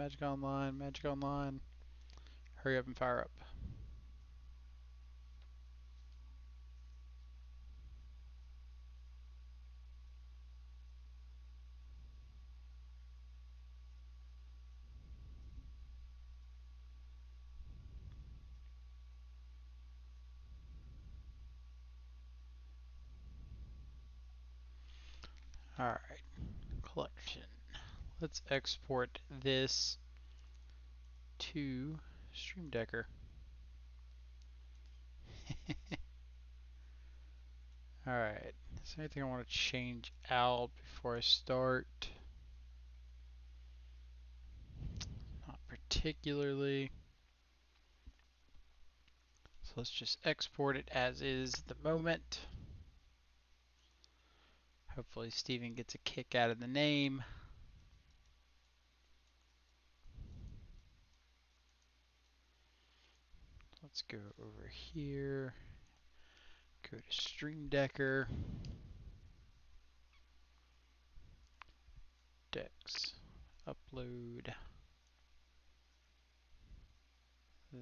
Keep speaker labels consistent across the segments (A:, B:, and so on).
A: Magic Online, Magic Online. Hurry up and fire up. Alright, collection. Let's export this to Stream Decker. Alright, is there anything I want to change out before I start? Not particularly. So let's just export it as is at the moment. Hopefully Steven gets a kick out of the name. Let's go over here. Go to Stream Decker. Dex. Upload.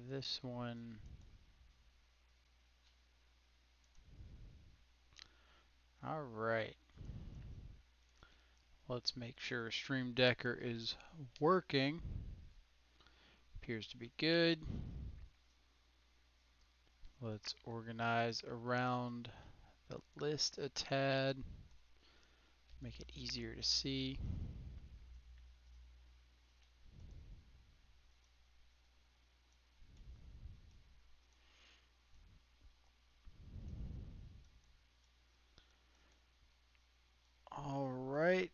A: This one. Alright. Let's make sure Stream Decker is working. Appears to be good. Let's organize around the list a tad. Make it easier to see. Alright.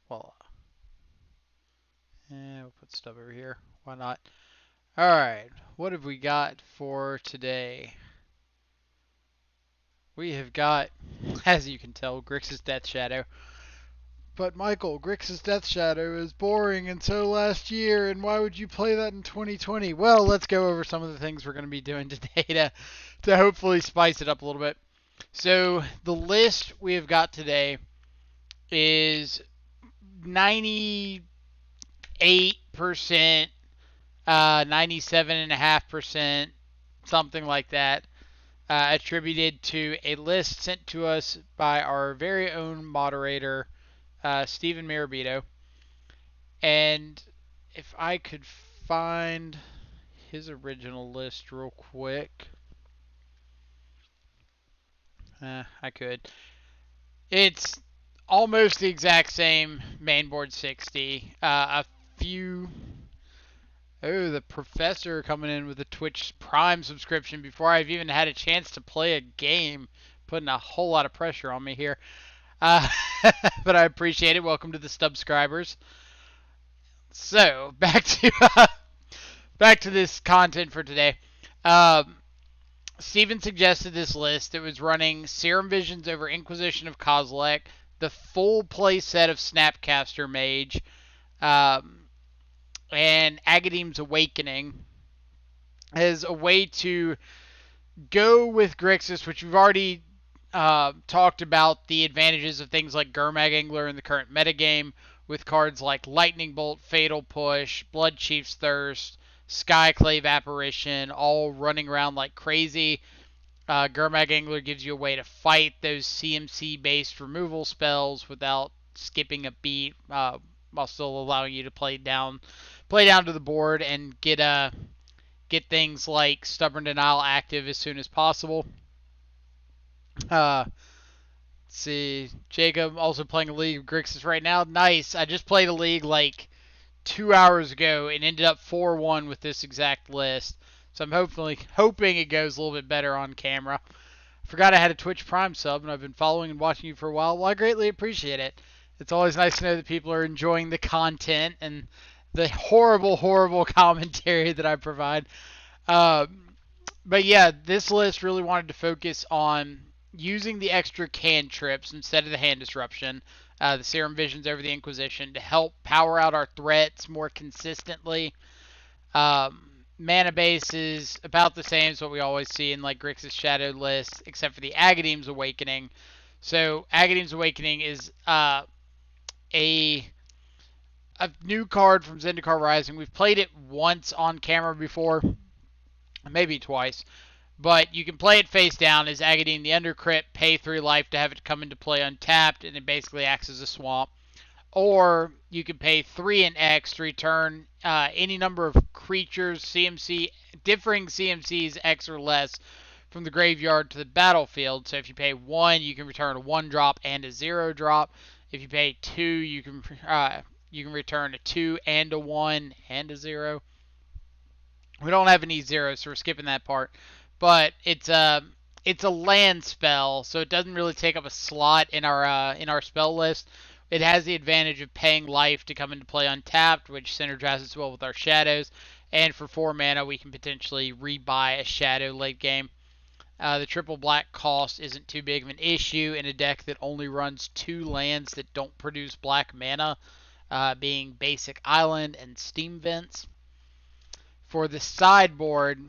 A: Voila. And we'll put stuff over here. Why not? Alright. What have we got for today? We have got, as you can tell, Grixis Death Shadow. But Michael, Grixis Death Shadow is boring and so last year, and why would you play that in 2020? Well, let's go over some of the things we're going to be doing today to hopefully spice it up a little bit. So the list we have got today is 98%, 97.5%, something like that, attributed to a list sent to us by our very own moderator, Stephen Mirabito. And if I could find his original list real quick. I could. It's almost the exact same mainboard 60. A few. Oh, the professor coming in with a Twitch Prime subscription before I've even had a chance to play a game, putting a whole lot of pressure on me here. But I appreciate it. Welcome to the subscribers. So back to this content for today. Steven suggested this list. It was running Serum Visions over Inquisition of Kozilek, the full play set of Snapcaster Mage, and Agadeem's Awakening as a way to go with Grixis, which we've already talked about the advantages of things like Gurmag Angler in the current metagame, with cards like Lightning Bolt, Fatal Push, Blood Chief's Thirst, Skyclave Apparition, all running around like crazy. Gurmag Angler gives you a way to fight those CMC-based removal spells without skipping a beat, while still allowing you to play down to the board and get things like Stubborn Denial active as soon as possible. Let's see, Jacob also playing a league of Grixis right now. Nice. I just played a league like 2 hours ago and ended up 4-1 with this exact list. So I'm hoping it goes a little bit better on camera. Forgot I had a Twitch Prime sub, and I've been following and watching you for a while. Well, I greatly appreciate it. It's always nice to know that people are enjoying the content and the horrible, horrible commentary that I provide. But yeah, this list really wanted to focus on using the extra cantrips instead of the hand disruption, the Serum Visions over the Inquisition, to help power out our threats more consistently. Mana base is about the same as what we always see in like Grixis Shadow lists, except for the Agadeem's Awakening. So Agadeem's Awakening is a a new card from Zendikar Rising. We've played it once on camera before, maybe twice. But you can play it face down as Agadine the Undercrypt, pay 3 life to have it come into play untapped, and it basically acts as a swamp. Or you can pay 3 and X to return any number of creatures, CMC, differing CMCs X or less, from the graveyard to the battlefield. So if you pay 1, you can return a 1 drop and a 0 drop. If you pay 2, you can return a 2 and a 1 and a 0. We don't have any zeros, so we're skipping that part. But it's a land spell, so it doesn't really take up a slot in our spell list. It has the advantage of paying life to come into play untapped, which synergizes well with our shadows. And for 4 mana, we can potentially rebuy a shadow late game. The triple black cost isn't too big of an issue in a deck that only runs 2 lands that don't produce black mana, being Basic Island and Steam Vents. For the sideboard,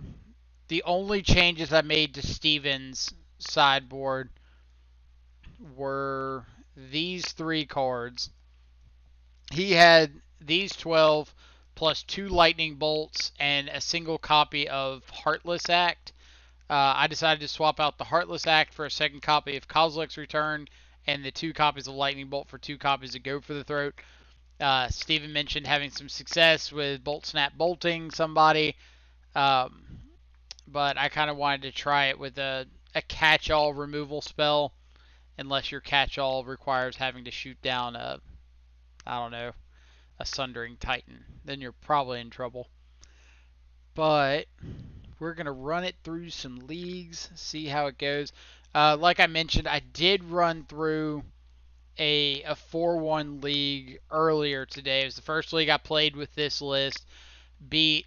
A: the only changes I made to Steven's sideboard were these 3 cards. He had these 12 plus 2 lightning bolts and a single copy of Heartless Act. I decided to swap out the Heartless Act for a second copy of Kozilek's Return and the 2 copies of Lightning Bolt for 2 copies of Go for the Throat. Steven mentioned having some success with Bolt Snap bolting somebody, but I kind of wanted to try it with a catch-all removal spell, unless your catch-all requires having to shoot down I don't know, a Sundering Titan. Then you're probably in trouble. But we're going to run it through some leagues, see how it goes. Like I mentioned, I did run through a 4-1 league earlier today. It was the first league I played with this list. Beat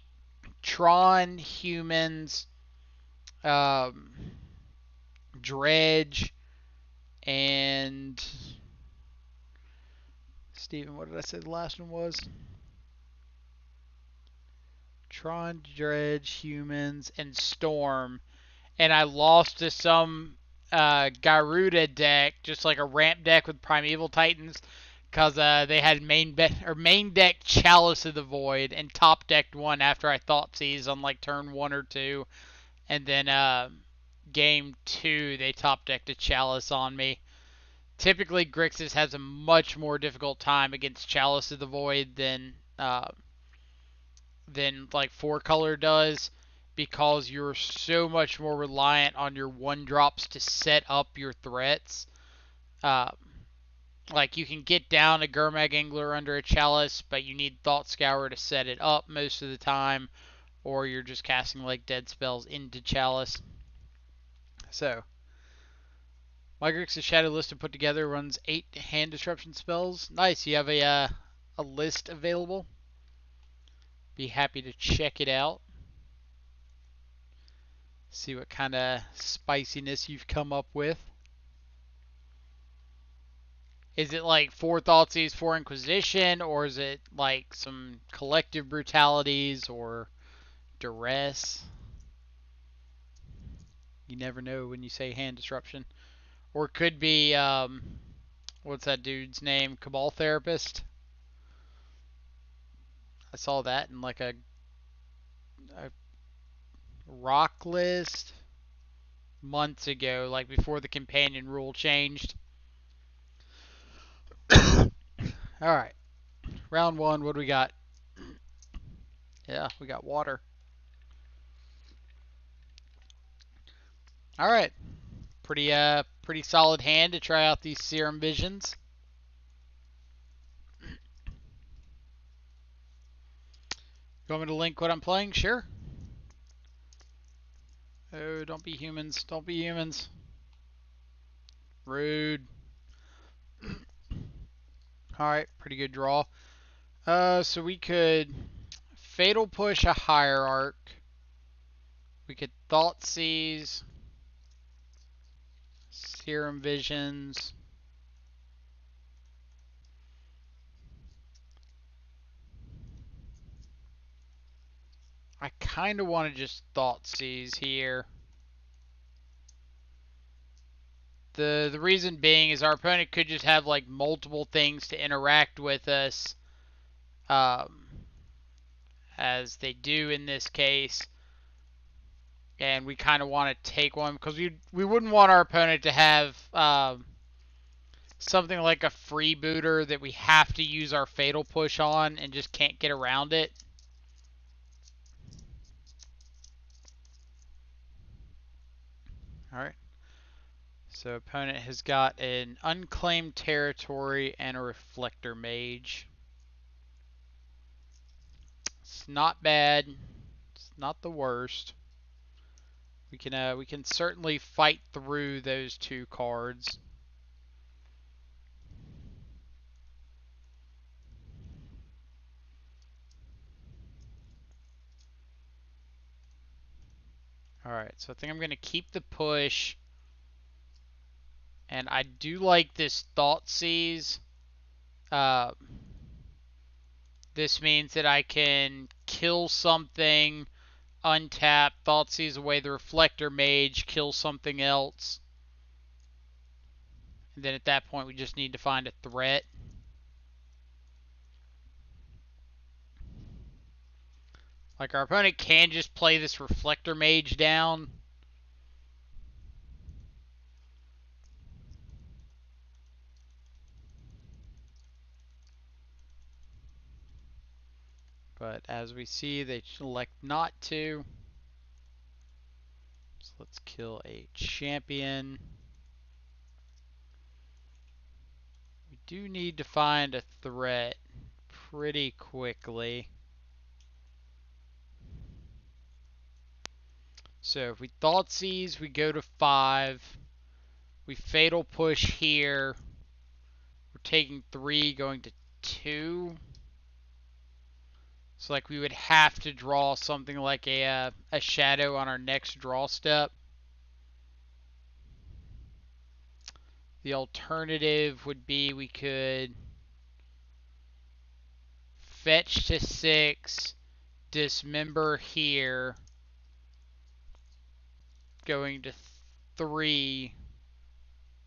A: Tron, Humans, Dredge, and Steven, what did I say the last one was? Tron, Dredge, Humans, and Storm. And I lost to some Garuda deck, just like a ramp deck with Primeval Titans, because they had main deck Chalice of the Void and top decked one after I Thoughtseize on like turn 1 or 2, and then game 2 they top decked a Chalice on me. Typically, Grixis has a much more difficult time against Chalice of the Void than like 4-color does, because you're so much more reliant on your 1-drops to set up your threats. Uh, like you can get down a Gurmag Angler under a Chalice, but you need Thought Scour to set it up most of the time, or you're just casting like dead spells into Chalice. So, my Grixis Shadow list I put together runs 8 hand disruption spells. Nice, you have a list available. Be happy to check it out. See what kind of spiciness you've come up with. Is it like 4 Thoughtseize, 4 Inquisition, or is it like some collective brutalities or duress? You never know when you say hand disruption. Or it could be, what's that dude's name? Cabal Therapist? I saw that in like a rock list months ago, like before the companion rule changed. Alright. Round 1, what do we got? Yeah, we got water. Alright. Pretty solid hand to try out these Serum Visions. You want me to link what I'm playing? Sure. Oh, don't be humans. Don't be humans. Rude. Alright, pretty good draw. So we could Fatal Push a Hierarch. We could Thoughtseize, Serum Visions. I kind of want to just Thoughtseize here. The reason being is our opponent could just have like multiple things to interact with us um, as they do in this case. And we kind of want to take one because we wouldn't want our opponent to have something like a freebooter that we have to use our Fatal Push on and just can't get around it. Alright. So opponent has got an unclaimed territory and a reflector mage. It's not bad. It's not the worst. We can certainly fight through those two cards. Alright, so I think I'm going to keep the push. And I do like this Thoughtseize. Uh, this means that I can kill something, untap, Thoughtseize away the Reflector Mage, kill something else. And then at that point we just need to find a threat. Like our opponent can just play this Reflector Mage down. But as we see, they elect not to. So let's kill a champion. We do need to find a threat pretty quickly. So if we Thoughtseize, we go to 5. We Fatal Push here. We're taking 3, going to 2. So like we would have to draw something like a shadow on our next draw step. The alternative would be we could fetch to 6, dismember here, going to 3,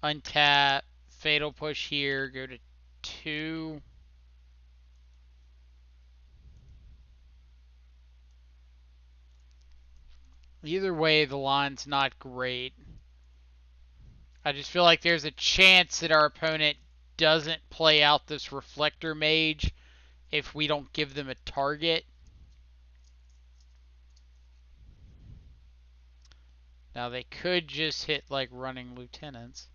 A: untap, Fatal Push here, go to 2. Either way, the line's not great. I just feel like there's a chance that our opponent doesn't play out this Reflector Mage if we don't give them a target. Now they could just hit like running lieutenants.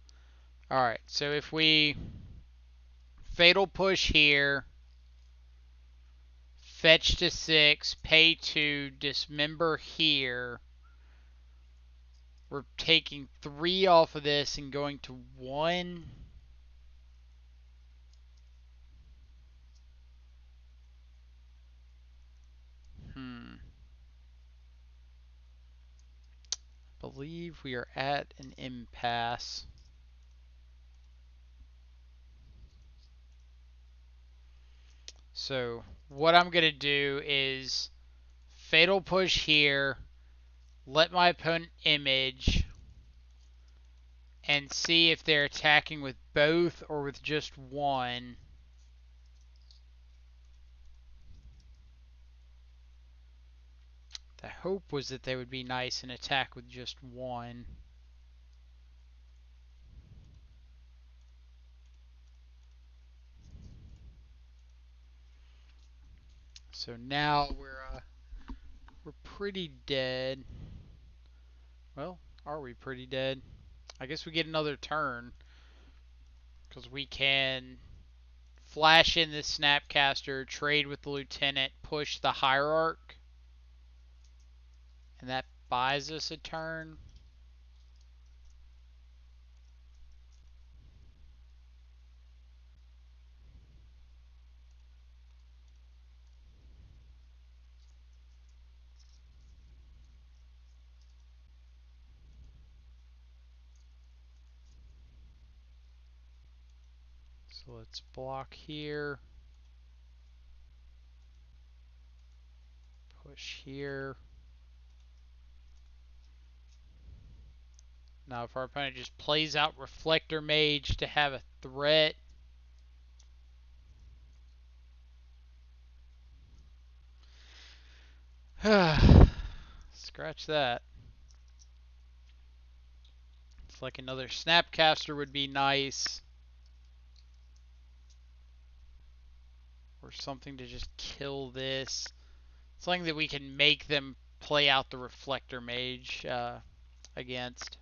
A: Alright, so if we Fatal Push here, fetch to 6, pay 2, dismember here, we're taking 3 off of this and going to 1. I believe we are at an impasse. So what I'm going to do is Fatal Push here, let my opponent image, and see if they're attacking with both or with just one. The hope was that they would be nice and attack with just one. So now we're pretty dead. Well, are we pretty dead? I guess we get another turn because we can flash in this Snapcaster, trade with the Lieutenant, push the Hierarch, and that buys us a turn. So let's block here. Push here. Now if our opponent just plays out Reflector Mage to have a threat, Scratch that. It's like another Snapcaster would be nice. Or something to just kill this. Something that we can make them play out the Reflector Mage against.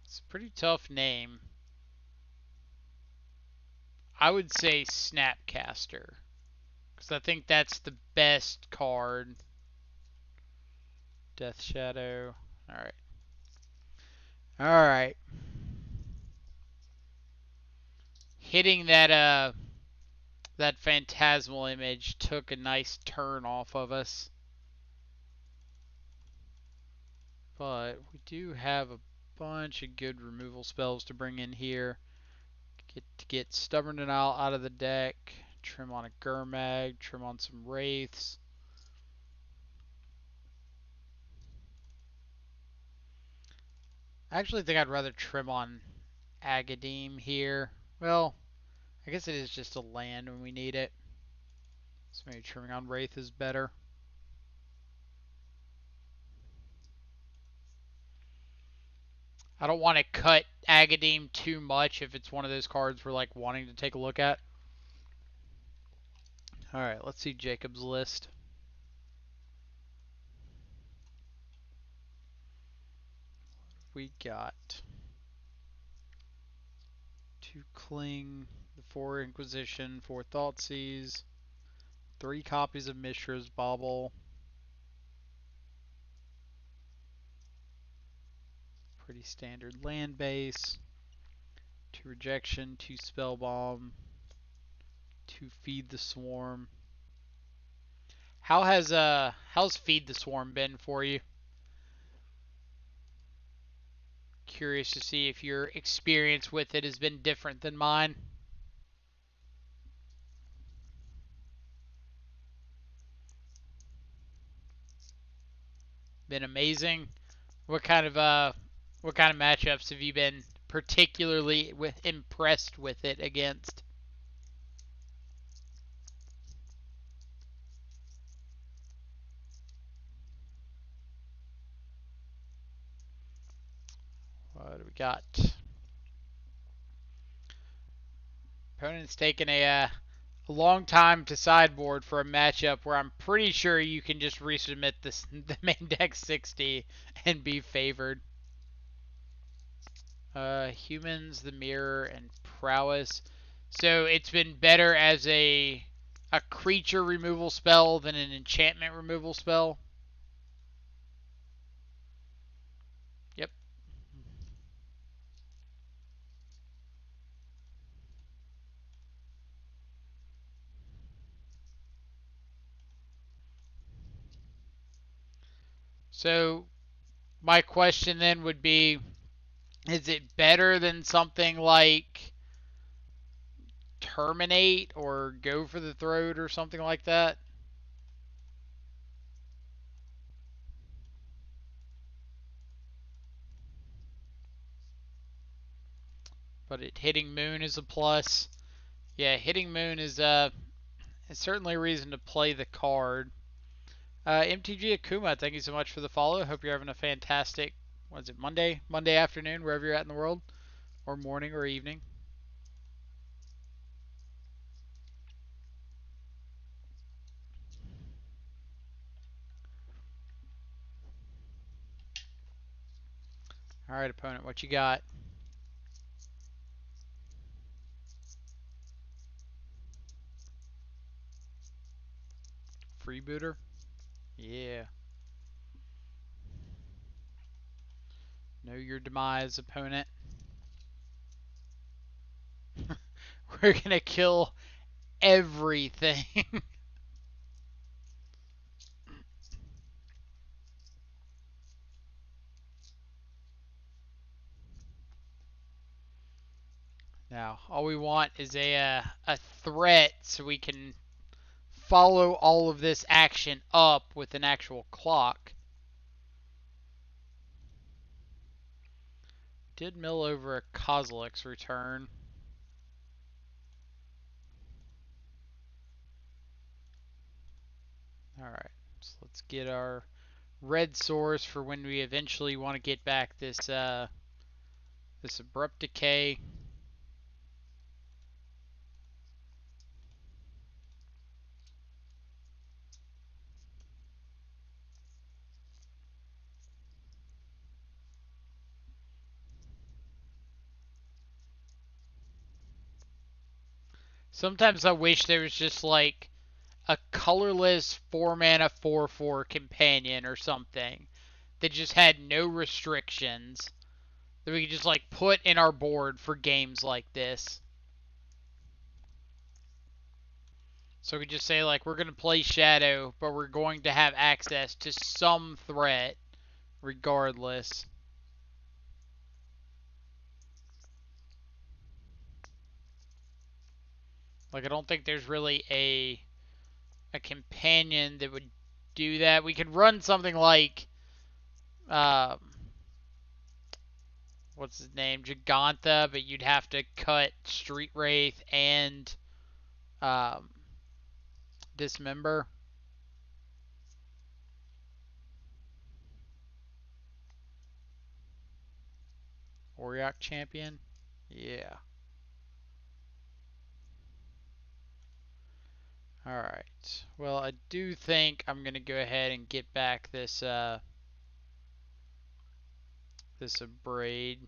A: It's a pretty tough name. I would say Snapcaster. Because I think that's the best card. Death Shadow. Alright. Alright. Hitting that phantasmal image took a nice turn off of us. But we do have a bunch of good removal spells to bring in here. Get Stubborn Denial out of the deck. Trim on a Gurmag. Trim on some Wraiths. I actually think I'd rather trim on Agadeem here. Well, I guess it is just a land when we need it. So maybe trimming on Wraith is better. I don't want to cut Agadeem too much if it's one of those cards we're like wanting to take a look at. Alright, let's see Jacob's list. We got 2 Cling, the 4 Inquisition, 4 Thoughtseize, 3 copies of Mishra's Bauble. Pretty standard land base. 2 Rejection, 2 Spellbomb, 2 Feed the Swarm. How's Feed the Swarm been for you? Curious to see if your experience with it has been different than mine. Been amazing. What kind of matchups have you been particularly impressed with it against? What do we got? Opponent's taking a long time to sideboard for a matchup where I'm pretty sure you can just resubmit the main deck 60 and be favored. Humans, the Mirror, and Prowess. So it's been better as a creature removal spell than an enchantment removal spell. Yep. So my question then would be, is it better than something like Terminate or Go for the Throat or something like that? But hitting Moon is a plus. Yeah, hitting Moon is certainly a reason to play the card. MTG Akuma, thank you so much for the follow. Hope you're having a fantastic, what is it, Monday afternoon, wherever you're at in the world, or morning or evening. All right, opponent, what you got? Freebooter? Yeah. Know your demise, opponent. We're gonna kill everything. Now, all we want is a threat so we can follow all of this action up with an actual clock. did mill over a Kozilek's return. Alright, so let's get our red source for when we eventually want to get back this this abrupt decay. Sometimes I wish there was just like a colorless 4-mana 4/4 companion or something that just had no restrictions that we could just like put in our board for games like this. So we just say like we're going to play Shadow, but we're going to have access to some threat regardless. Like I don't think there's really a companion that would do that. We could run something like um, what's his name, Giganta, but you'd have to cut Street Wraith and um, Dismember. Auriok champion. Yeah. Alright. Well, I do think I'm going to go ahead and get back this this Abrade.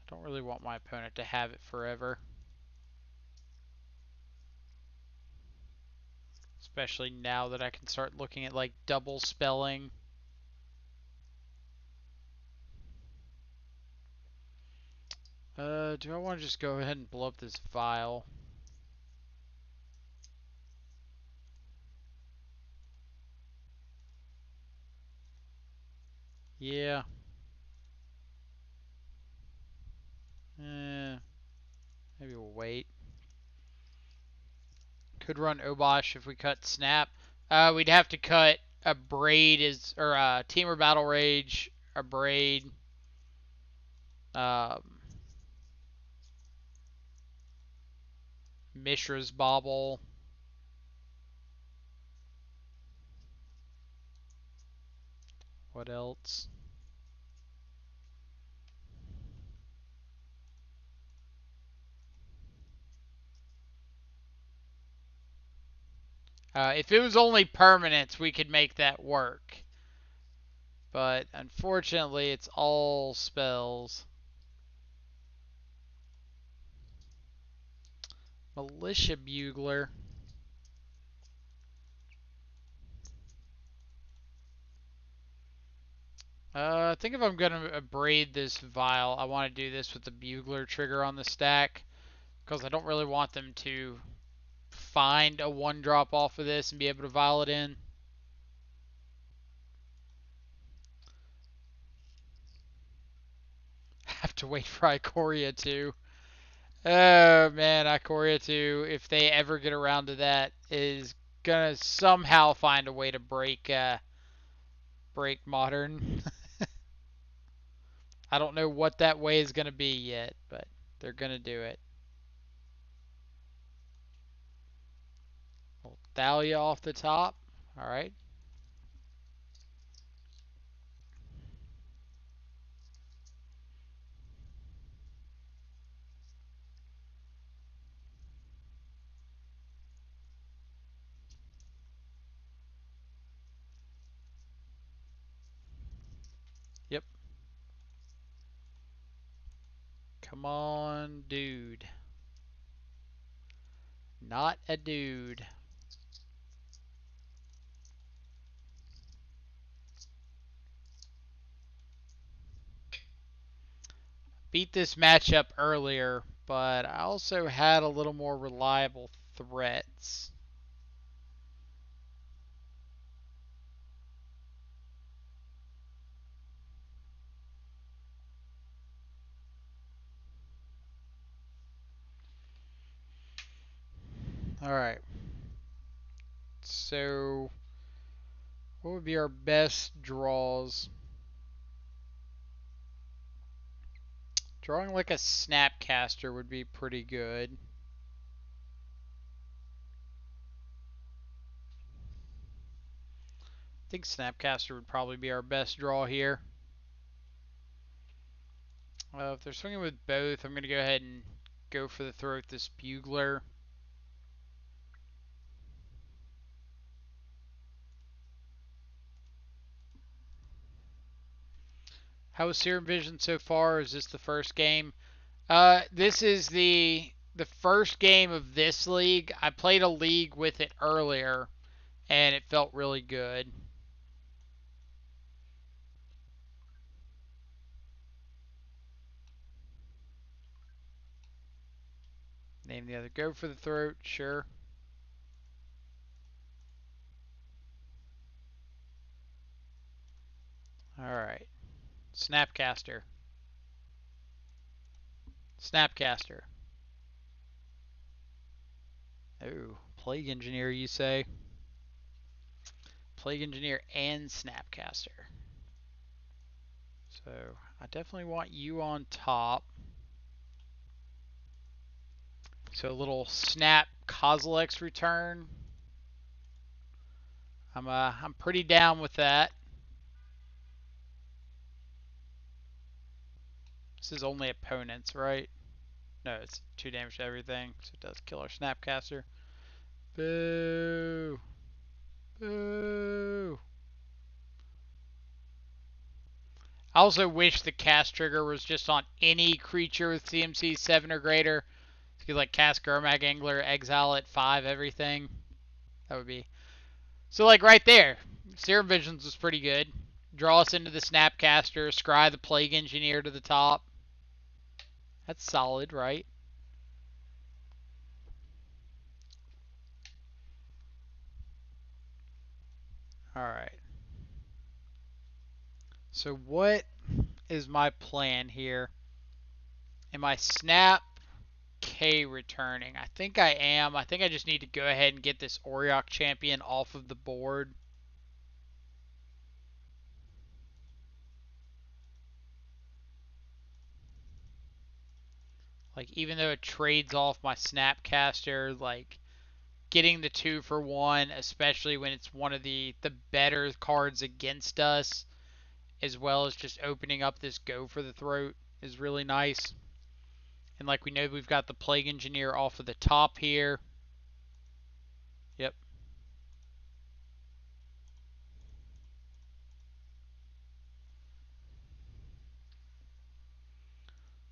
A: I don't really want my opponent to have it forever. Especially now that I can start looking at like double spelling. Do I want to just go ahead and blow up this vial? Yeah. Maybe we'll wait. Could run Obosh if we cut Snap. We'd have to cut a Braid or Teamer Battle Rage, a Braid, um, Mishra's Bauble. What else? If it was only permanents, we could make that work. But unfortunately, it's all spells. Militia Bugler. I think if I'm going to braid this vial, I want to do this with the Bugler trigger on the stack. Because I don't really want them to find a 1-drop off of this and be able to vial it in. Have to wait for Ikoria 2. Oh man, Ikoria 2, if they ever get around to that, is gonna somehow find a way to break Modern. I don't know what that way is gonna be yet, but they're gonna do it. Well, Thalia off the top. Alright. Yep. Come on, dude. Not a dude. Beat this matchup earlier, but I also had a little more reliable threats. Alright. So, what would be our best draws? Drawing like a Snapcaster would be pretty good. I think Snapcaster would probably be our best draw here. If they're swinging with both, I'm going to go ahead and go for the throw with this Bugler. How was Serum Vision so far? Is this the first game? This is the first game of this league. I played a league with it earlier, and it felt really good. Name the other. Go for the throat. Sure. All right. Snapcaster. Snapcaster. Oh, Plague Engineer, you say? Plague Engineer and Snapcaster. So I definitely want you on top. So a little Snap Kozilek's return. I'm pretty down with that. This is only opponents, right? No, it's 2 damage to everything, so it does kill our Snapcaster. Boo! Boo! I also wish the cast trigger was just on any creature with CMC 7 or greater. You could like cast Gurmag Angler, exile at 5, everything. That would be. So like right there, Serum Visions was pretty good. Draw us into the Snapcaster, scry the Plague Engineer to the top. That's solid, right? Alright. So what is my plan here? Am I Snap K returning? I think I am. I think I just need to go ahead and get this Auriok champion off of the board. Like, even though it trades off my Snapcaster, like, getting the 2 for 1, especially when it's one of the better cards against us, as well as just opening up this Go for the Throat, is really nice. And like we know, we've got the Plague Engineer off of the top here. Yep.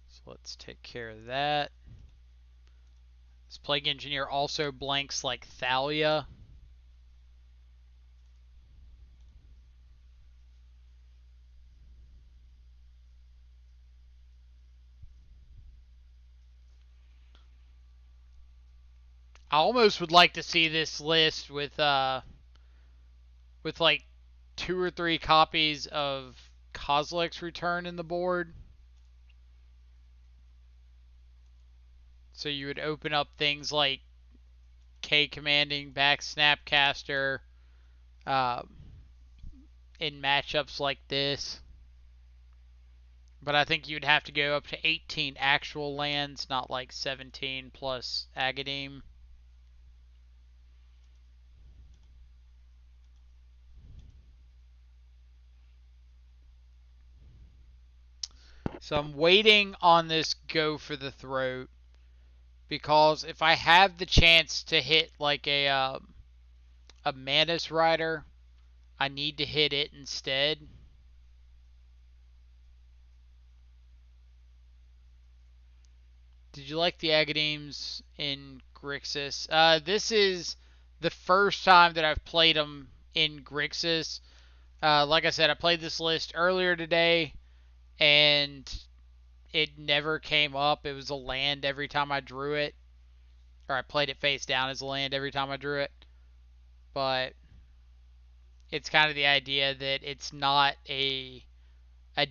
A: So let's take care of that. This Plague Engineer also blanks like Thalia. I almost would like to see this list with like 2 or 3 copies of Kozilek's Return in the board. So you would open up things like K commanding back Snapcaster in matchups like this. But I think you'd have to go up to 18 actual lands, not like 17 plus Agadim. So I'm waiting on this Go for the Throat, because if I have the chance to hit like a Mantis Rider, I need to hit it instead. Did you like the Agadims in Grixis? This is the first time that I've played them in Grixis. Like I said, I played this list earlier today, and it never came up. It was a land every time I drew it. Or I played it face down as a land every time I drew it. But it's kind of the idea that it's not a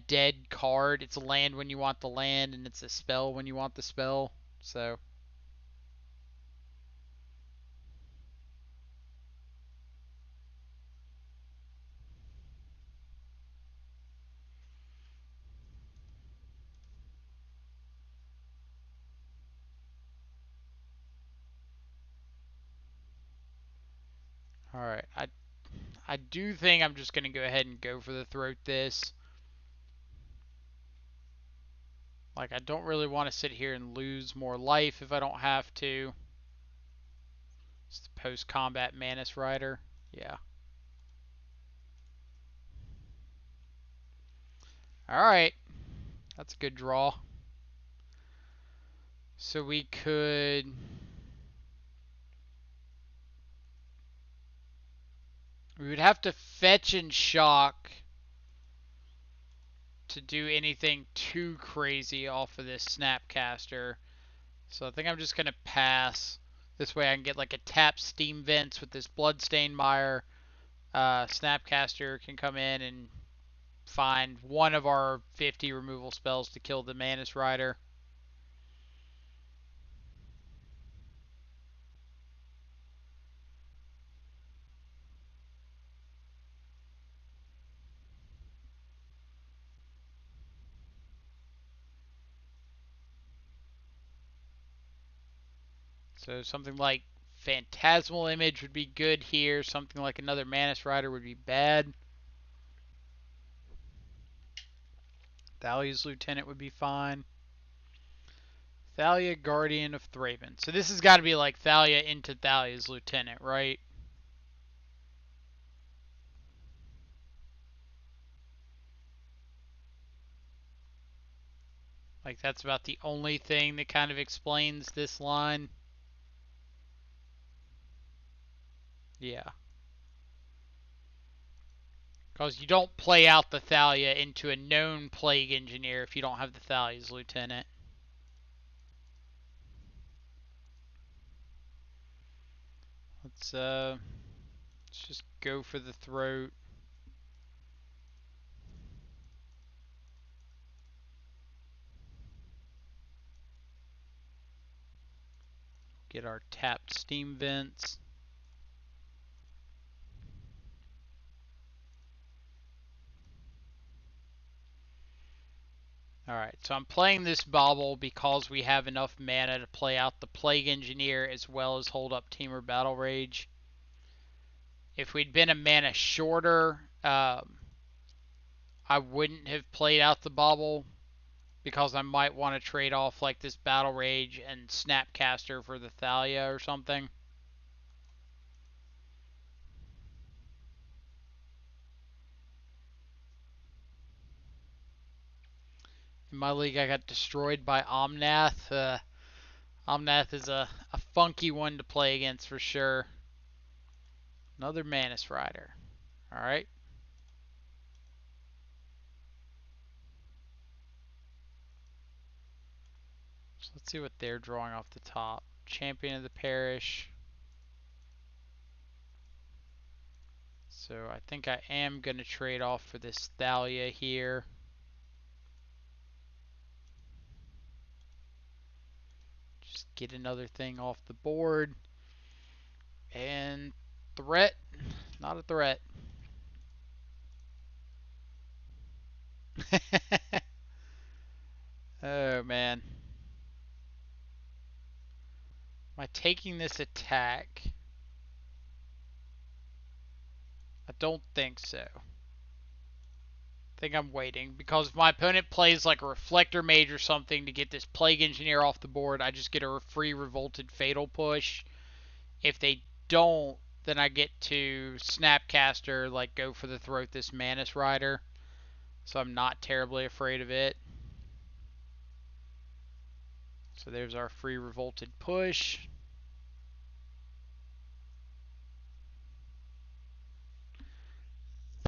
A: dead card. It's a land when you want the land, and it's a spell when you want the spell. So Alright, I do think I'm just going to go ahead and go for the throat this. Like, I don't really want to sit here and lose more life if I don't have to. It's the post-combat Manus Rider. Yeah. Alright. That's a good draw. So we could... We would have to fetch and shock to do anything too crazy off of this Snapcaster. So I think I'm just going to pass. This way I can get like a tap Steam Vents with this Bloodstained Mire. Snapcaster can come in and find one of our 50 removal spells to kill the Manus Rider. So something like Phantasmal Image would be good here. Something like another Manus Rider would be bad. Thalia's Lieutenant would be fine. Thalia, Guardian of Thraben. So this has got to be like Thalia into Thalia's Lieutenant, right? Like that's about the only thing that kind of explains this line. Yeah. Because you don't play out the Thalia into a known Plague Engineer if you don't have the Thalia's Lieutenant. Let's just go for the throat. Get our tapped Steam Vents. Alright, so I'm playing this Bauble because we have enough mana to play out the Plague Engineer as well as hold up Temur Battle Rage. If we'd been a mana shorter, I wouldn't have played out the Bauble because I might want to trade off like this Battle Rage and Snapcaster for the Thalia or something. In my league, I got destroyed by Omnath. Omnath is a funky one to play against for sure. Another Manus Rider. Alright. So let's see what they're drawing off the top. Champion of the Parish. So I think I am going to trade off for this Thalia here. Just get another thing off the board. And threat. Not a threat. Oh man. Am I taking this attack? I don't think so. I think I'm waiting because if my opponent plays like a Reflector Mage or something to get this Plague Engineer off the board, I just get a free Revolted Fatal push. If they don't, then I get to Snapcaster, like go for the throat this Manus Rider. So I'm not terribly afraid of it. So there's our free Revolted push.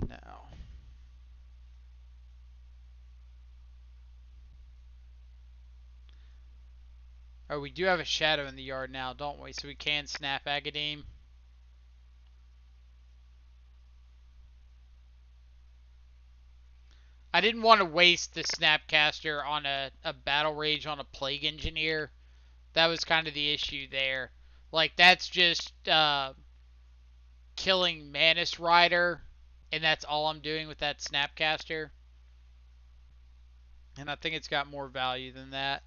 A: Now. Oh, we do have a Shadow in the yard now, don't we? So we can snap Agademe. I didn't want to waste the Snapcaster on a Battle Rage on a Plague Engineer. That was kind of the issue there. Like, that's just killing Manus Rider, and that's all I'm doing with that Snapcaster. And I think it's got more value than that.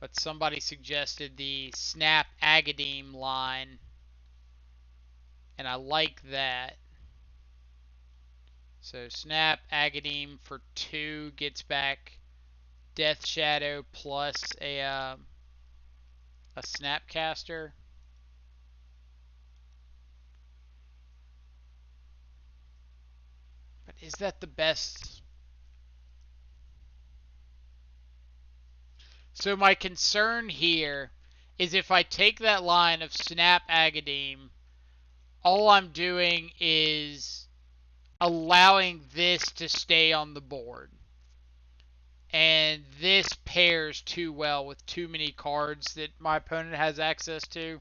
A: But somebody suggested the Snap Agademe line, and I like that. So Snap Agademe for 2 gets back Death Shadow plus a Snapcaster. But is that the best? So my concern here is if I take that line of Snap Agademe, all I'm doing is allowing this to stay on the board. And this pairs too well with too many cards that my opponent has access to.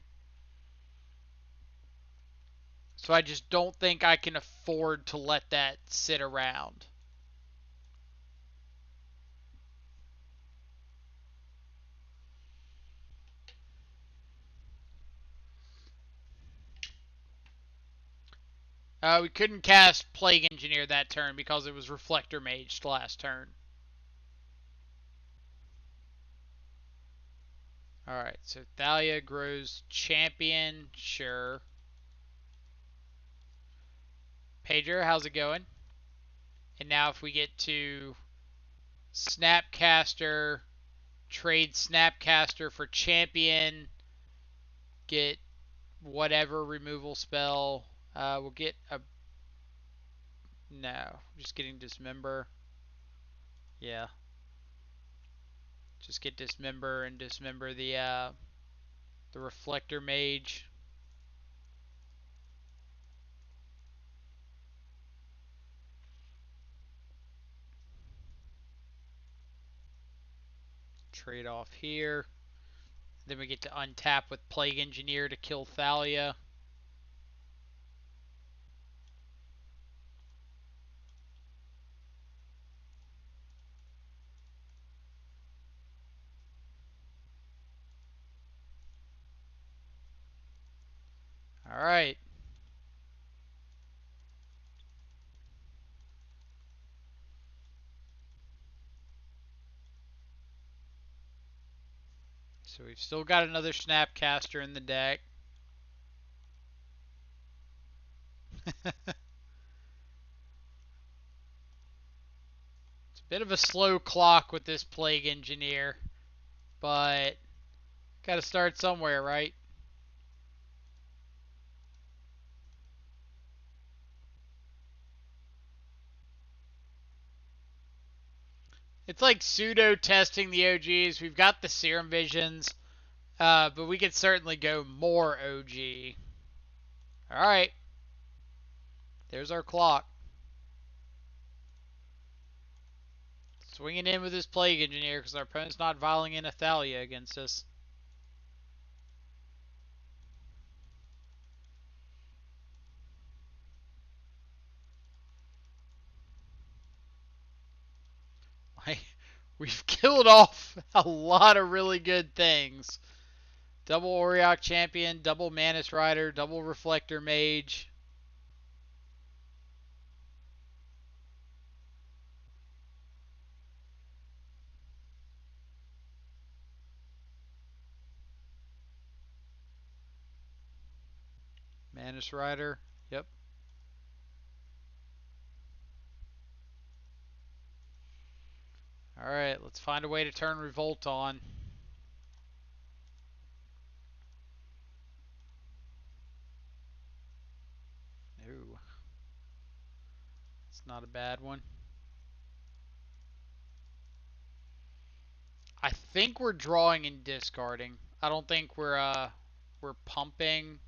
A: So I just don't think I can afford to let that sit around. We couldn't cast Plague Engineer that turn because it was Reflector Maged last turn. Alright, so Thalia grows Champion, sure. Pedro, how's it going? And now if we get to Snapcaster, trade Snapcaster for Champion, get whatever removal spell. We'll get a... No, just getting Dismember. Yeah. Just get Dismember and Dismember the Reflector Mage. Trade off here. Then we get to untap with Plague Engineer to kill Thalia. Alright. So we've still got another Snapcaster in the deck. It's a bit of a slow clock with this Plague Engineer, but gotta start somewhere, right? It's like pseudo testing the OGs. We've got the Serum Visions, but we could certainly go more OG. Alright. There's our clock. Swinging in with his Plague Engineer because our opponent's not viling in a Thalia against us. We've killed off a lot of really good things. Double Auriok Champion, double Manus Rider, double Reflector Mage. Manus Rider, yep. Alright, let's find a way to turn Revolt on. Ooh. It's not a bad one. I think we're drawing and discarding. I don't think we're pumping.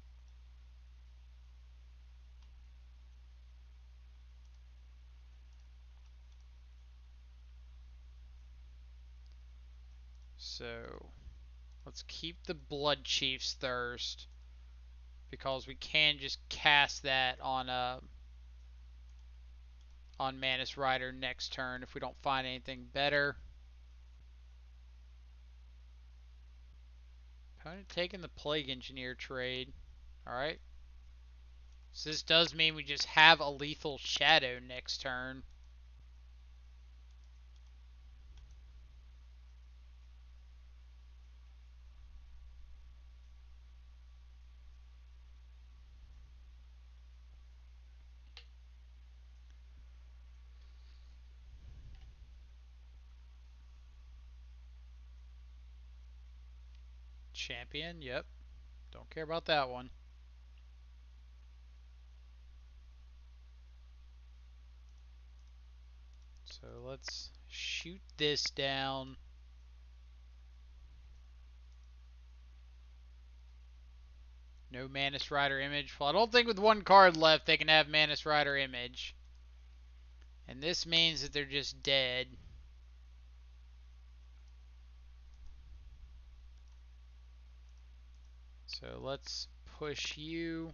A: So let's keep the Blood Chief's Thirst because we can just cast that on Manus Rider next turn if we don't find anything better. Opponent taking the Plague Engineer trade. Alright. So this does mean we just have a lethal Shadow next turn. Champion, yep. Don't care about that one. So let's shoot this down. No Manus Rider image. Well, I don't think with one card left they can have Manus Rider image. And this means that they're just dead. So let's push you.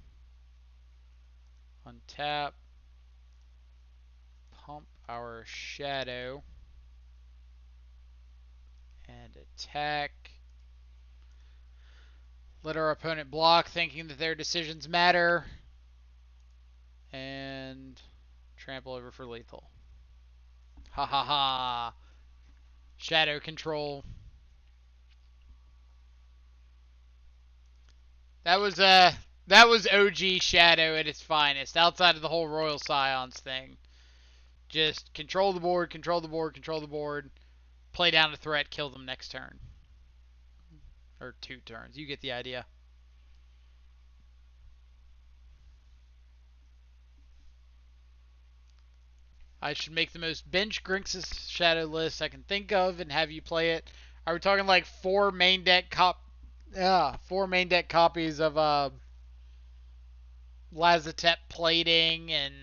A: Untap. Pump our Shadow. And attack. Let our opponent block, thinking that their decisions matter. And trample over for lethal. Ha ha ha. Shadow control. That was OG Shadow at its finest, outside of the whole Royal Scions thing. Just control the board, control the board, control the board, play down a threat, kill them next turn. Or 2 turns. You get the idea. I should make the most bench Grixis Shadow list I can think of and have you play it. Are we talking like 4 main deck 4 main deck copies of Lazatep plating and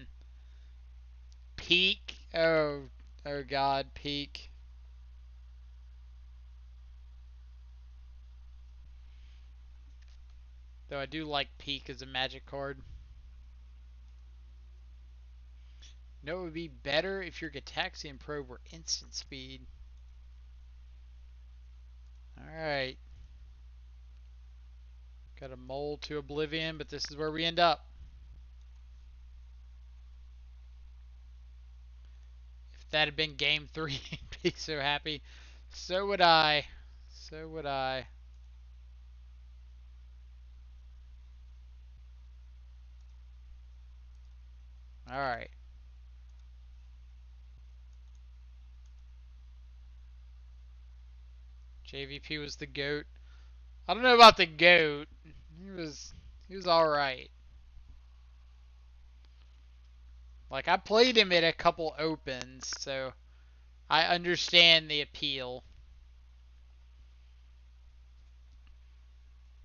A: Peak? Oh god, Peak. Though I do like Peak as a magic card. No, it would be better if your Gataxian Probe were instant speed. Alright. Got a mole to oblivion, but this is where we end up. If that had been game 3, I'd be so happy. So would I. So would I. Alright. JVP was the GOAT. I don't know about the GOAT. He was alright. Like, I played him at a couple opens, so I understand the appeal.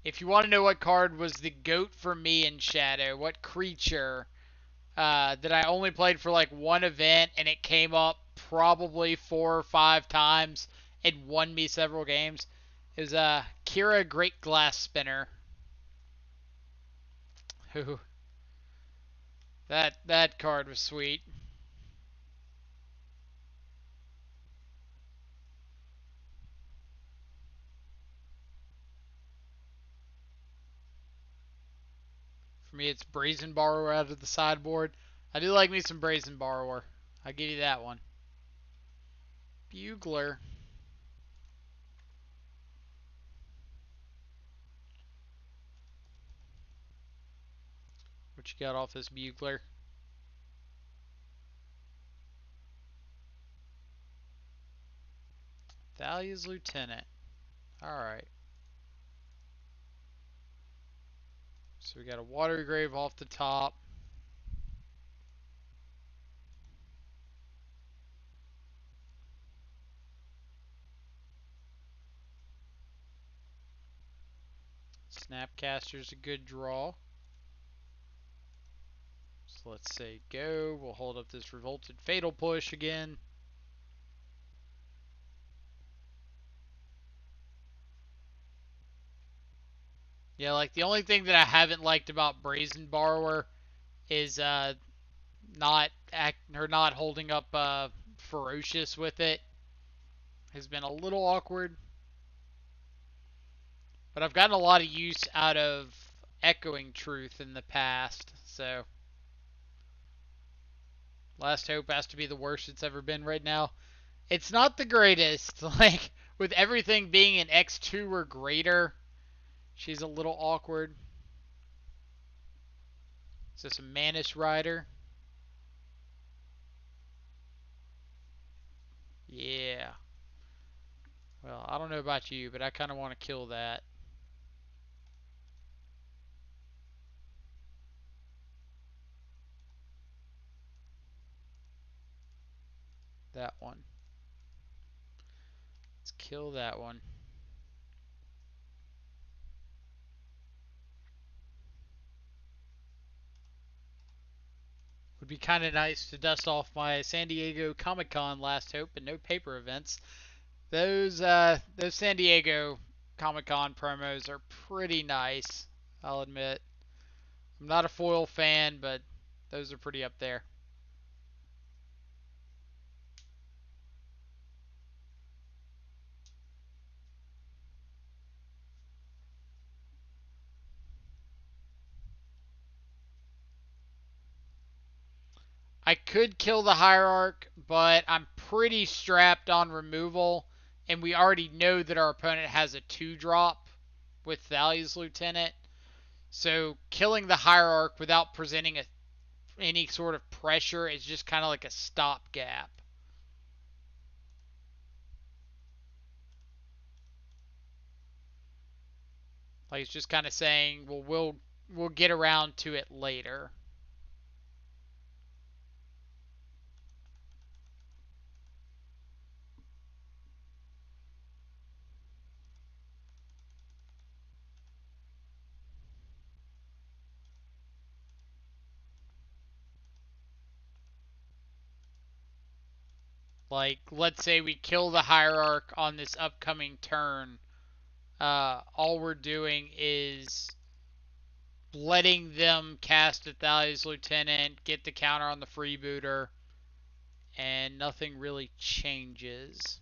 A: If you want to know what card was the GOAT for me in Shadow, what creature that I only played for like one event and it came up probably 4 or 5 times and won me several games, is Kira Great Glass Spinner. Who that card was sweet. For me, it's Brazen Borrower out of the sideboard. I do like me some Brazen Borrower. I'll give you that one. Bugler. What you got off this Bugler? Thalia's Lieutenant. Alright. So we got a Water Grave off the top. Snapcaster's a good draw. So let's say go. We'll hold up this Revolted Fatal Push again. Yeah, like the only thing that I haven't liked about Brazen Borrower is not holding up Ferocious with it. Has been a little awkward. But I've gotten a lot of use out of Echoing Truth in the past, so Last Hope has to be the worst it's ever been right now. It's not the greatest. Like, with everything being an X2 or greater, she's a little awkward. Is this a Manus Rider? Yeah. Well, I don't know about you, but I kind of want to kill that. that one. Let's kill that one. Would be kind of nice to dust off my San Diego Comic-Con last hope and no paper events. Those San Diego Comic-Con promos are pretty nice, I'll admit. I'm not a foil fan, but those are pretty up there. I could kill the Hierarch, but I'm pretty strapped on removal, and we already know that our opponent has a 2-drop with Thalia's Lieutenant. So killing the Hierarch without presenting any sort of pressure is just kind of like a stopgap. Like it's just kind of saying, well, we'll get around to it later. Like let's say we kill the Hierarch on this upcoming turn. All we're doing is letting them cast Athalia's Lieutenant, get the counter on the freebooter, and nothing really changes.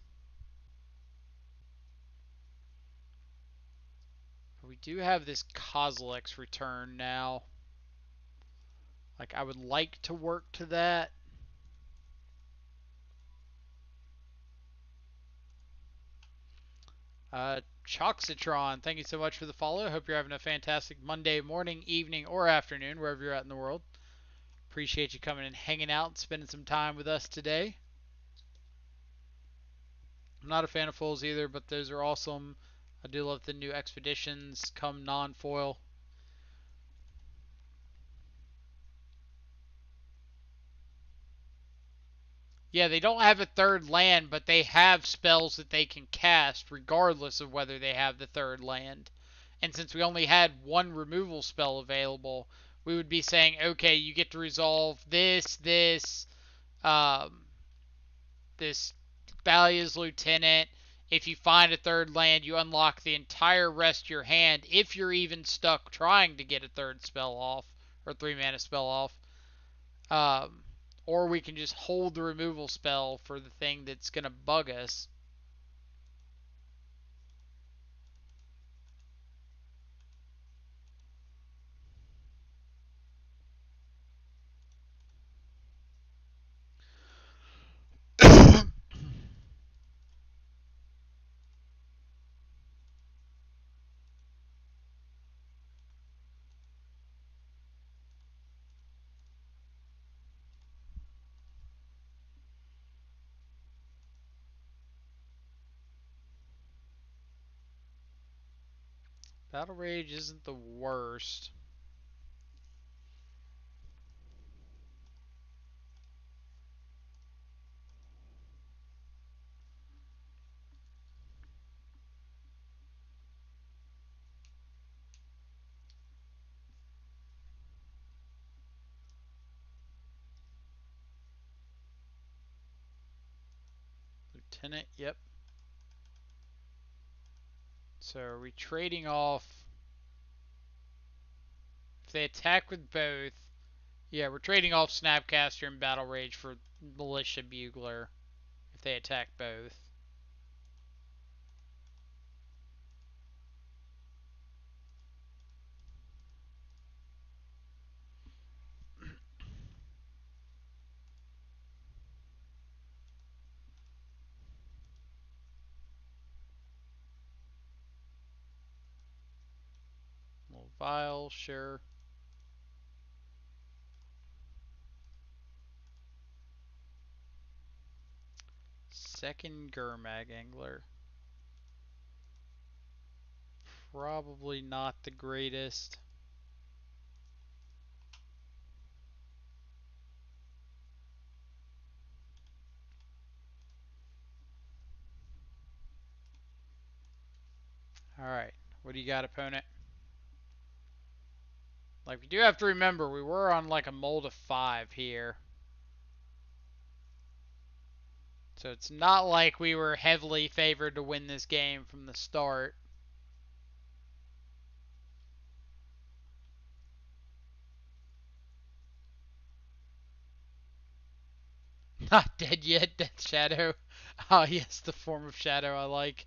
A: We do have this Kozilek's return now. Like, I would like to work to that. Choxitron, thank you so much for the follow. Hope you're having a fantastic Monday morning, evening, or afternoon, wherever you're at in the world. Appreciate you coming and hanging out and spending some time with us today. I'm not a fan of foils either, but those are awesome. I do love the new expeditions come non-foil. Yeah, they don't have a third land, but they have spells that they can cast regardless of whether they have the third land. And since we only had one removal spell available, we would be saying, okay, you get to resolve um, this Thalia's Lieutenant. If you find a third land, you unlock the entire rest of your hand if you're even stuck trying to get a third spell off or 3-mana spell off. Um, or we can just hold the removal spell for the thing that's going to bug us. Battle Rage isn't the worst. Lieutenant, yep. So are we trading off? If they attack with both, yeah, we're trading off Snapcaster and Battle Rage for Militia Bugler if they attack both. Little Vial, sure. Second Gurmag Angler. Probably not the greatest. Alright. What do you got, opponent? Like, we do have to remember, we were on like a mold of 5 here. So it's not like we were heavily favored to win this game from the start. Not dead yet, Death Shadow. Oh, yes, the form of shadow I like.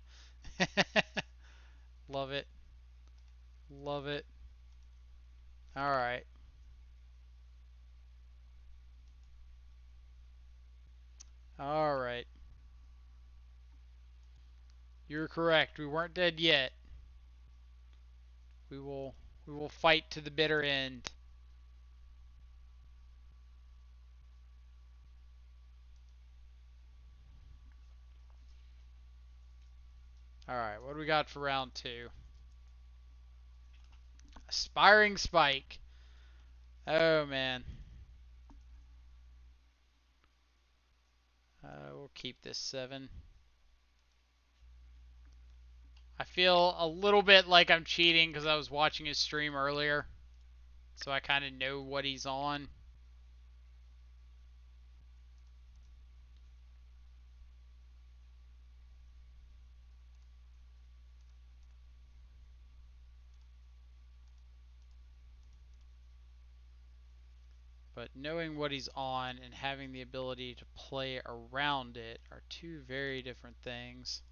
A: Love it. Love it. Alright. Alright. You're correct. We weren't dead yet. We will fight to the bitter end. Alright, what do we got for round 2? Aspiring Spike. Oh, man. We'll keep this 7. I feel a little bit like I'm cheating because I was watching his stream earlier. So I kind of know what he's on. But knowing what he's on and having the ability to play around it are two very different things.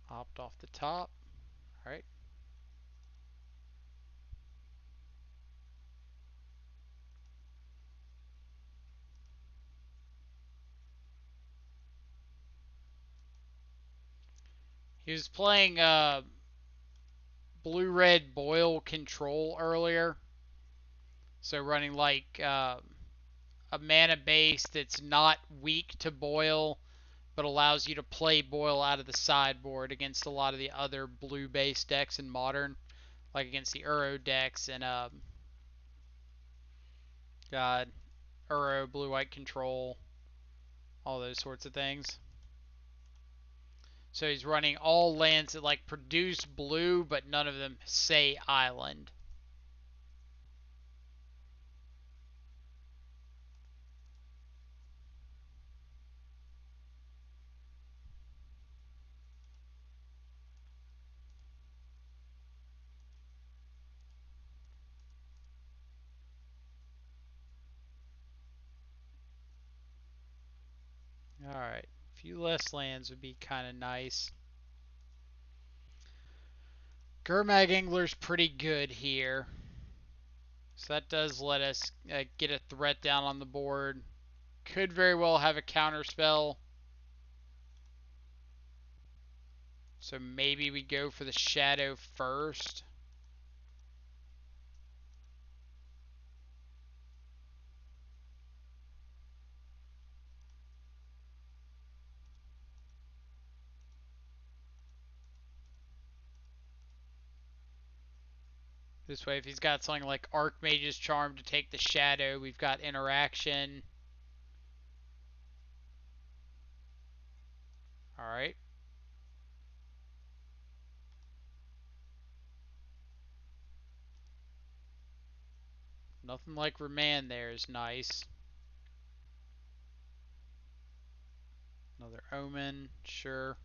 A: Opt off the top. Alright. He was playing blue-red boil control earlier. So running like a mana base that's not weak to boil, but allows you to play boil out of the sideboard against a lot of the other blue-based decks in Modern, like against the Uro decks and God, Uro, blue-white control, all those sorts of things. So he's running all lands that like produce blue, but none of them say island. Alright, a few less lands would be kind of nice. Gurmag Angler's pretty good here. So that does let us get a threat down on the board. Could very well have a counter spell. So maybe we go for the shadow first. This way, if he's got something like Archmage's Charm to take the shadow, we've got interaction. Alright. Nothing like Remand there is nice. Another Omen, sure.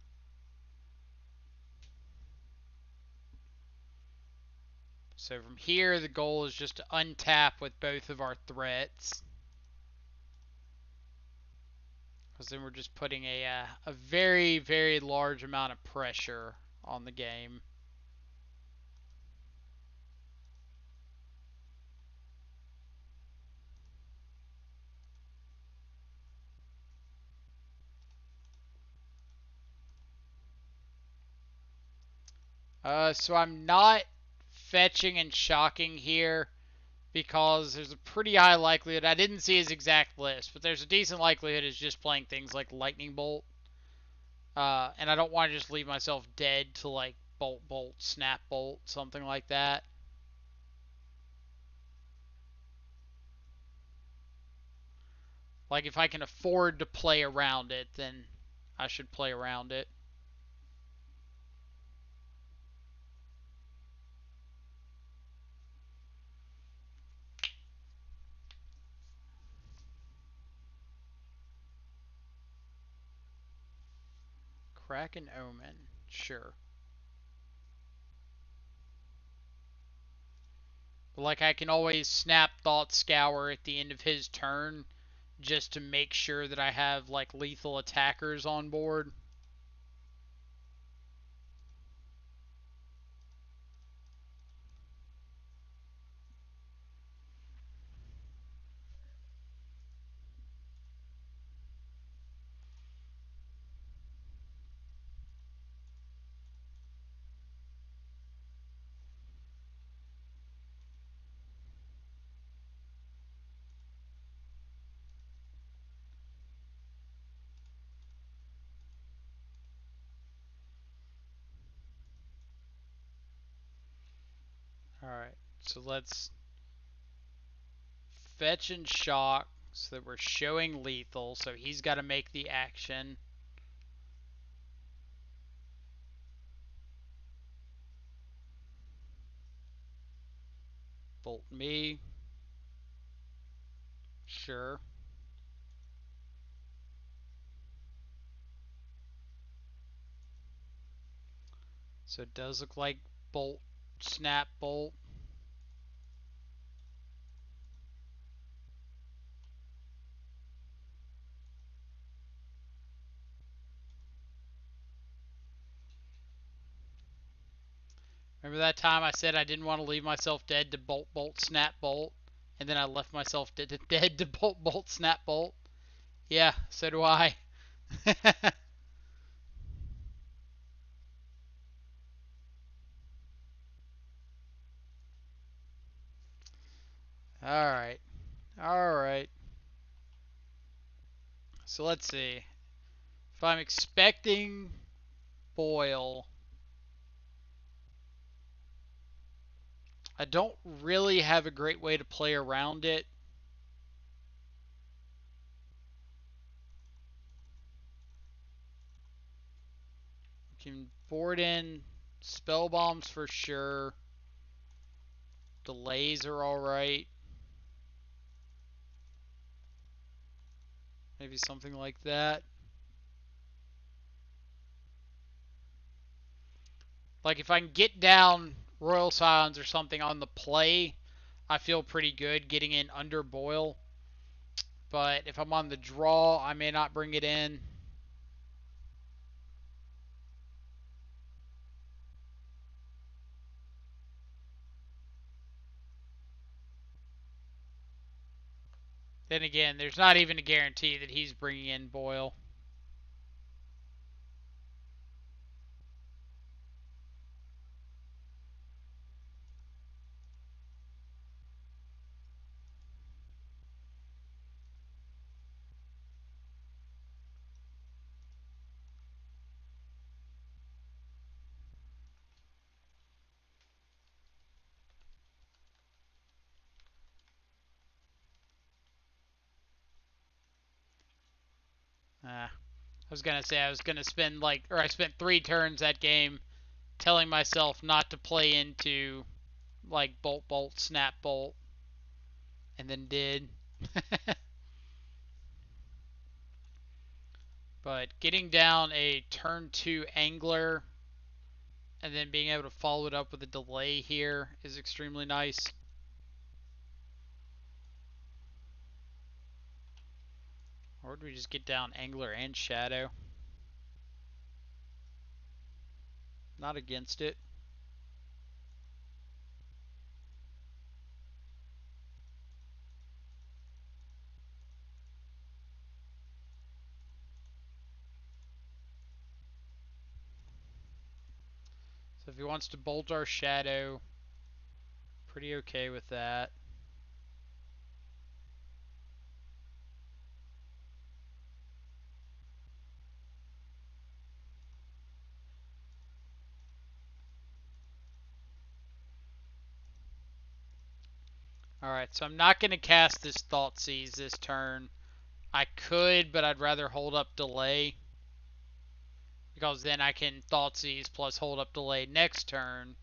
A: So from here, the goal is just to untap with both of our threats. Because then we're just putting a very, very large amount of pressure on the game. So I'm not fetching and shocking here because there's a pretty high likelihood, I didn't see his exact list, but there's a decent likelihood it's just playing things like Lightning Bolt. And I don't want to just leave myself dead to like Bolt Bolt, Snap Bolt, something like that. Like, if I can afford to play around it, then I should play around it. Kraken Omen. Sure. But, like, I can always snap Thought Scour at the end of his turn just to make sure that I have, like, lethal attackers on board. Alright, so let's fetch and shock so that we're showing lethal, so he's got to make the action. Bolt me. Sure. So it does look like bolt, snap, bolt. Remember that time I said I didn't want to leave myself dead to bolt, bolt, snap, bolt? And then I left myself dead to bolt, bolt, snap, bolt? Yeah, so do I. Alright. Alright. So let's see. If I'm expecting boil, I don't really have a great way to play around it. We can board in spell bombs for sure. Delays are alright. Maybe something like that. Like, if I can get down Royal Silence or something on the play, I feel pretty good getting in under boil. But if I'm on the draw, I may not bring it in. Then again, there's not even a guarantee that he's bringing in boil. I was gonna say I was gonna spend I spent 3 turns that game telling myself not to play into like bolt, bolt, snap, bolt, and then did. But getting down a turn 2 angler and then being able to follow it up with a delay here is extremely nice. Or would we just get down angler and shadow? Not against it. So if he wants to bolt our shadow, pretty okay with that. Alright, so I'm not going to cast this Thoughtseize this turn. I could, but I'd rather hold up delay. Because then I can Thoughtseize plus hold up delay next turn.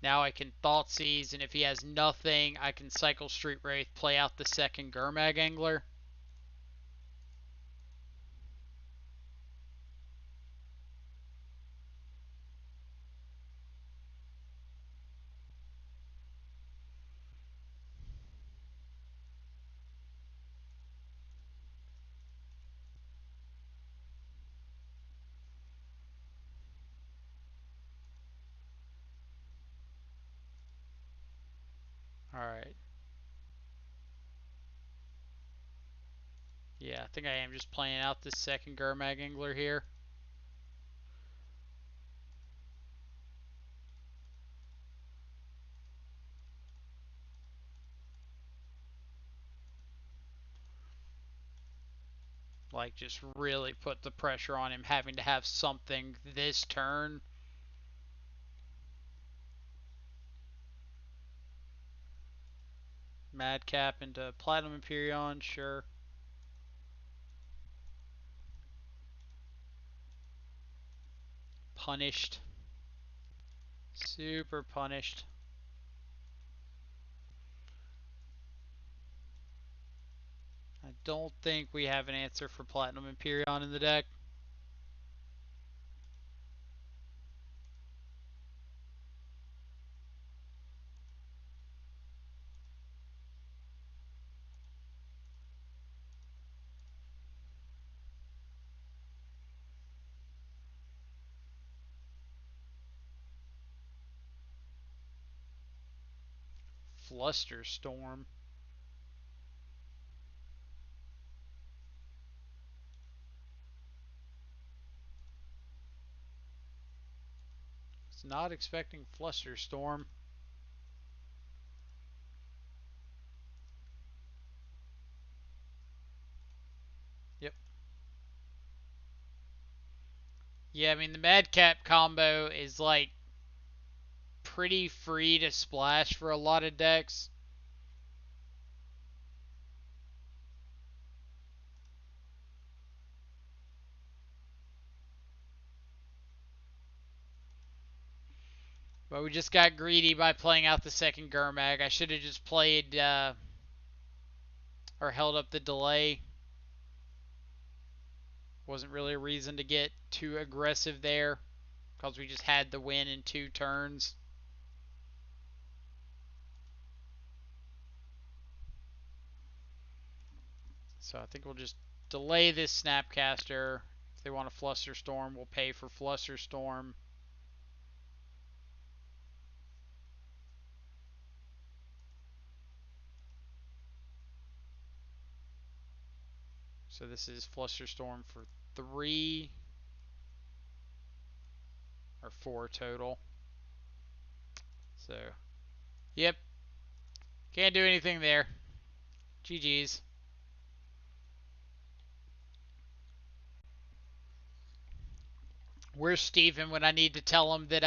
A: Now I can Thoughtseize, and if he has nothing, I can cycle Street Wraith, play out the second Gurmag Angler. Alright. Yeah, I think I am just playing out this second Gurmag Angler here. Like, just really put the pressure on him having to have something this turn. Madcap into Platinum Imperion, sure. Punished. Super punished. I don't think we have an answer for Platinum Imperion in the deck. Flusterstorm. Was not expecting Flusterstorm. Yep. Yeah, I mean, the Madcap combo is like pretty free to splash for a lot of decks. But we just got greedy by playing out the second Gurmag. I should have just played or held up the delay. Wasn't really a reason to get too aggressive there because we just had the win in 2 turns. So I think we'll just delay this Snapcaster. If they want a Flusterstorm, we'll pay for Flusterstorm. So this is Flusterstorm for 3 or 4 total. So, yep. Can't do anything there. GG's. Where's Steven when I need to tell him that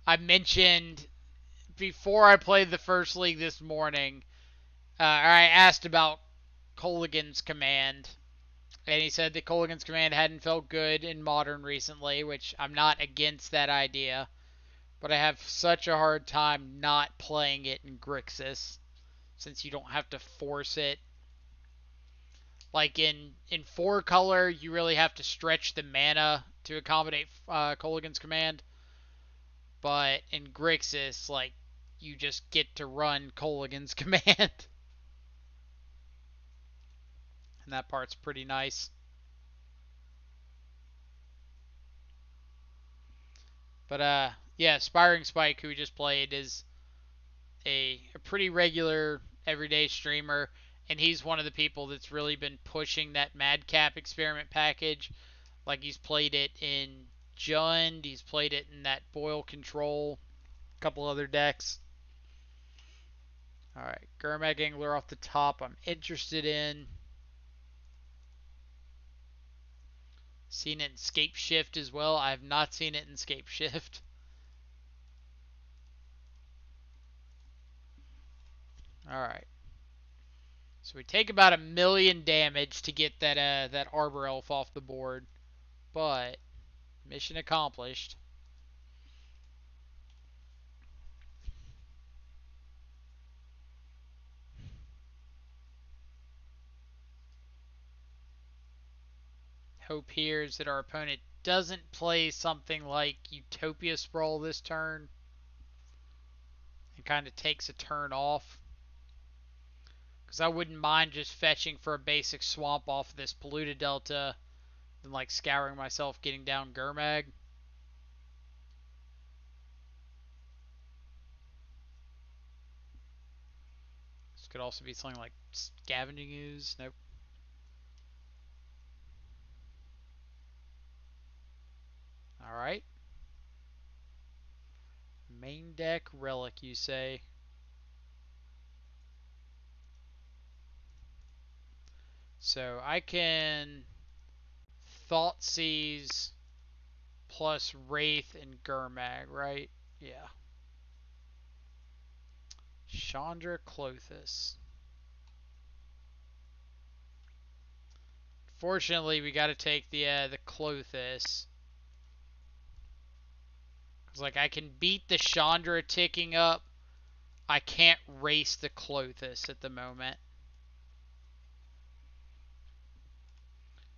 A: I mentioned before I played the first league this morning, or I asked about Colligan's Command, and he said that Colligan's Command hadn't felt good in Modern recently, which I'm not against that idea, but I have such a hard time not playing it in Grixis, since you don't have to force it. Like in 4-color, you really have to stretch the mana to accommodate Colligan's Command, but in Grixis, like, you just get to run Colligan's Command. And that part's pretty nice. But yeah, Aspiring Spike, who we just played, is a pretty regular everyday streamer, and he's one of the people that's really been pushing that Madcap experiment package. Like, he's played it in Jund, he's played it in that Boil Control, a couple other decks. Alright, Gurmag Angler off the top I'm interested in. Seen it in Scape Shift as well. I have not seen it in Scape Shift. Alright. So we take about 1,000,000 damage to get that Arbor Elf off the board. But, mission accomplished. Hope here is that our opponent doesn't play something like Utopia Sprawl this turn and kind of takes a turn off. Because I wouldn't mind just fetching for a basic swamp off of this Polluted Delta than like scouring myself getting down Gurmag. This could also be something like Scavenging Ooze. Nope. Alright. Main deck Relic, you say? So I can Thoughtseize plus Wraith and Gurmag, right? Yeah. Chandra Clothis. Fortunately, we got to take the Clothis. Cause like I can beat the Chandra ticking up. I can't race the Clothis at the moment.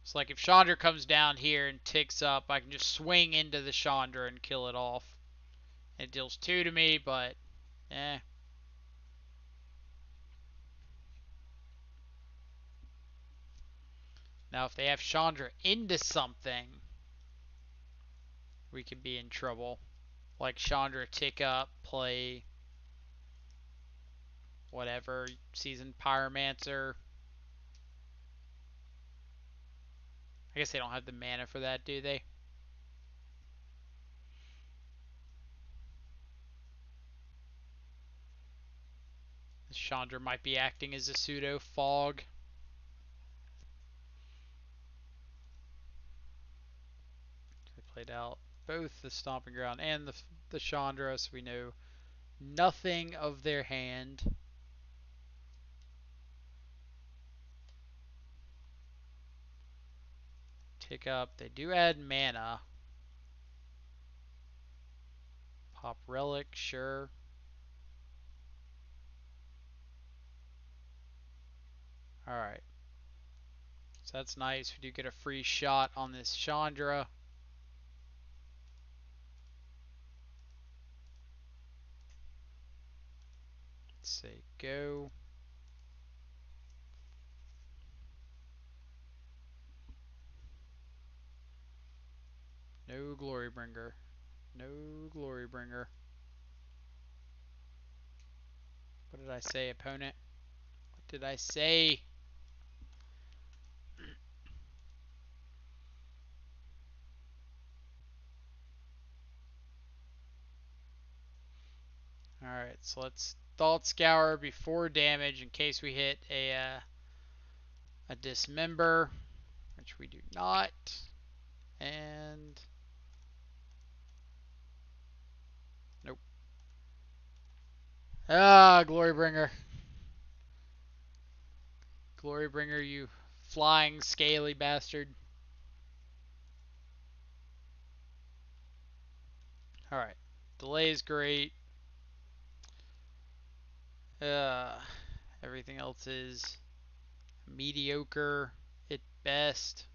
A: It's like if Chandra comes down here and ticks up, I can just swing into the Chandra and kill it off. It deals 2 to me, but eh. Now if they have Chandra into something, we could be in trouble. Like Chandra tick up, play whatever, Seasoned Pyromancer. I guess they don't have the mana for that, do they? Chandra might be acting as a pseudo fog. We played out both the Stomping Ground and the Chandra, so we know nothing of their hand. Tick up. They do add mana. Pop Relic, sure. Alright. So that's nice. We do get a free shot on this Chandra. Let's say go. No Glorybringer. No Glorybringer. What did I say, opponent? What did I say? Alright, so let's Thought Scour before damage in case we hit a Dismember, which we do not. And nope. Ah, Glorybringer. Glorybringer, you flying scaly bastard. Alright. Delay is great. Everything else is mediocre at best.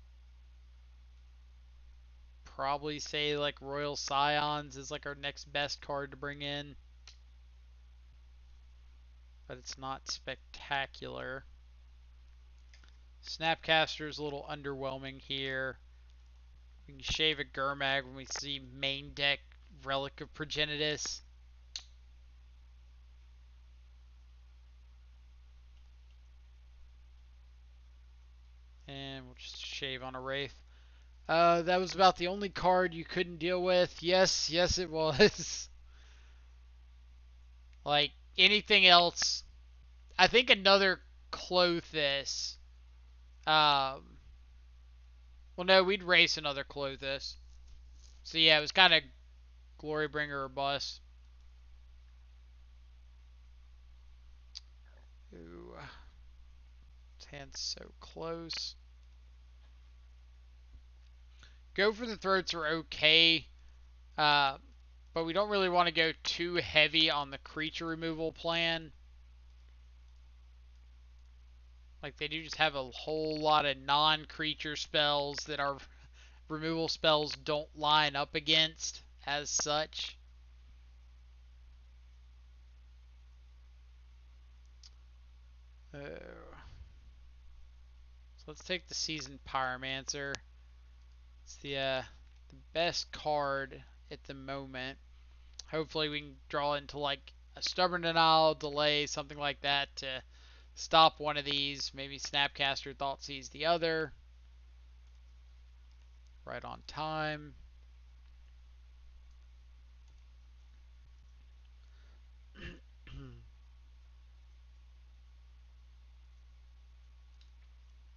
A: Probably say like Royal Scions is like our next best card to bring in. But it's not spectacular. Snapcaster is a little underwhelming here. We can shave a Gurmag when we see main deck Relic of Progenitus. And we'll just shave on a Wraith. That was about the only card you couldn't deal with. Yes, yes it was. Like, anything else. I think another Clothis. Well, no, we'd race another Clothis. So yeah, it was kind of Glorybringer or bust. His hand's so close. Go for the throats are okay, but we don't really want to go too heavy on the creature removal plan. Like, they do just have a whole lot of non-creature spells that our removal spells don't line up against as such. Oh. So let's take the Seasoned Pyromancer. It's the best card at the moment. Hopefully we can draw into like a Stubborn Denial, Delay, something like that to stop one of these. Maybe Snapcaster Thoughtseize the other. Right on time.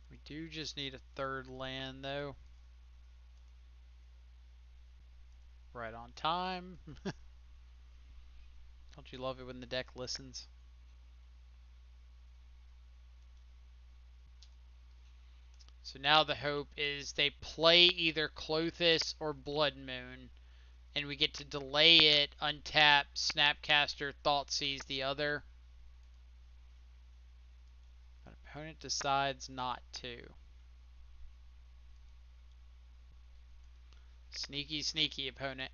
A: We do just need a third land though. Right on time. Don't you love it when the deck listens? So now the hope is they play either Klothys or Blood Moon, and we get to delay it, untap, Snapcaster, Thoughtseize the other. But opponent decides not to. Sneaky, sneaky opponent.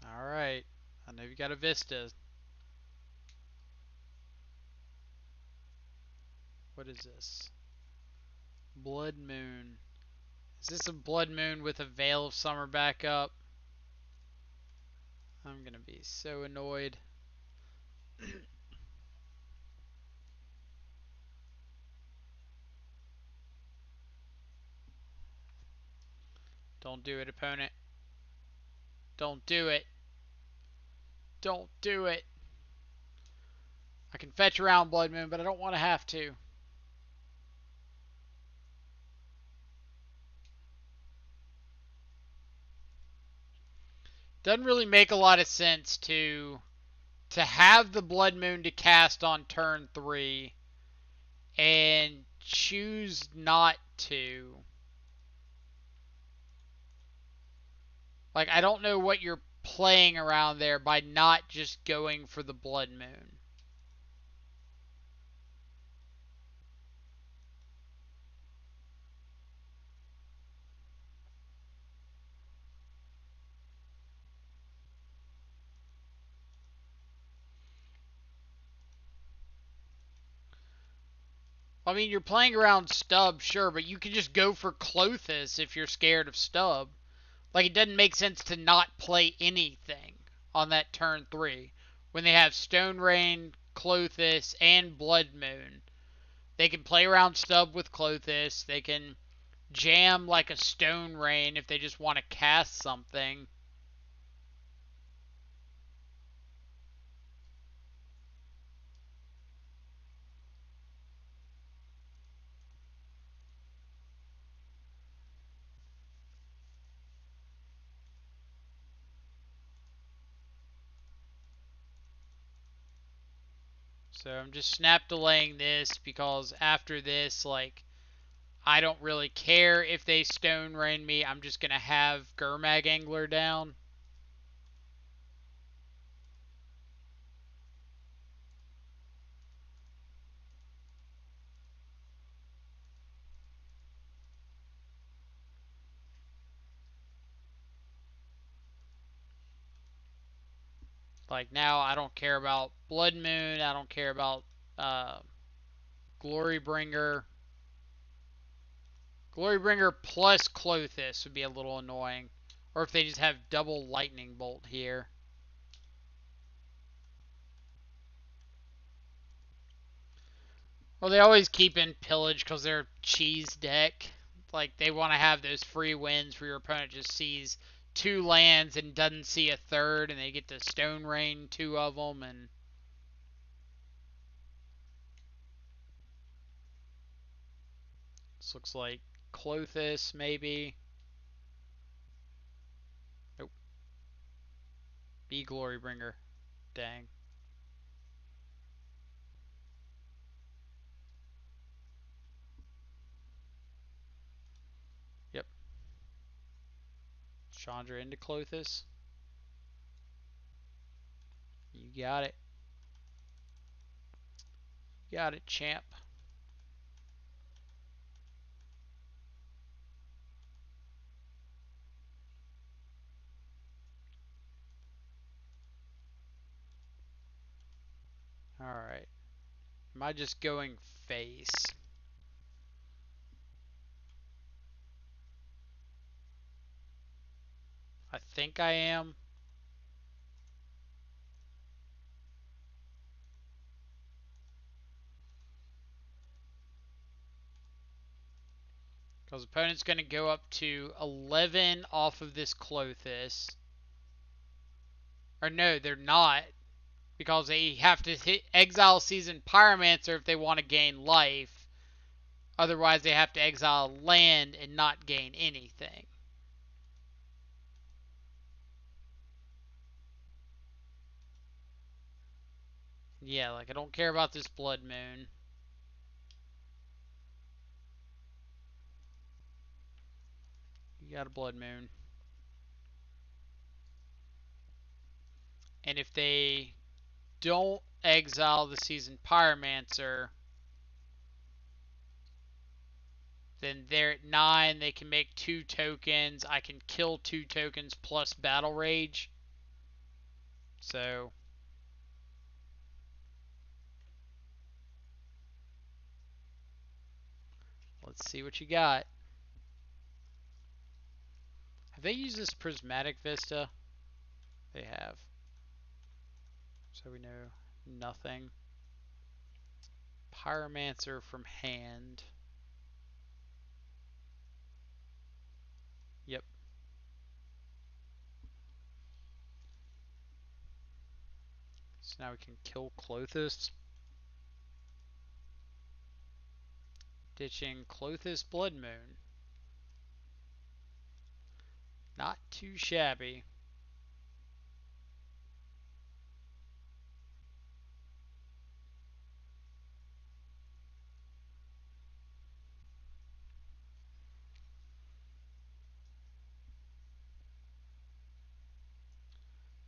A: Alright. I know you got a Vista. What is this? Blood Moon. Is this a Blood Moon with a Veil of Summer backup? I'm gonna be so annoyed. Don't do it, opponent. Don't do it. Don't do it. I can fetch around Blood Moon, but I don't want to have to. Doesn't really make a lot of sense to have the Blood Moon to cast on turn 3 and choose not to. Like, I don't know what you're playing around there by not just going for the Blood Moon. I mean, you're playing around Stub, sure, but you can just go for Klothys if you're scared of Stub. Like, it doesn't make sense to not play anything on that turn 3 when they have Stone Rain, Klothys, and Blood Moon. They can play around Stub with Klothys. They can jam like a Stone Rain if they just want to cast something. So I'm just snap delaying this because after this, like, I don't really care if they Stone Rain me. I'm just going to have Gurmag Angler down. Like, now I don't care about Blood Moon. I don't care about Glorybringer. Glorybringer plus Klothys would be a little annoying. Or if they just have double Lightning Bolt here. Well, they always keep in Pillage because they're a cheese deck. Like, they want to have those free wins where your opponent just sees 2 lands and doesn't see a third, and they get to Stone Rain 2 of them, and This looks like Clothis, maybe. Nope. Be Glorybringer. Dang. Yep. Chandra into Clothis. You got it. You got it, champ. Alright. Am I just going face? I think I am. Because opponent's going to go up to 11 off of this Clothis. Or no, they're not. Because they have to hit exile Seasoned Pyromancer if they want to gain life. Otherwise, they have to exile land and not gain anything. Yeah, like I don't care about this Blood Moon. You got a Blood Moon. And if they don't exile the Seasoned Pyromancer, then they're at 9. They can make 2 tokens. I can kill 2 tokens plus Battle Rage. So let's see what you got. Have they used this Prismatic Vista? They have. So we know nothing. Pyromancer from hand. Yep. So now we can kill Clothis. Ditching Clothis Blood Moon. Not too shabby.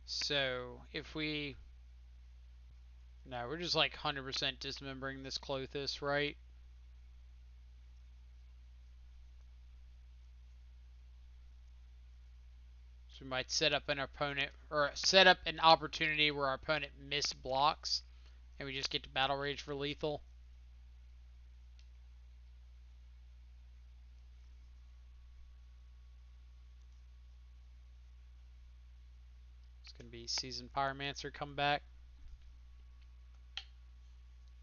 A: So if we... No, we're just like 100% dismembering this Clothis, right? So we might set up an opponent, or set up an opportunity where our opponent misblocks, and we just get to Battle Rage for lethal. It's going to be Seasoned Pyromancer come back.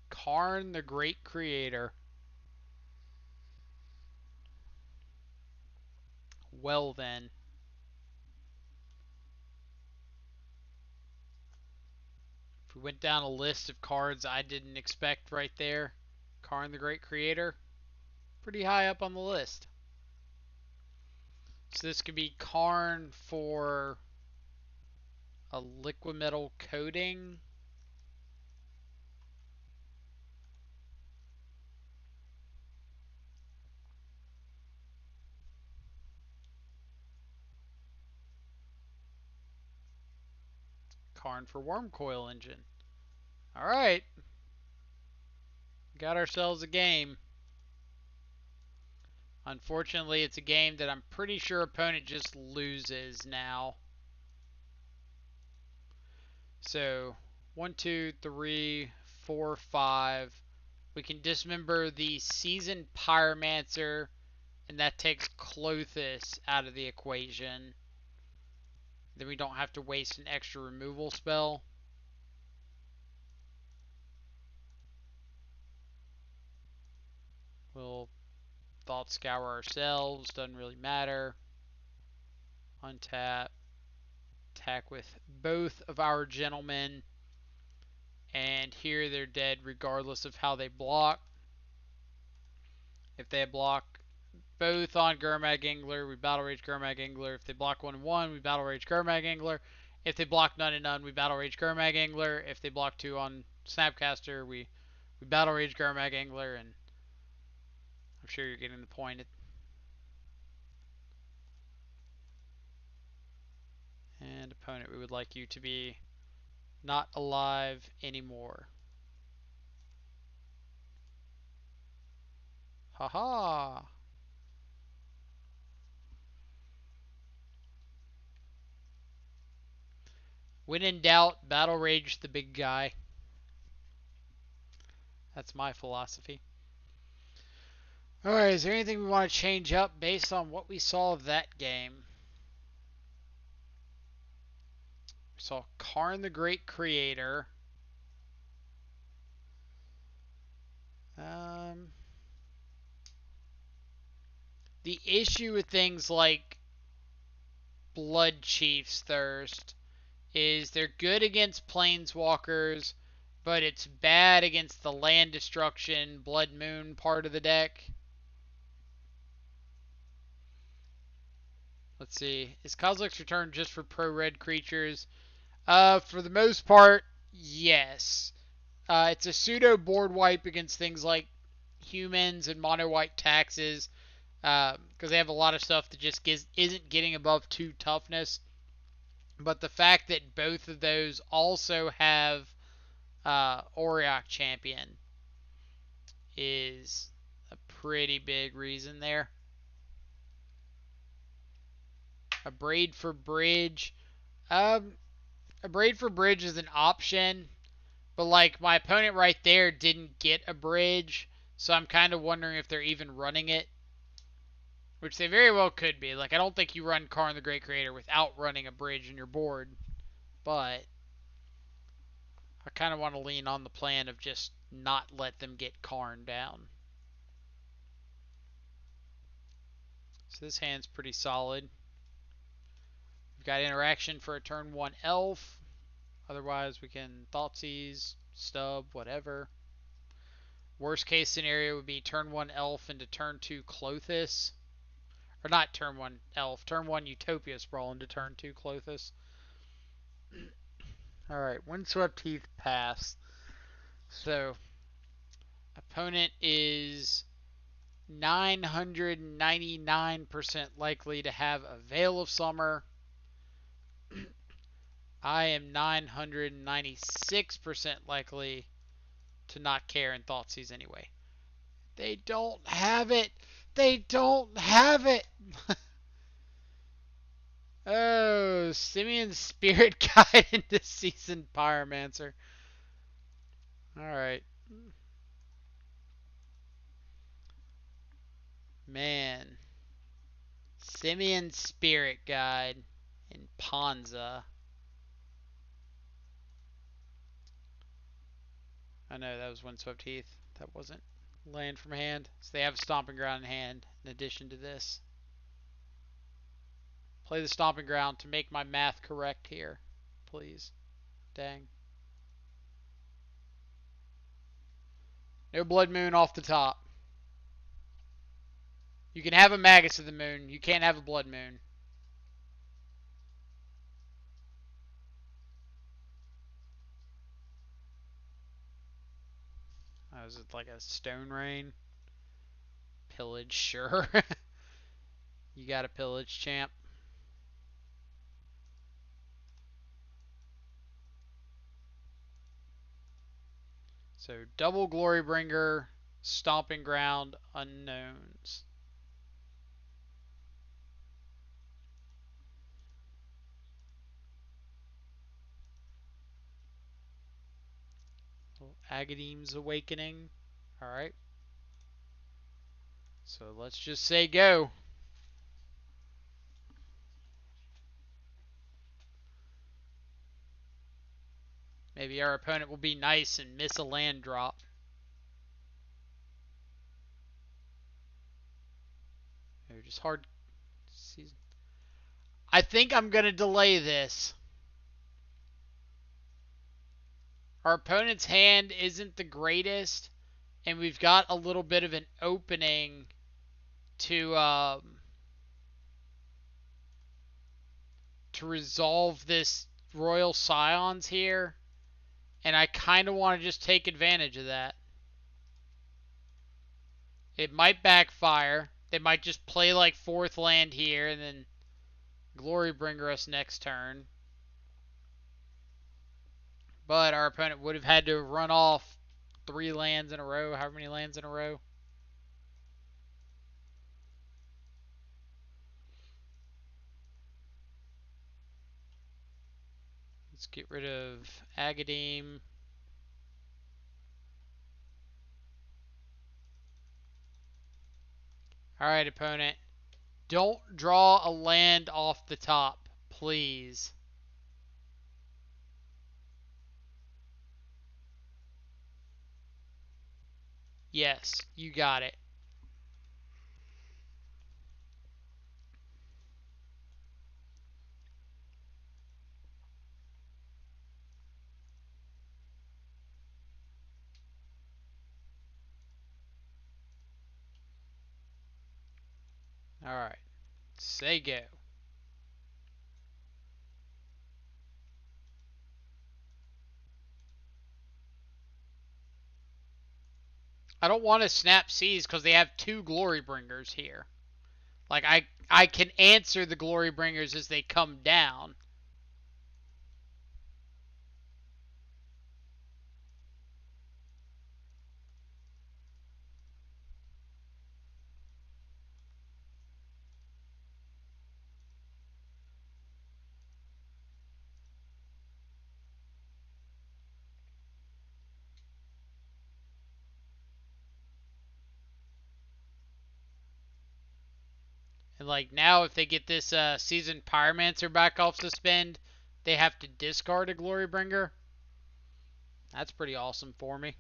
A: Karn, the Great Creator. Well then. If we went down a list of cards I didn't expect right there, Karn, the Great Creator, pretty high up on the list. So this could be Karn for a Liquimetal coating. Karn for Wormcoil Engine. Alright. Got ourselves a game. Unfortunately, it's a game that I'm pretty sure opponent just loses now. So, 1, 2, 3, 4, 5. We can dismember the Seasoned Pyromancer, and that takes Clothis out of the equation. Then we don't have to waste an extra removal spell. We'll Thought Scour ourselves, doesn't really matter. Untap. Attack with both of our gentlemen. And here they're dead regardless of how they block. If they block both on Gurmag Angler, we Battle Rage Gurmag Angler. If they block 1 and 1, we Battle Rage Gurmag Angler. If they block none and none, we Battle Rage Gurmag Angler. If they block 2 on Snapcaster, we Battle Rage Gurmag Angler, and I'm sure you're getting the point. And opponent, we would like you to be not alive anymore. Haha. When in doubt, Battle Rage the big guy. That's my philosophy. Alright, is there anything we want to change up based on what we saw of that game? We saw Karn the Great Creator. The issue with things like Blood Chief's Thirst is they're good against Planeswalkers, but it's bad against the land destruction, Blood Moon part of the deck. Let's see. Is Kozilek's Return just for pro-red creatures? For the most part, yes. It's a pseudo board wipe against things like humans and mono white taxes, because they have a lot of stuff that just isn't getting above 2 toughness. But the fact that both of those also have Auriok Champion is a pretty big reason there. A Braid for Bridge. A Braid for Bridge is an option, but like my opponent right there didn't get a bridge, so I'm kind of wondering if they're even running it. Which they very well could be. Like, I don't think you run Karn the Great Creator without running a bridge in your board. But I kind of want to lean on the plan of just not let them get Karn down. So this hand's pretty solid. We've got interaction for a turn 1 elf. Otherwise, we can Thoughtseize, stub, whatever. Worst case scenario would be turn 1 elf into turn 2 Clothis. Or not turn 1 elf, turn 1 Utopia Sprawl into turn 2 Clothis. Alright, Windswept Heath pass. So, opponent is 999% likely to have a Veil of Summer. I am 996% likely to not care and Thoughtseize anyway. They don't have it! They don't have it! Oh, Simeon's Spirit Guide into Seasoned Pyromancer. Alright. Man. Simeon's Spirit Guide in Ponza. I know that was Windswept Heath. That wasn't land from hand. So they have a Stomping Ground in hand in addition to this. Play the Stomping Ground to make my math correct here. Please. Dang. No Blood Moon off the top. You can have a Magus of the Moon. You can't have a Blood Moon. Was it like a Stone Rain? Pillage, sure. You got a Pillage, champ. So double Glorybringer, Stomping Ground, Unknowns. Agadeem's Awakening. Alright. So let's just say go. Maybe our opponent will be nice and miss a land drop. They're just hard. I think I'm going to delay this. Our opponent's hand isn't the greatest, and we've got a little bit of an opening to resolve this Royal Scions here, and I kind of want to just take advantage of that. It might backfire. They might just play like fourth land here and then Glorybringer us next turn. But our opponent would have had to run off 3 lands in a row, however many lands in a row. Let's get rid of Agademe. Alright, opponent. Don't draw a land off the top, please. Yes, you got it. Alright, say go. I don't want to snap Seas because they have 2 Glorybringers here. Like, I can answer the Glorybringers as they come down. And like now, if they get this Seasoned Pyromancer back off suspend, they have to discard a Glorybringer. That's pretty awesome for me.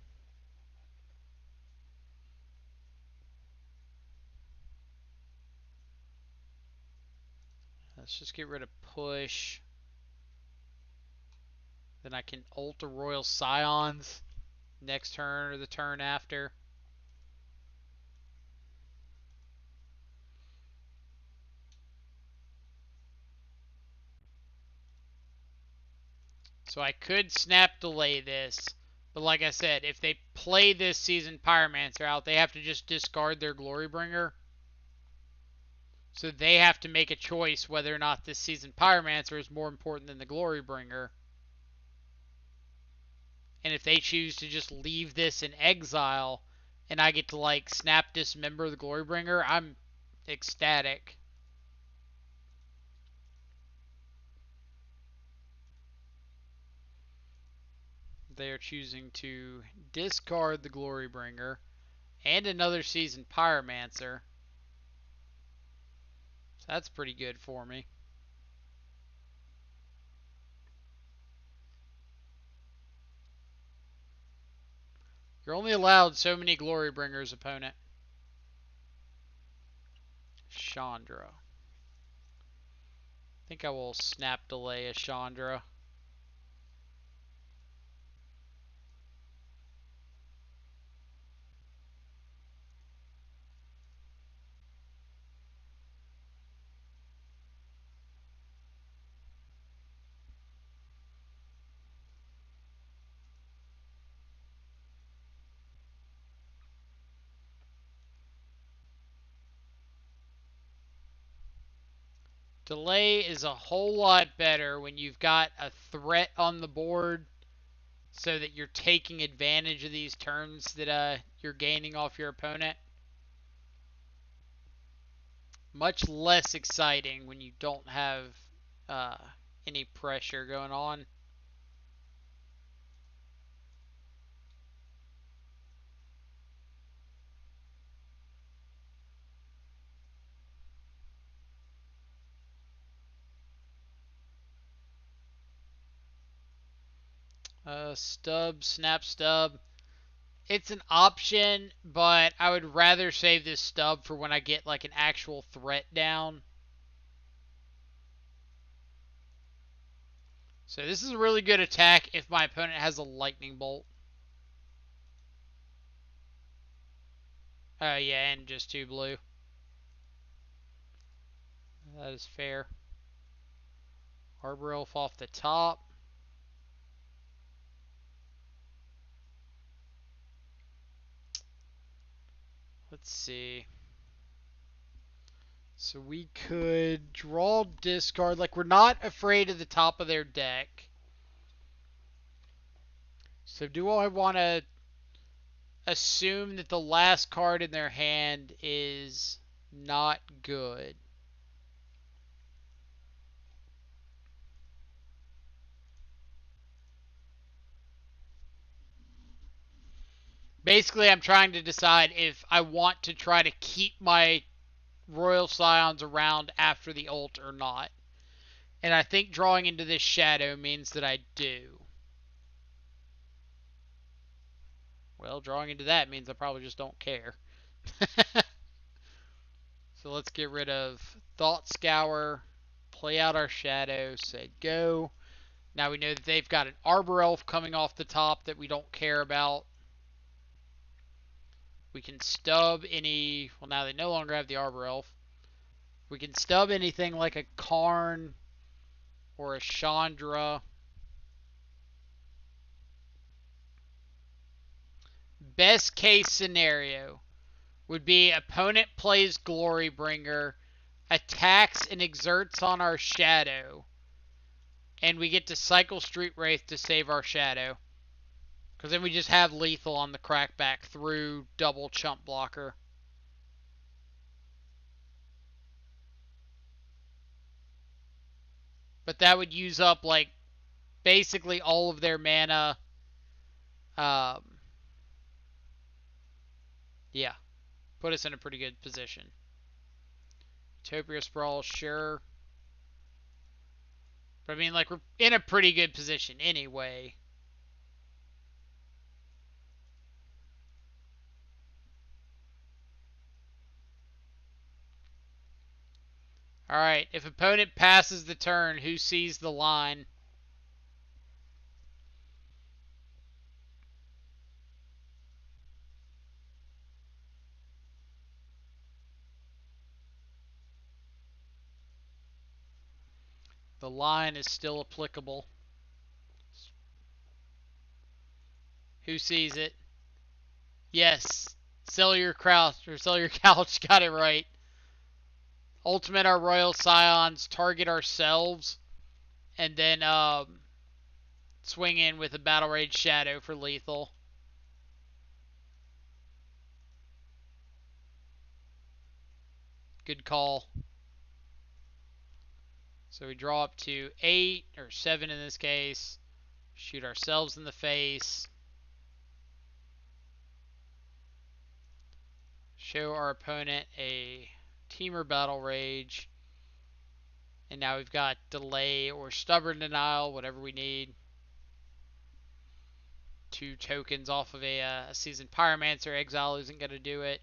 A: Let's just get rid of push. Then I can ult a Royal Scions next turn or the turn after. So I could snap delay this, but like I said, if they play this Seasoned Pyromancer out, they have to just discard their Glorybringer. So they have to make a choice whether or not this Seasoned Pyromancer is more important than the Glorybringer. And if they choose to just leave this in exile, and I get to like snap dismember the Glorybringer, I'm ecstatic. They are choosing to discard the Glorybringer and another Seasoned Pyromancer. So that's pretty good for me. You're only allowed so many Glorybringers, opponent. Chandra. I think I will snap delay a Chandra. Delay is a whole lot better when you've got a threat on the board so that you're taking advantage of these turns that you're gaining off your opponent. Much less exciting when you don't have uh, any pressure going on. Stub, snap stub. It's an option, but I would rather save this stub for when I get like an actual threat down. So this is a really good attack if my opponent has a lightning bolt. Yeah, and just 2 blue. That is fair. Arbor Elf off the top. Let's see. So we could draw discard. Like, we're not afraid of the top of their deck. So do I want to assume that the last card in their hand is not good? Basically, I'm trying to decide if I want to try to keep my Royal Scions around after the ult or not. And I think drawing into this shadow means that I do. Well, drawing into that means I probably just don't care. So let's get rid of Thought Scour, play out our shadow, say go. Now we know that they've got an Arbor Elf coming off the top that we don't care about. We can stub any... Well, now they no longer have the Arbor Elf. We can stub anything like a Karn or a Chandra. Best case scenario would be opponent plays Glorybringer, attacks and exerts on our shadow, and we get to cycle Street Wraith to save our shadow. Because then we just have lethal on the crackback through double chump blocker. But that would use up, like, basically all of their mana. Yeah. Put us in a pretty good position. Utopia Sprawl, sure. But I mean, like, we're in a pretty good position anyway. Alright, if opponent passes the turn, who sees the line? The line is still applicable. Who sees it? Yes. Cellular Crouch, or Cellular Couch got it right. Ultimate our Royal Scions, target ourselves, and then swing in with a Battle Rage Shadow for lethal. Good call. So we draw up to 8, or 7 in this case. Shoot ourselves in the face. Show our opponent a Teamer Battle Rage. And now we've got Delay or Stubborn Denial, whatever we need. 2 tokens off of a Seasoned Pyromancer. Exile isn't going to do it.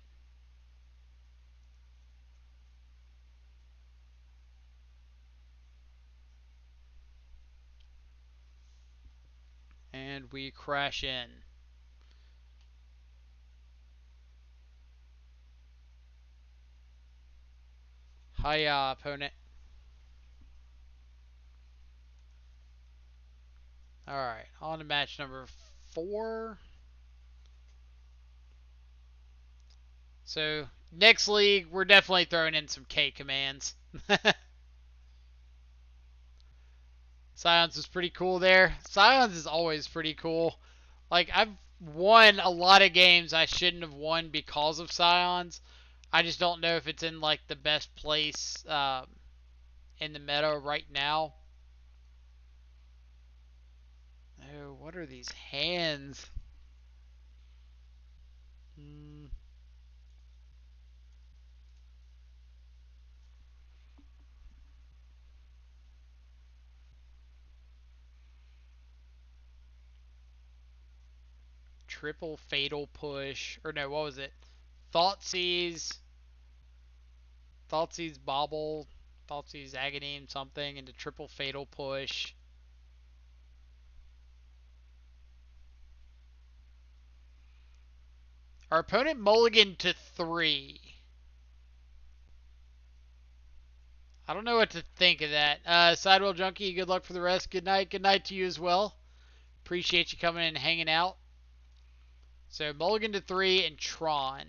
A: And we crash in. Hiya, opponent. Alright, on to match number 4. So, next league, we're definitely throwing in some K commands. Scions is pretty cool there. Scions is always pretty cool. Like, I've won a lot of games I shouldn't have won because of Scions. I just don't know if it's in, like, the best place in the meta right now. Oh, what are these hands? Triple Fatal Push. Or no, what was it? Thoughtseize. Thoughtseize Bobble. Thoughtseize Aghanim something into Triple Fatal Push. Our opponent mulliganed to 3. I don't know what to think of that. Sidewell Junkie, good luck for the rest. Good night. Good night to you as well. Appreciate you coming in and hanging out. So mulligan to 3 and Tron.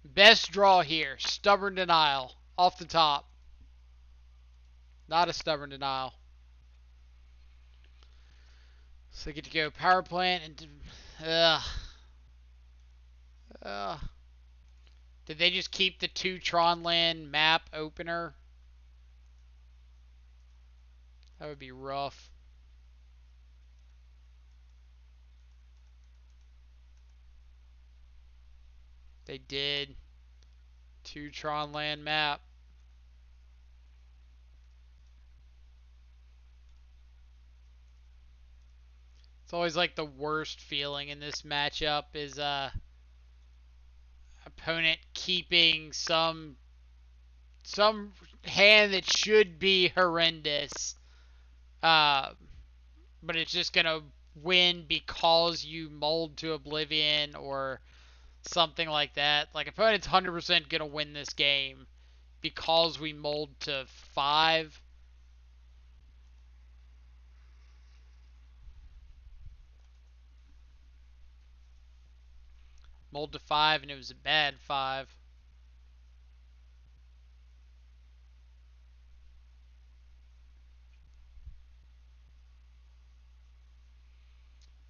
A: Best draw here. Stubborn Denial. Off the top. Not a Stubborn Denial. So I get to go Power Plant and... Did they just keep the 2 Tron land map opener? That would be rough. They did. 2 Tron land map. It's always like the worst feeling in this matchup is opponent keeping some hand that should be horrendous, but it's just gonna win because you mold to oblivion or something like that. Like opponent's 100% gonna win this game because we mold to 5. Mold to 5 and it was a bad 5.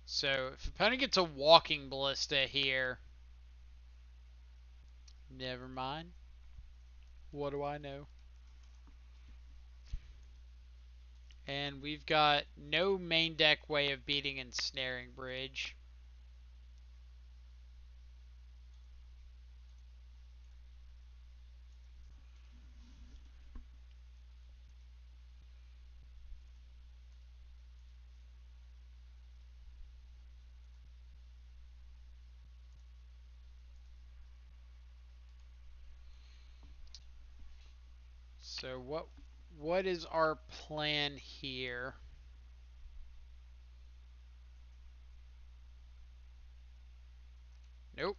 A: So if opponent gets a Walking Ballista here, never mind. What do I know? And we've got no main deck way of beating Ensnaring Bridge. So what is our plan here? Nope.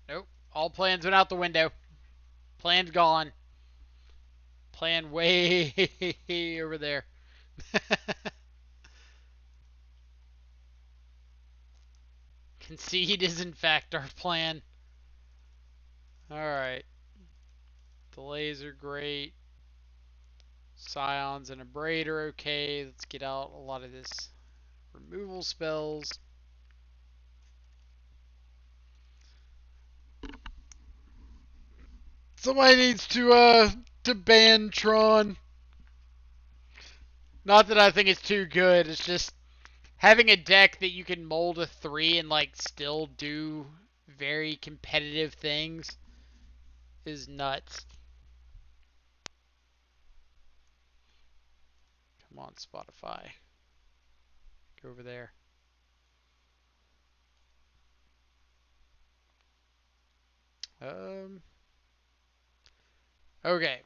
A: Nope. All plans went out the window. Plan's gone. Plan way over there. Concede is in fact our plan. Alright. Delays are great. Scions and a Braid are okay. Let's get out a lot of this removal spells. Somebody needs to ban Tron. Not that I think it's too good. It's just having a deck that you can mold a 3 and like still do very competitive things is nuts. Come on, Spotify. Go over there. Okay.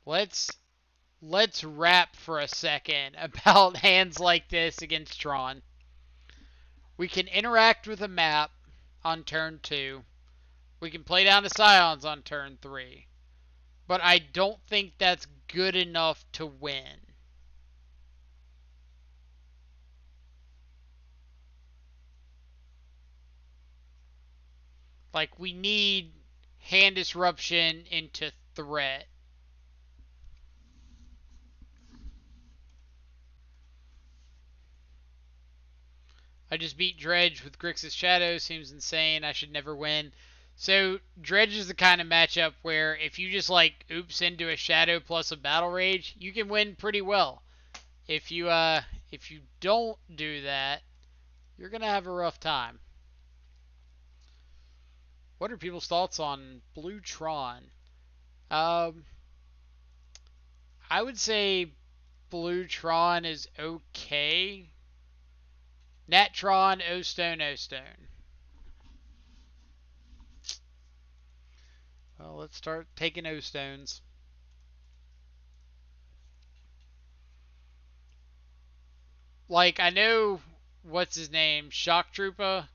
A: Let's rap for a second about hands like this against Tron. We can interact with a map on turn 2. We can play down the Scions on turn 3. But I don't think that's good enough to win. Like, we need hand disruption into threat. I just beat Dredge with Grixis Shadow. Seems insane. I should never win. So, Dredge is the kind of matchup where if you just, like, oops into a Shadow plus a Battle Rage, you can win pretty well. If you don't do that, you're going to have a rough time. What are people's thoughts on Blue Tron? I would say Blue Tron is okay. Natron, O-Stone, O-Stone. Well, let's start taking O-Stones. Like, I know, what's his name? Shock Trooper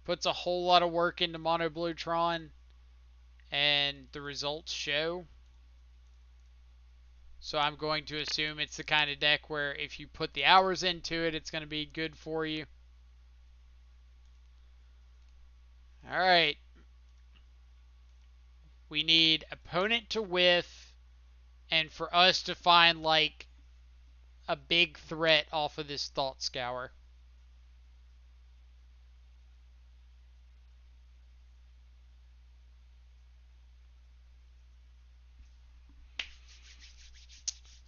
A: puts a whole lot of work into Mono Blue Tron, and the results show. So I'm going to assume it's the kind of deck where if you put the hours into it, it's going to be good for you. Alright. We need opponent to whiff, and for us to find, like, a big threat off of this Thought Scour.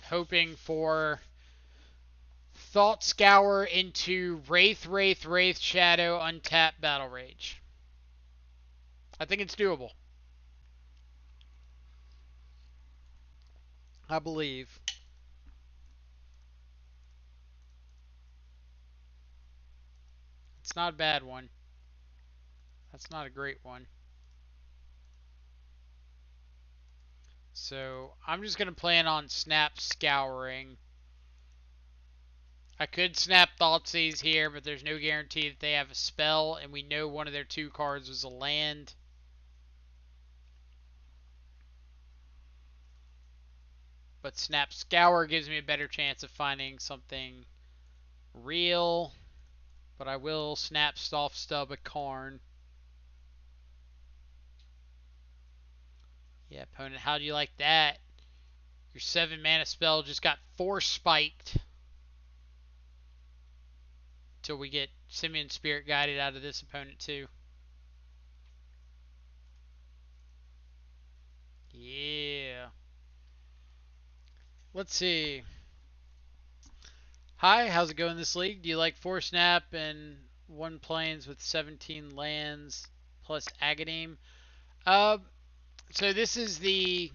A: Hoping for Thought Scour into Wraith Shadow, untap Battle Rage. I think it's doable. I believe. It's not a bad one. That's not a great one. So I'm just going to plan on Snap Scouring. I could snap Thoughtseize here, but there's no guarantee that they have a spell, and we know one of their 2 cards was a land. But Snap Scour gives me a better chance of finding something real. But I will Snap Soft Stub a Karn. Yeah, opponent, how do you like that? Your 7 mana spell just got Force Spiked. Until we get Simian Spirit Guided out of this opponent too. Yeah. Let's see. Hi, how's it going this league? Do you like 4 Snap and 1 planes with 17 lands plus Agademe? So this is the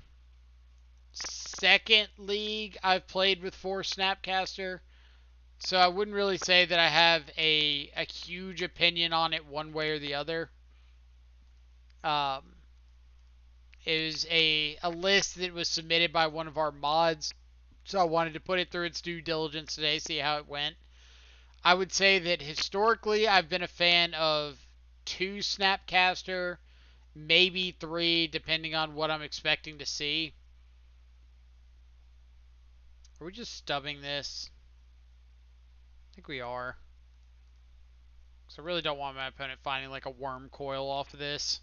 A: second league I've played with 4 Snapcaster. So I wouldn't really say that I have a huge opinion on it one way or the other. It was a list that was submitted by one of our mods, so I wanted to put it through its due diligence today, see how it went. I would say that historically I've been a fan of 2 Snapcaster, maybe 3, depending on what I'm expecting to see. Are we just stubbing this? I think we are. So I really don't want my opponent finding like a worm coil off of this.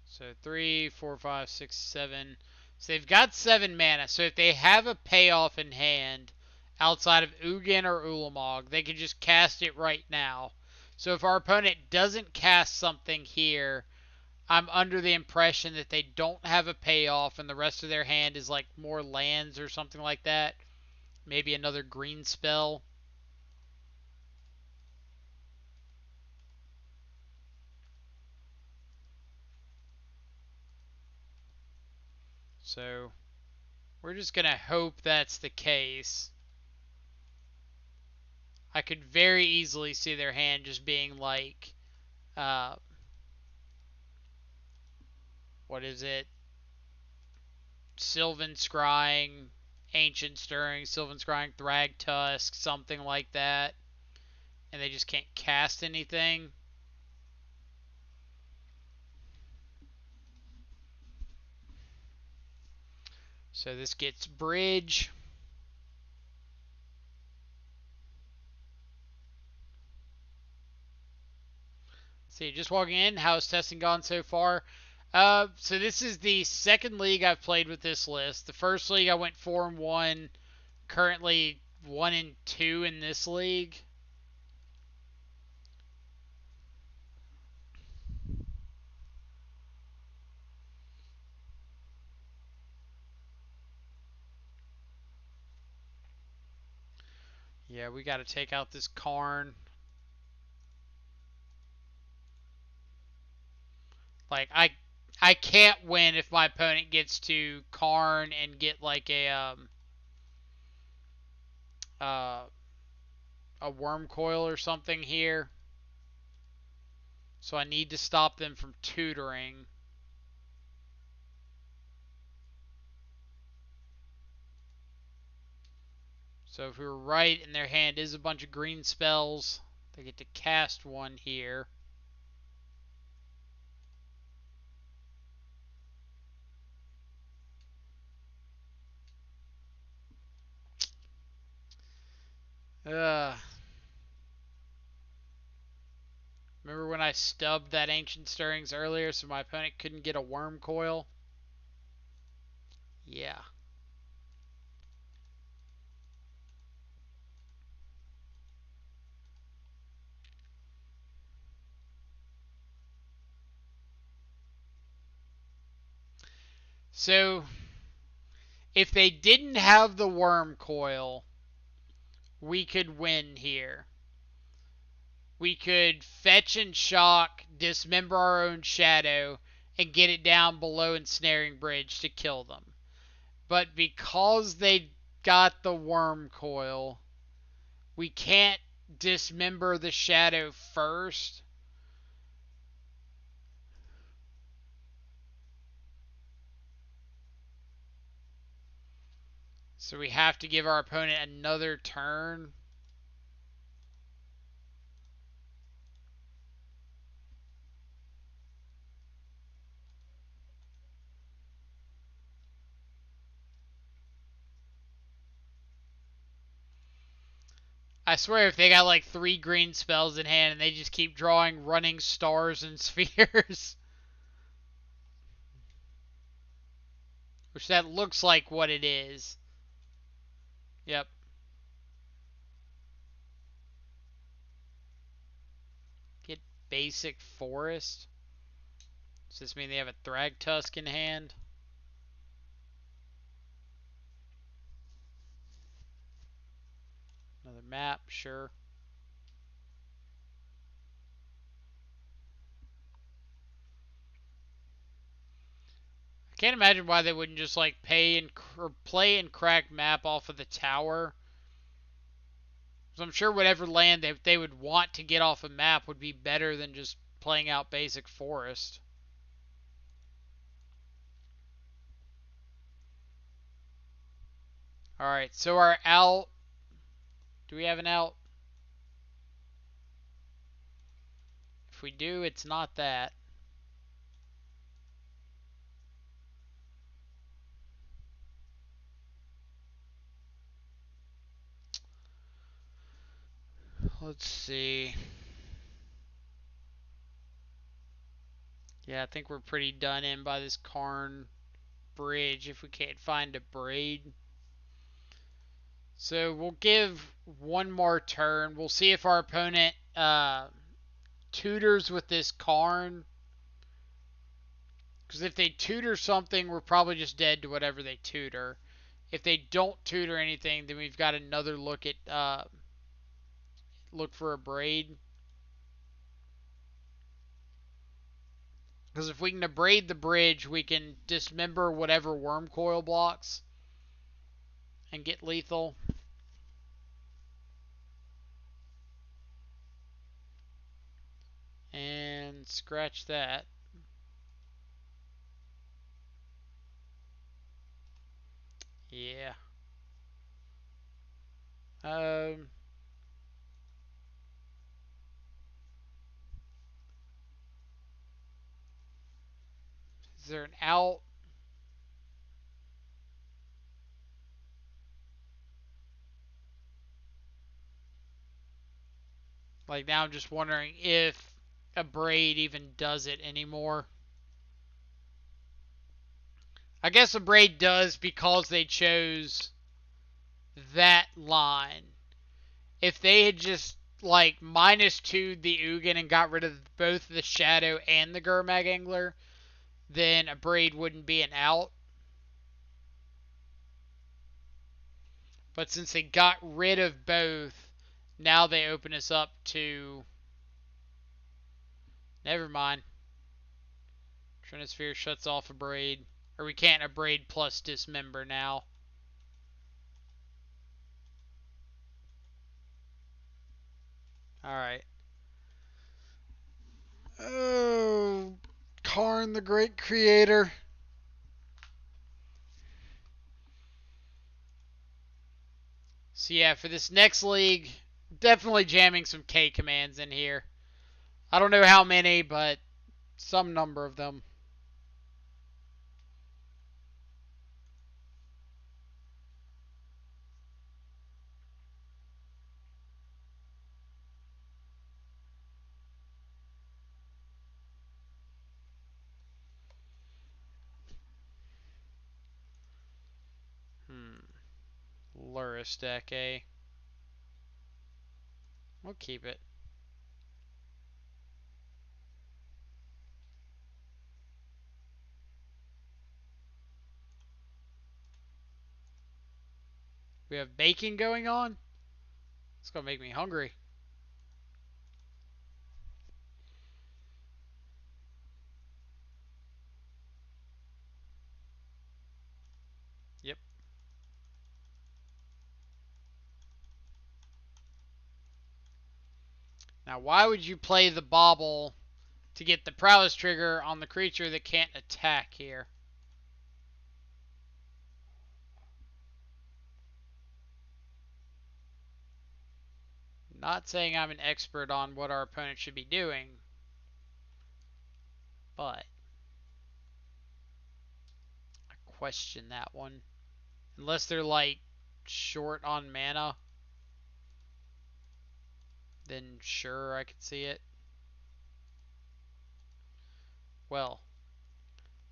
A: So 3, 4, 5, 6, 7. So they've got 7 mana. So if they have a payoff in hand outside of Ugin or Ulamog, they can just cast it right now. So if our opponent doesn't cast something here, I'm under the impression that they don't have a payoff and the rest of their hand is like more lands or something like that. Maybe another green spell. So we're just going to hope that's the case. I could very easily see their hand just being like, what is it? Sylvan Scrying, Ancient Stirring, Sylvan Scrying, Thragtusk, something like that. And they just can't cast anything. So this gets Bridge. See, just walking in, how's testing gone so far? So this is the second league I've played with this list. The first league I went 4-1, currently 1-2 in this league. Yeah, we got to take out this Karn. Like I can't win if my opponent gets to Karn and get like uh, a worm coil or something here. So I need to stop them from tutoring. So if we were right and their hand is a bunch of green spells, they get to cast one here. Ugh. Remember when I stubbed that Ancient Stirrings earlier so my opponent couldn't get a Worm Coil? Yeah. So, if they didn't have the Worm Coil, we could win here. We could fetch and shock, dismember our own shadow, and get it down below Ensnaring Bridge to kill them. But because they got the Worm Coil, we can't dismember the shadow first. So we have to give our opponent another turn. I swear if they got like 3 green spells in hand and they just keep drawing running stars and spheres. Which that looks like what it is. Yep. Get basic forest. Does this mean they have a Thragtusk in hand? Another map, sure. I can't imagine why they wouldn't just like play and crack map off of the tower. So I'm sure whatever land they would want to get off a map would be better than just playing out basic forest. Alright, so our out. Do we have an out? If we do, it's not that. Let's see. Yeah, I think we're pretty done in by this Karn bridge if we can't find a braid. So we'll give one more turn. We'll see if our opponent tutors with this Karn. Because if they tutor something, we're probably just dead to whatever they tutor. If they don't tutor anything, then we've got another look at look for a braid. Because if we can abrade the bridge, we can dismember whatever worm coil blocks and get lethal. And scratch that. Yeah. Um, is there an out? Like now I'm just wondering if a braid even does it anymore. I guess a braid does because they chose that line. If they had just like -2 the Ugin and got rid of both the Shadow and the Gurmag Angler, then a braid wouldn't be an out. But since they got rid of both, now they open us up to. Never mind. Trinisphere shuts off a braid. Or we can't a braid plus dismember now. Alright. Oh, Karn the Great Creator. So yeah, for this next league, definitely jamming some K commands in here. I don't know how many, but some number of them. Hmm. Luris deck, eh? We'll keep it. We have baking going on. It's gonna make me hungry. Yep. Now, why would you play the bauble to get the prowess trigger on the creature that can't attack here? Not saying I'm an expert on what our opponent should be doing, but I question that one. Unless they're like short on mana, then sure I could see it. Well,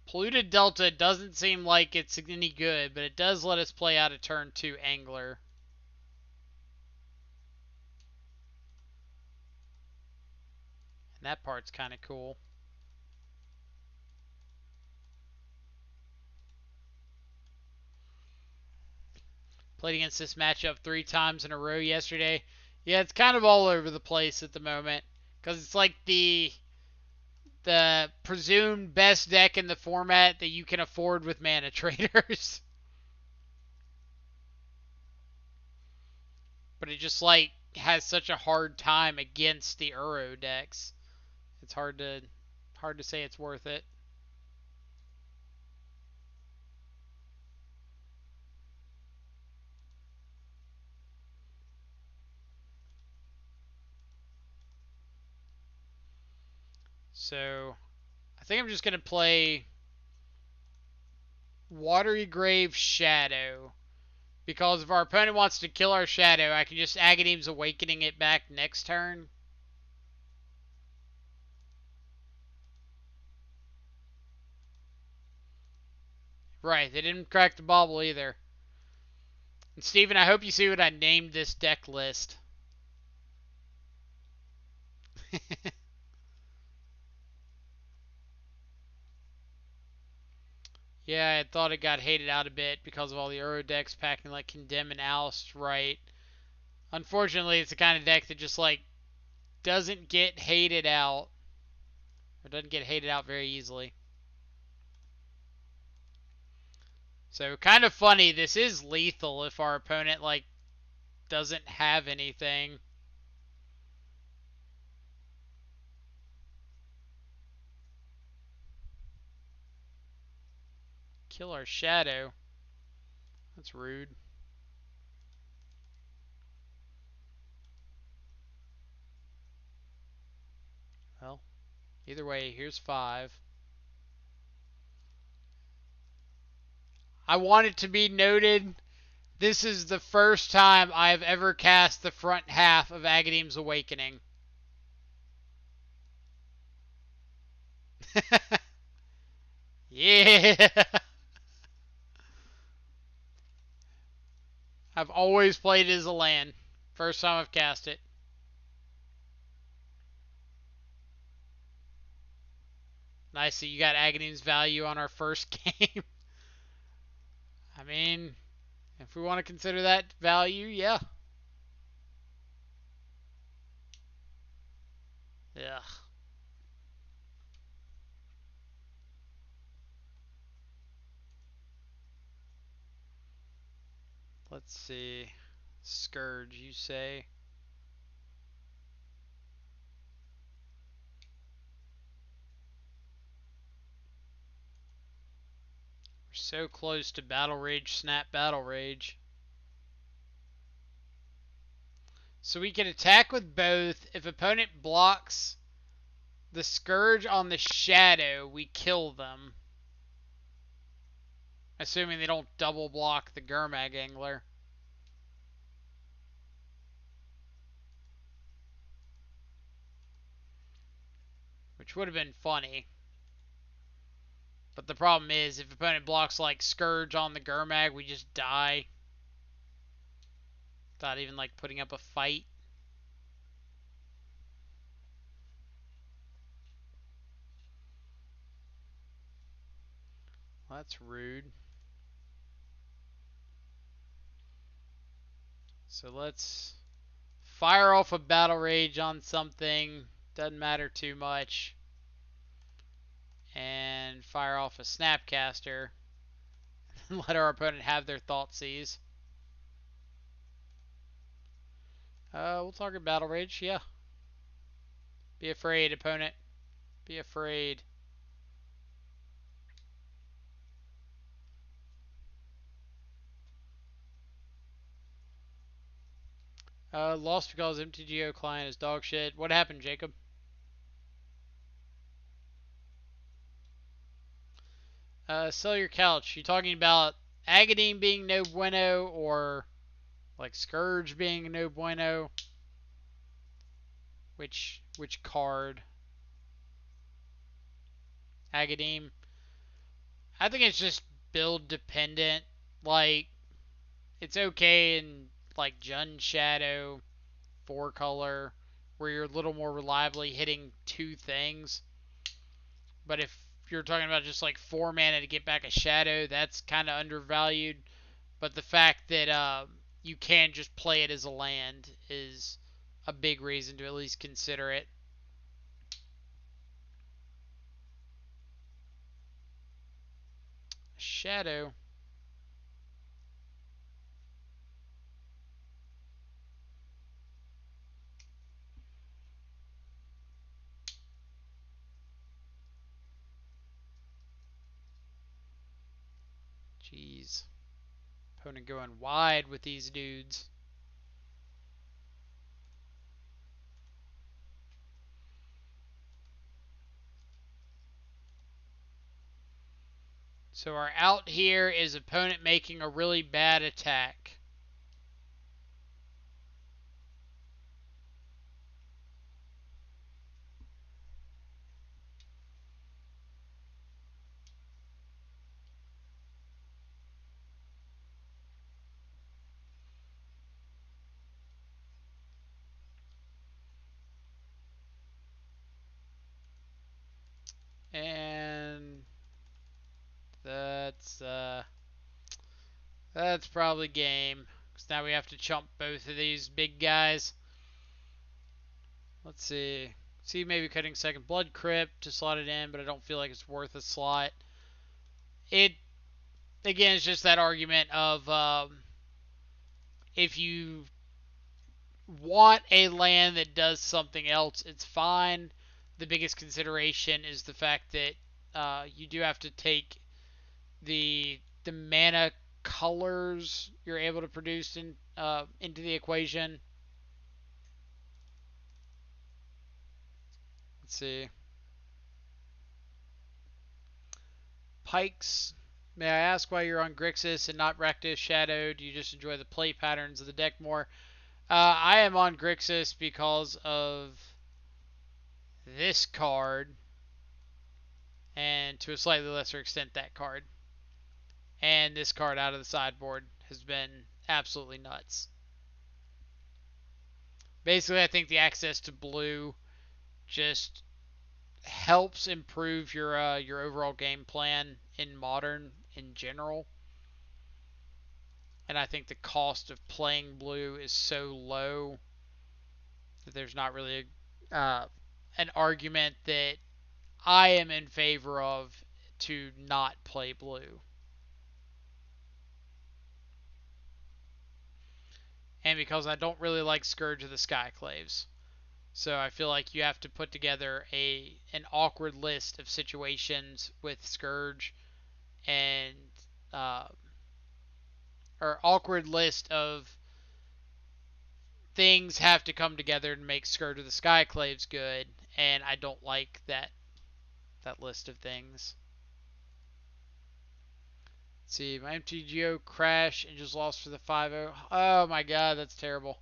A: Polluted Delta doesn't seem like it's any good, but it does let us play out a turn 2 Angler. And that part's kind of cool. Played against this matchup 3 times in a row yesterday. Yeah, it's kind of all over the place at the moment. Because it's like the presumed best deck in the format that you can afford with mana traders. But it just like has such a hard time against the Uro decks. It's hard to say it's worth it. So I think I'm just gonna play Watery Grave Shadow. Because if our opponent wants to kill our Shadow, I can just Agadeem's Awakening it back next turn. Right, they didn't crack the bauble either. And Steven, I hope you see what I named this deck list. Yeah, I thought it got hated out a bit because of all the Euro decks packing like Condemn and Oust, right? Unfortunately, it's the kind of deck that just like doesn't get hated out, or doesn't get hated out very easily. So kind of funny. This is lethal if our opponent like doesn't have anything. Kill our Shadow. That's rude. Well, either way, here's 5. I want it to be noted, this is the first time I have ever cast the front half of Agadeem's Awakening. Yeah! I've always played it as a land. First time I've cast it. Nice that you got Agadeem's value on our first game. I mean, if we want to consider that value, yeah. Yeah. Let's see. Scourge, you say? We're so close to Battle Rage, Snap Battle Rage. So we can attack with both. If opponent blocks the Scourge on the Shadow, we kill them. Assuming they don't double block the Gurmag Angler. Which would have been funny. But the problem is, if opponent blocks like Scourge on the Gurmag, we just die. Without even like putting up a fight. Well, that's rude. So let's fire off a Battle Rage on something. Doesn't matter too much. And fire off a Snapcaster. And let our opponent have their Thoughtseize. We'll target Battle Rage, yeah. Be afraid, opponent. Be afraid. Lost because MTGO client is dog shit. What happened, Jacob? Sell your couch. You talking about Agadine being no bueno or like Scourge being no bueno? Which card? Agadine. I think it's just build dependent. Like it's okay in like Jund Shadow, 4-color, where you're a little more reliably hitting two things. But if you're talking about just like 4 mana to get back a Shadow, that's kind of undervalued. But the fact that you can just play it as a land is a big reason to at least consider it. Shadow. Jeez. Opponent going wide with these dudes. So our out here is opponent making a really bad attack. And that's probably game. Because now we have to chump both of these big guys. Let's see. See maybe cutting second Blood Crypt to slot it in, but I don't feel like it's worth a slot. It, again, it's just that argument of if you want a land that does something else, it's fine. The biggest consideration is the fact that you do have to take the mana colors you're able to produce into the equation. Let's see. Pikes. May I ask why you're on Grixis and not Rectus Shadow? Do you just enjoy the play patterns of the deck more? I am on Grixis because of this card, and to a slightly lesser extent that card. And this card out of the sideboard has been absolutely nuts. Basically, I think the access to blue just helps improve your overall game plan in Modern in general. And I think the cost of playing blue is so low that there's not really an argument that I am in favor of to not play blue. And because I don't really like Scourge of the Skyclaves. So I feel like you have to put together an awkward list of situations with Scourge and or awkward list of things have to come together to make Scourge of the Skyclaves good, and I don't like that list of things. Let's see, my MTGO crashed and just lost for the 5-0. Oh my god, that's terrible.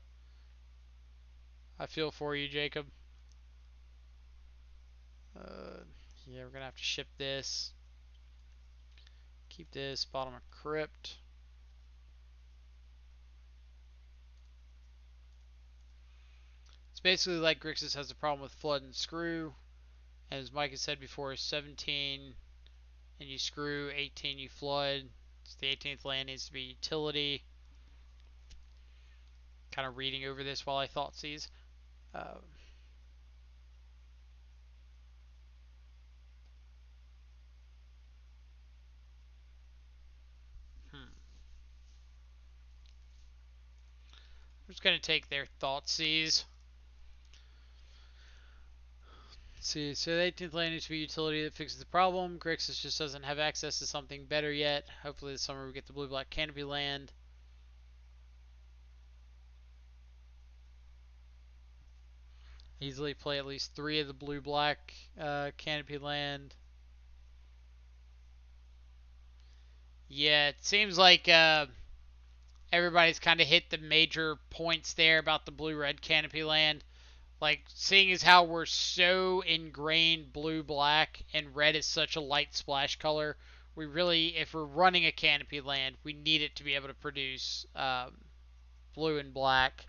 A: I feel for you, Jacob. Yeah, we're gonna have to ship this. Keep this bottom of crypt. It's basically like Grixis has a problem with flood and screw. And as Mike has said before, 17 and you screw, 18 you flood. So the 18th land needs to be utility. Kind of reading over this while I thought seize. Uh, I'm just going to take their thought seize. Let's see, so the 18th land needs to be utility that fixes the problem. Grixis just doesn't have access to something better yet. Hopefully this summer we get the blue-black canopy land. Easily play at least 3 of the blue-black canopy land. Yeah, it seems like everybody's kind of hit the major points there about the blue-red canopy land. Like, seeing as how we're so ingrained blue-black and red is such a light splash color, we really, if we're running a canopy land, we need it to be able to produce blue and black.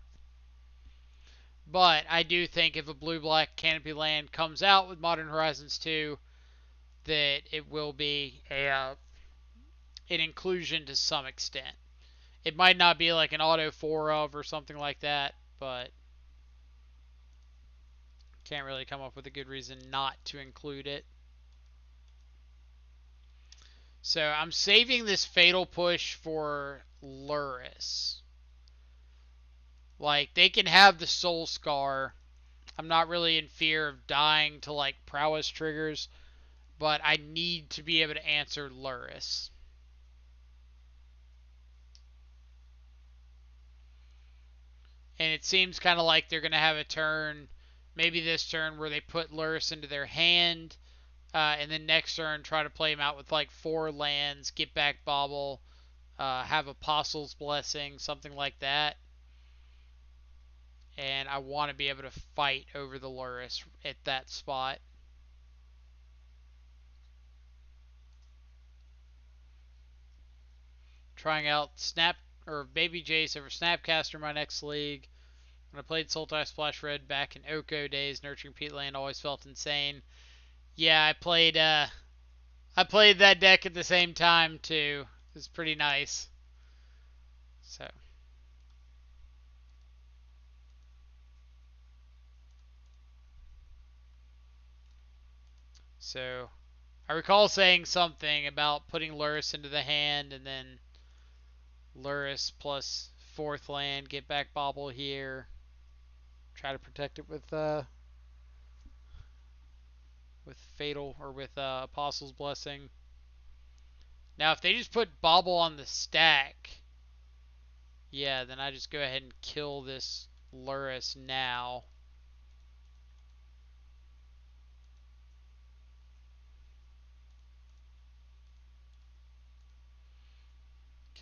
A: But I do think if a blue-black canopy land comes out with Modern Horizons 2, that it will be an inclusion to some extent. It might not be like an auto 4 of or something like that, but can't really come up with a good reason not to include it. So I'm saving this Fatal Push for Luris. Like, they can have the Soul Scar. I'm not really in fear of dying to, like, prowess triggers, but I need to be able to answer Luris. And it seems kind of like they're going to have a turn, maybe this turn, where they put Luris into their hand, and then next turn try to play him out with like 4 lands, get back Bauble, have Apostle's Blessing, something like that. And I want to be able to fight over the Luris at that spot. Trying out Snap or Baby Jace over Snapcaster in my next league. When I played Sultai Splash Red back in Oko days, Nurturing Peatland always felt insane. Yeah, I played that deck at the same time too. It was pretty nice. So I recall saying something about putting Luris into the hand and then Luris plus 4th land, get back Bauble here. Try to protect it with Fatal or with Apostle's Blessing. Now if they just put Bauble on the stack, yeah, then I just go ahead and kill this Luris now.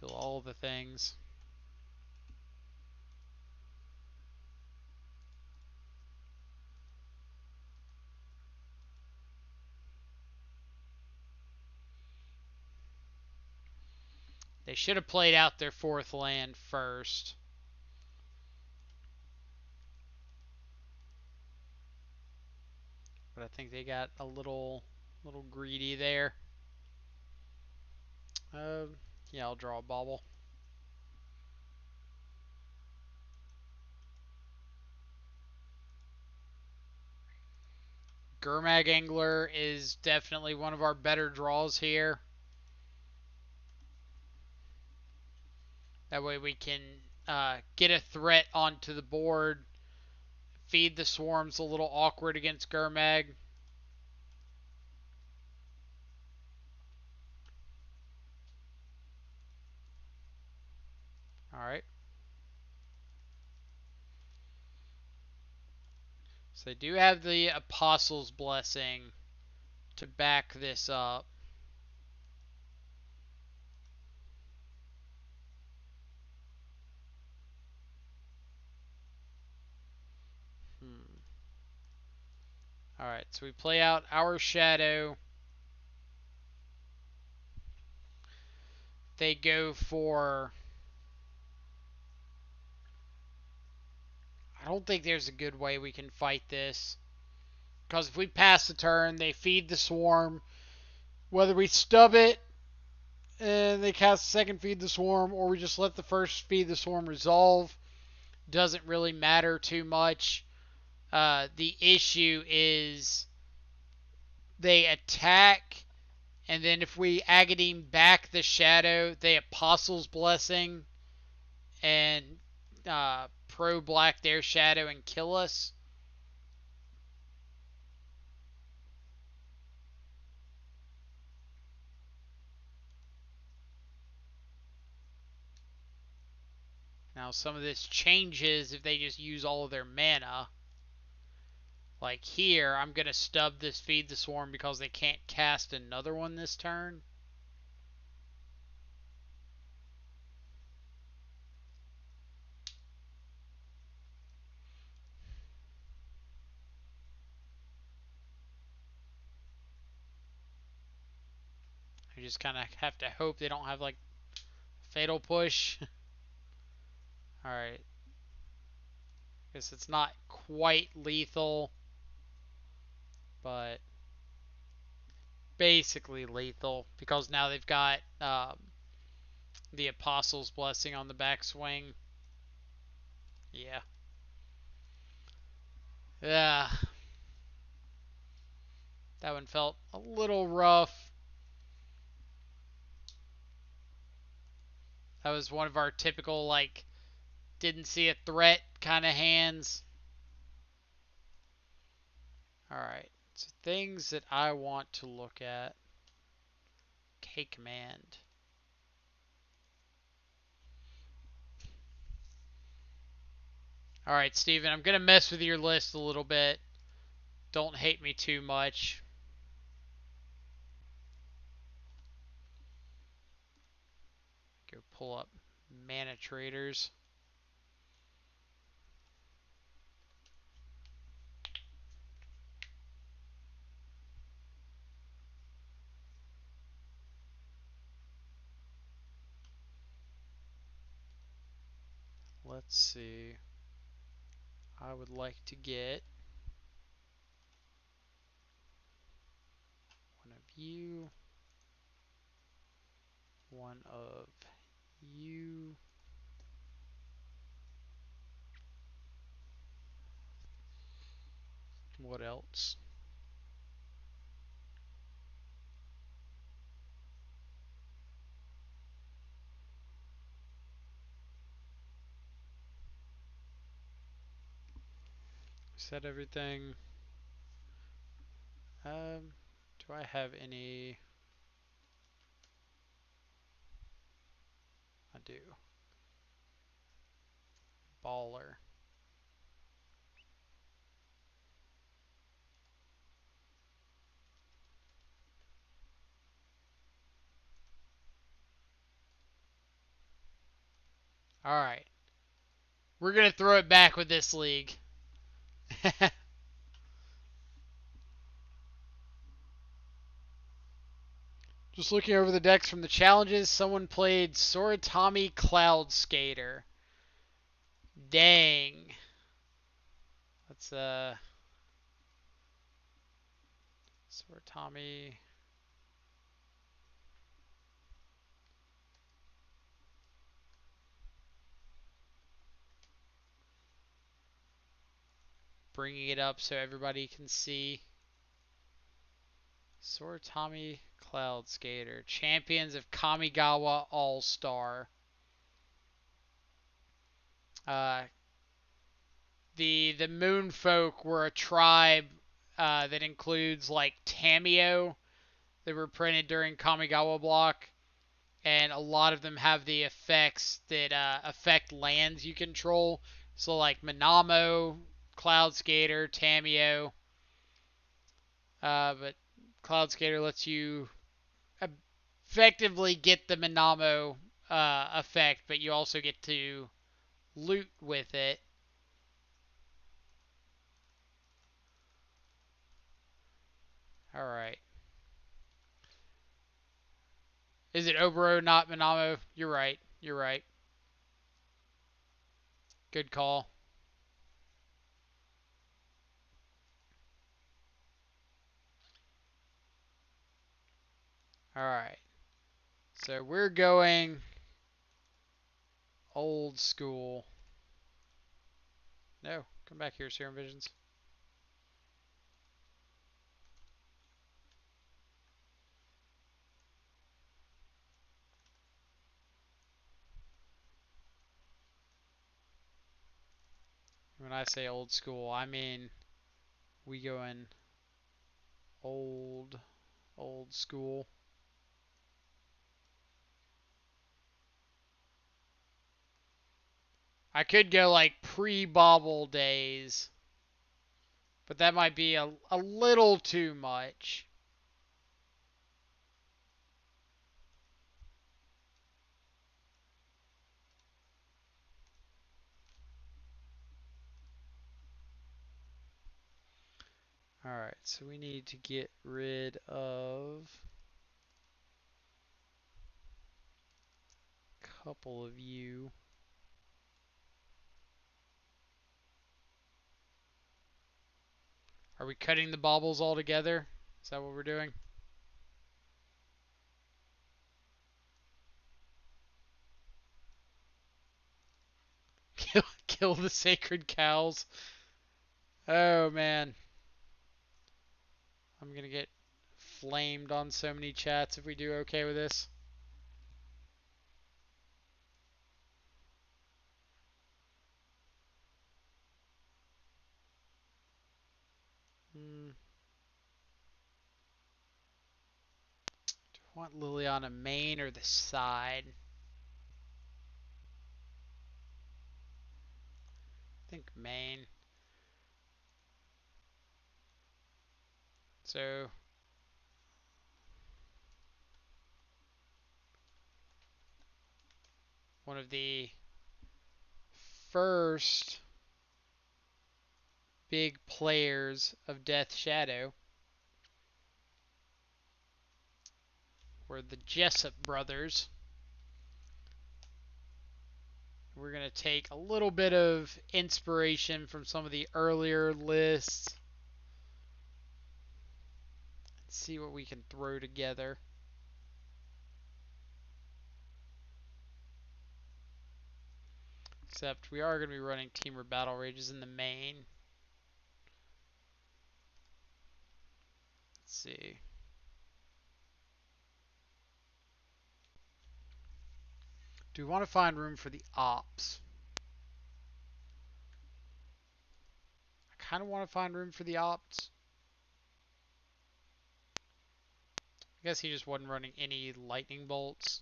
A: Kill all the things. They should have played out their 4th land first. But I think they got a little greedy there. Yeah, I'll draw a Bauble. Gurmag Angler is definitely one of our better draws here. That way we can get a threat onto the board. Feed the Swarms a little awkward against Gurmag. Alright. So I do have the Apostles' Blessing to back this up. Alright, so we play out our Shadow. They go for... I don't think there's a good way we can fight this. Because if we pass the turn, they feed the Swarm. Whether we stub it and they cast the second feed the Swarm, or we just let the first feed the Swarm resolve, doesn't really matter too much. The issue is they attack, and then if we Agadine back the Shadow, they Apostles' Blessing and pro-black their Shadow and kill us. Now some of this changes if they just use all of their mana. Like here, I'm going to stub this Feed the Swarm because they can't cast another one this turn. I just kind of have to hope they don't have like Fatal Push. Alright. Guess it's not quite lethal, but basically lethal because now they've got the Apostles' Blessing on the backswing. Yeah. Yeah. That one felt a little rough. That was one of our typical, like, didn't see a threat kind of hands. Alright. So things that I want to look at. K-Command. Alright, Steven, I'm going to mess with your list a little bit. Don't hate me too much. Go pull up Mana Traders. Let's see. I would like to get one of you, one of you. What else? Set everything. Do I have any? I do. Baller. Alright. We're going to throw it back with this league. Just looking over the decks from the challenges, someone played Soratami Cloud Skater. Dang. Let's Soratami. Bringing it up so everybody can see. Soratami Cloud Skater. Champions of Kamigawa All-Star. The Moon Folk were a tribe that includes like Tamio that were printed during Kamigawa block, and a lot of them have the effects that affect lands you control. So like Minamo, Cloud Skater, Tameo. But Cloud Skater lets you effectively get the Minamo effect, but you also get to loot with it. Alright. Is it Oboro, not Minamo? You're right. You're right. Good call. Alright. So we're going old school. No, come back here, Serum Visions. When I say old school, I mean we going old school. I could go like pre-bobble days, but that might be a little too much. Alright, so we need to get rid of a couple of you. Are we cutting the baubles altogether? Is that what we're doing? Kill the sacred cows. Oh man. I'm gonna get flamed on so many chats if we do okay with this. Do I want Liliana main or the side? I think main. So one of the first big players of Death Shadow were the Jessup brothers. We're going to take a little bit of inspiration from some of the earlier lists. See what we can throw together. Except we are going to be running Teamer Battle Rages in the main. Let's see. Do we want to find room for the ops? I kind of want to find room for the ops. I guess he just wasn't running any lightning bolts.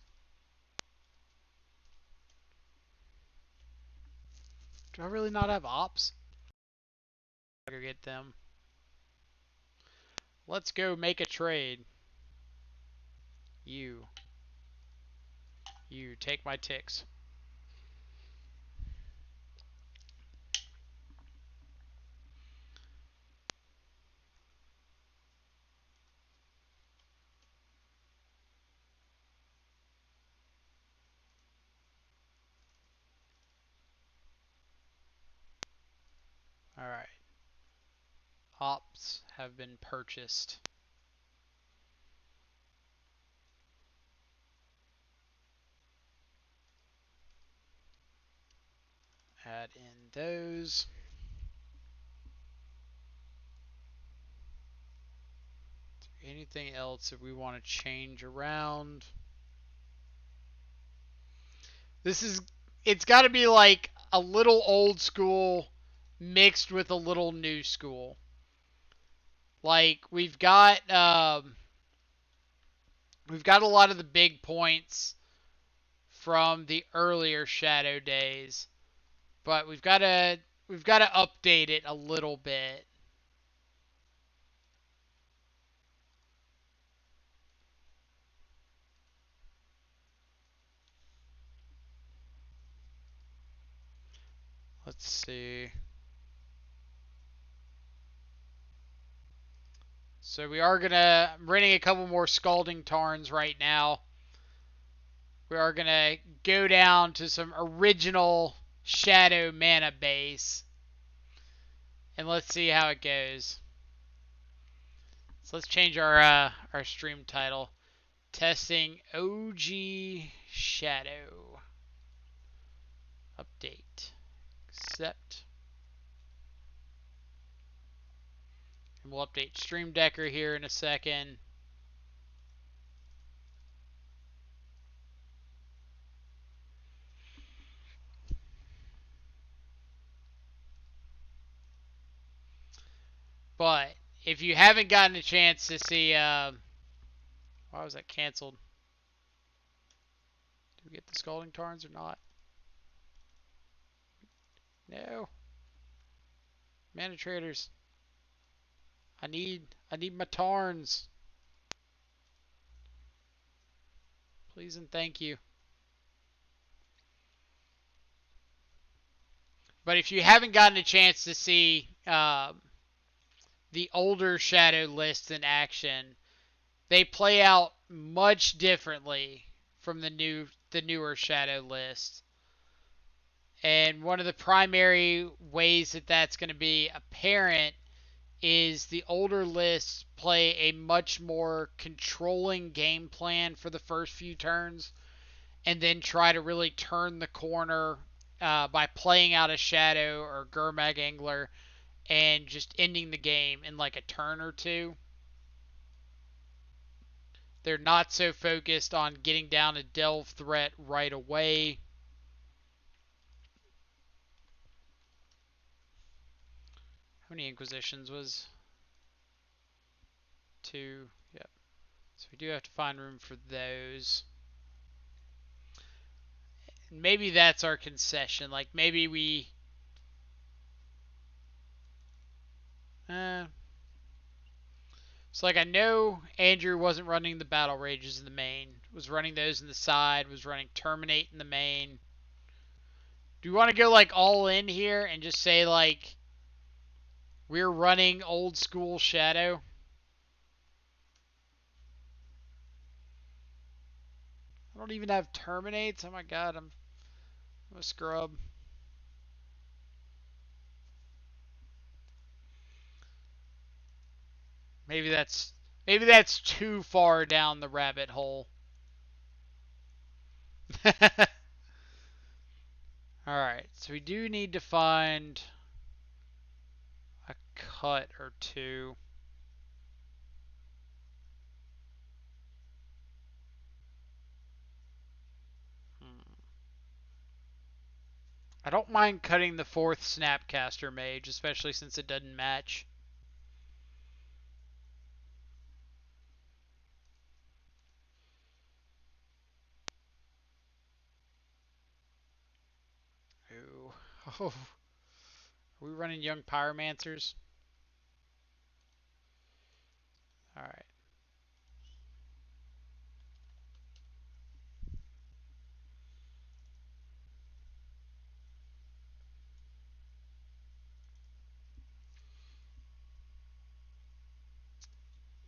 A: Do I really not have ops? I'll go get them. Let's go make a trade. You take my ticks. Alright. Ops have been purchased. Add in those. Anything else that we want to change around? It's got to be like a little old school mixed with a little new school. Like we've got a lot of the big points from the earlier Shadow days, but we've got to we've got to update it a little bit. Let's see. So we are gonna I'm renting a couple more Scalding Tarns right now. We are gonna go down to some original Shadow mana base, and let's see how it goes. So let's change our stream title. Testing OG Shadow. Update. Accept. And we'll update Stream Decker here in a second. But if you haven't gotten a chance to see, why was that canceled? Did we get the Scalding Tarns or not? No. Mana traders. I need my Tarns. Please and thank you. But if you haven't gotten a chance to see the older Shadow lists in action, they play out much differently from the newer Shadow list. And one of the primary ways that that's going to be apparent is the older lists play a much more controlling game plan for the first few turns, and then try to really turn the corner by playing out a Shadow or Gurmag Angler and just ending the game in like a turn or two. They're not so focused on getting down a delve threat right away. How many Inquisitions was? 2. Yep. So we do have to find room for those. Maybe that's our concession. Like maybe we. So like I know Andrew wasn't running the Battle Rages in the main. Was running those in the side. Was running Terminate in the main. Do you want to go like all in here and just say like we're running old school Shadow? I don't even have Terminates. Oh my god, I'm a scrub. Maybe that's too far down the rabbit hole. Alright, so we do need to find a cut or two. I don't mind cutting the 4th Snapcaster Mage, especially since it doesn't match. Ooh. Oh. Are we running Young Pyromancers? Alright.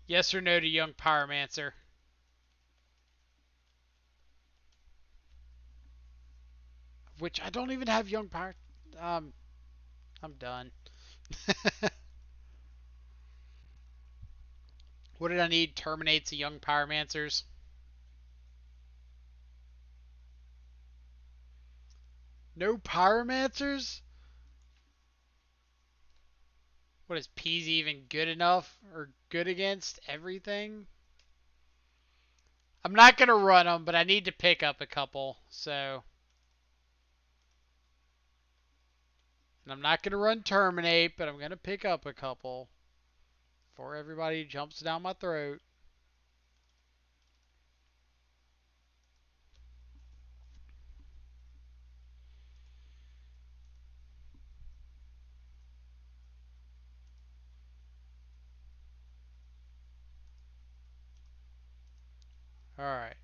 A: Yes or no to Young Pyromancer? Which I don't even have Young Pyro... I'm done. What did I need? Terminates the Young Pyromancers? No Pyromancers? What is Peasy even good enough or good against everything? I'm not going to run them, but I need to pick up a couple, so. And I'm not going to run Terminate, but I'm going to pick up a couple before everybody jumps down my throat. Alright.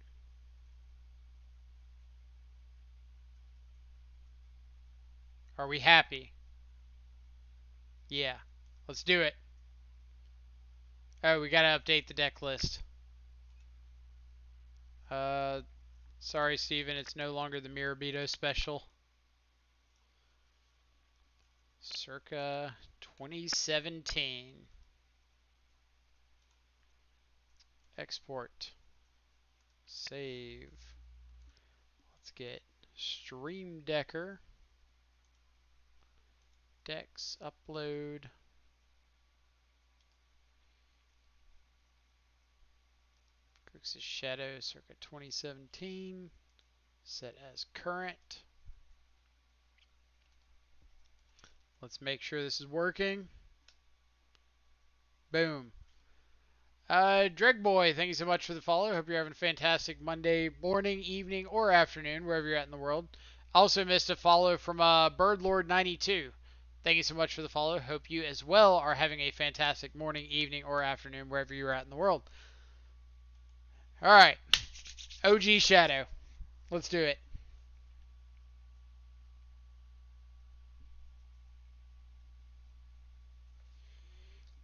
A: Are we happy? Yeah. Let's do it. Oh, we gotta update the deck list. Uh, sorry, Steven, it's no longer the Mirabito special. Circa 2017. Export. Save. Let's get Stream Decker. Decks. Upload. Grixis Shadow circa 2017. Set as current. Let's make sure this is working. Boom. Dregboy, thank you so much for the follow. Hope you're having a fantastic Monday morning, evening, or afternoon, wherever you're at in the world. Also missed a follow from Birdlord92. Thank you so much for the follow. Hope you as well are having a fantastic morning, evening, or afternoon, wherever you're at in the world. All right. OG Shadow. Let's do it.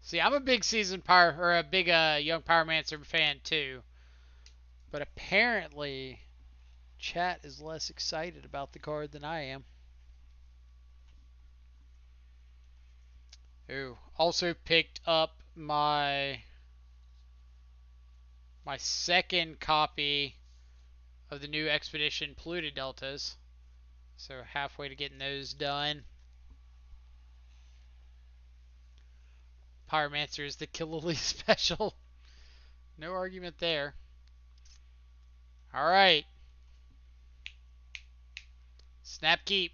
A: See, I'm a big young Pyromancer fan too, but apparently, chat is less excited about the card than I am. Ooh, also picked up my second copy of the new Expedition Polluted Deltas, so halfway to getting those done. Pyromancer is the Killily special. No argument there. All right. Snap keep.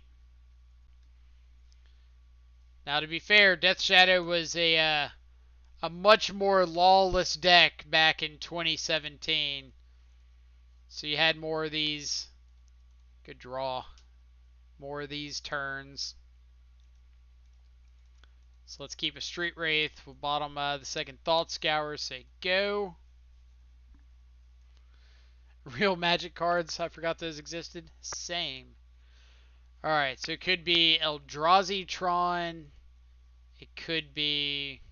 A: Now, to be fair, Death Shadow was a much more lawless deck back in 2017. So you had more of these. Good draw. More of these turns. So let's keep a Street Wraith. We'll bottom the second Thought Scour. Say go. Real Magic cards. I forgot those existed. Same. Alright, so it could be Eldrazi Tron. It could be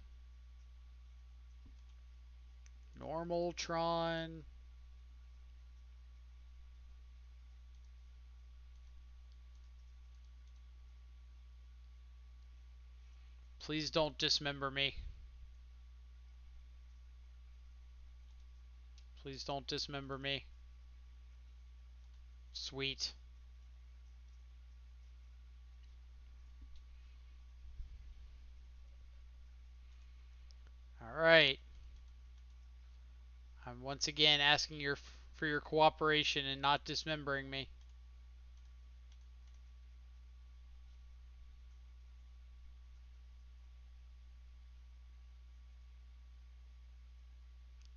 A: normal Tron. Please don't dismember me. Please don't dismember me. Sweet. Alright. I'm once again asking for your cooperation and not dismembering me.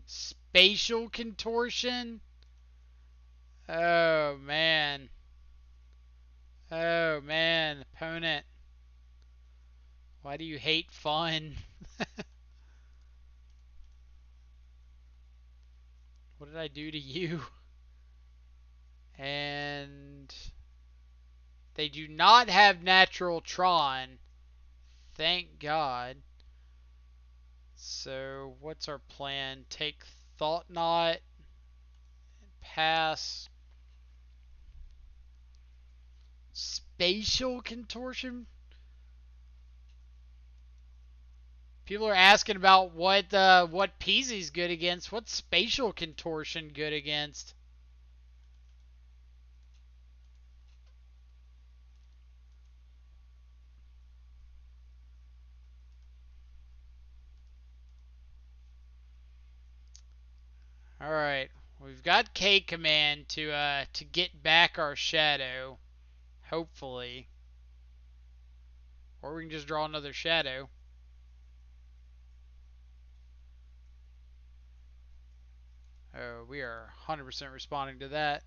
A: Spatial contortion? Oh, man. Oh, man. Opponent. Why do you hate fun? What did I do to you? And they do not have natural Tron. Thank God. So, what's our plan? Take Thought Knot. Pass. Spatial contortion? People are asking about what Peasy's good against. What's spatial contortion good against? All right, we've got K command to get back our shadow, hopefully, or we can just draw another shadow. Oh, we are 100% responding to that.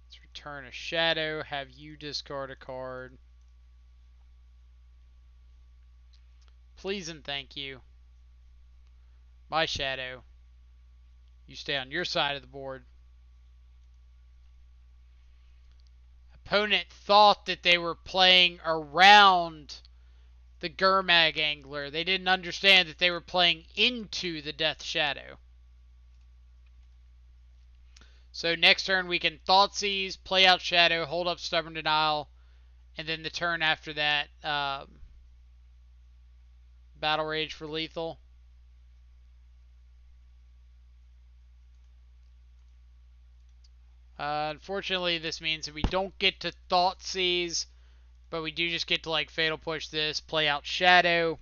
A: Let's return a shadow. Have you discard a card. Please and thank you. My shadow. You stay on your side of the board. Opponent thought that they were playing around the Gurmag Angler. They didn't understand that they were playing into the Death Shadow. So next turn we can Thoughtseize, play out Shadow, hold up Stubborn Denial, and then the turn after that, Battle Rage for lethal. Unfortunately, this means that we don't get to Thoughtseize, but we do just get to like Fatal Push this, play out Shadow,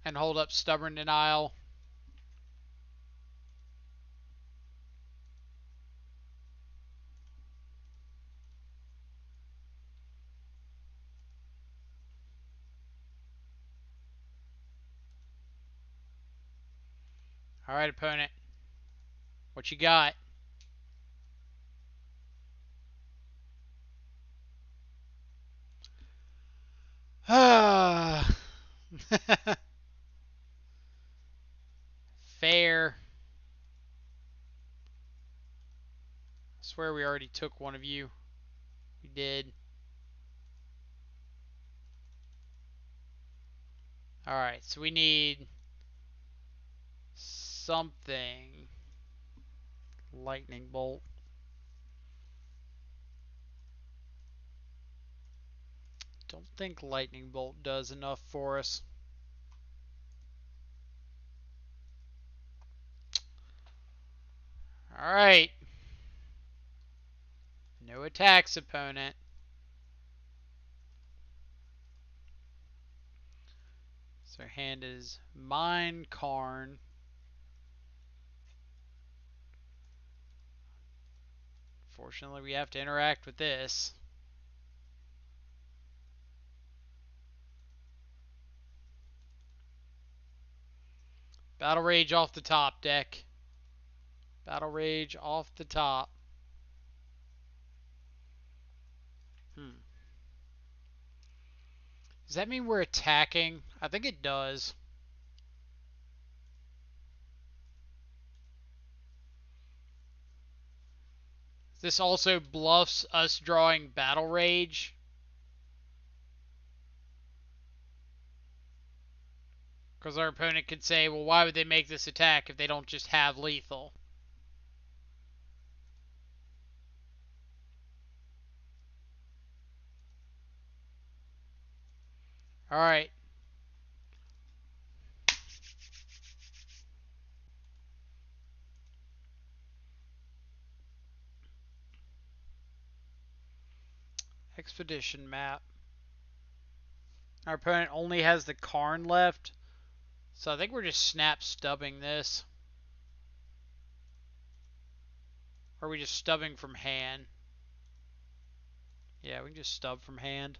A: and hold up Stubborn Denial. Alright, opponent. What you got? Fair. I swear we already took one of you. We did. Alright, so we need something. Lightning Bolt. Don't think Lightning Bolt does enough for us. Alright. No attacks, opponent. So our hand is Mine Karn. Fortunately, we have to interact with this. Battle Rage off the top, deck. Battle Rage off the top. Does that mean we're attacking? I think it does. This also bluffs us drawing Battle Rage. Because our opponent could say, well, why would they make this attack if they don't just have lethal? Alright. Expedition map. Our opponent only has the Karn left. So I think we're just snap stubbing this. Or are we just stubbing from hand? Yeah, we can just stub from hand.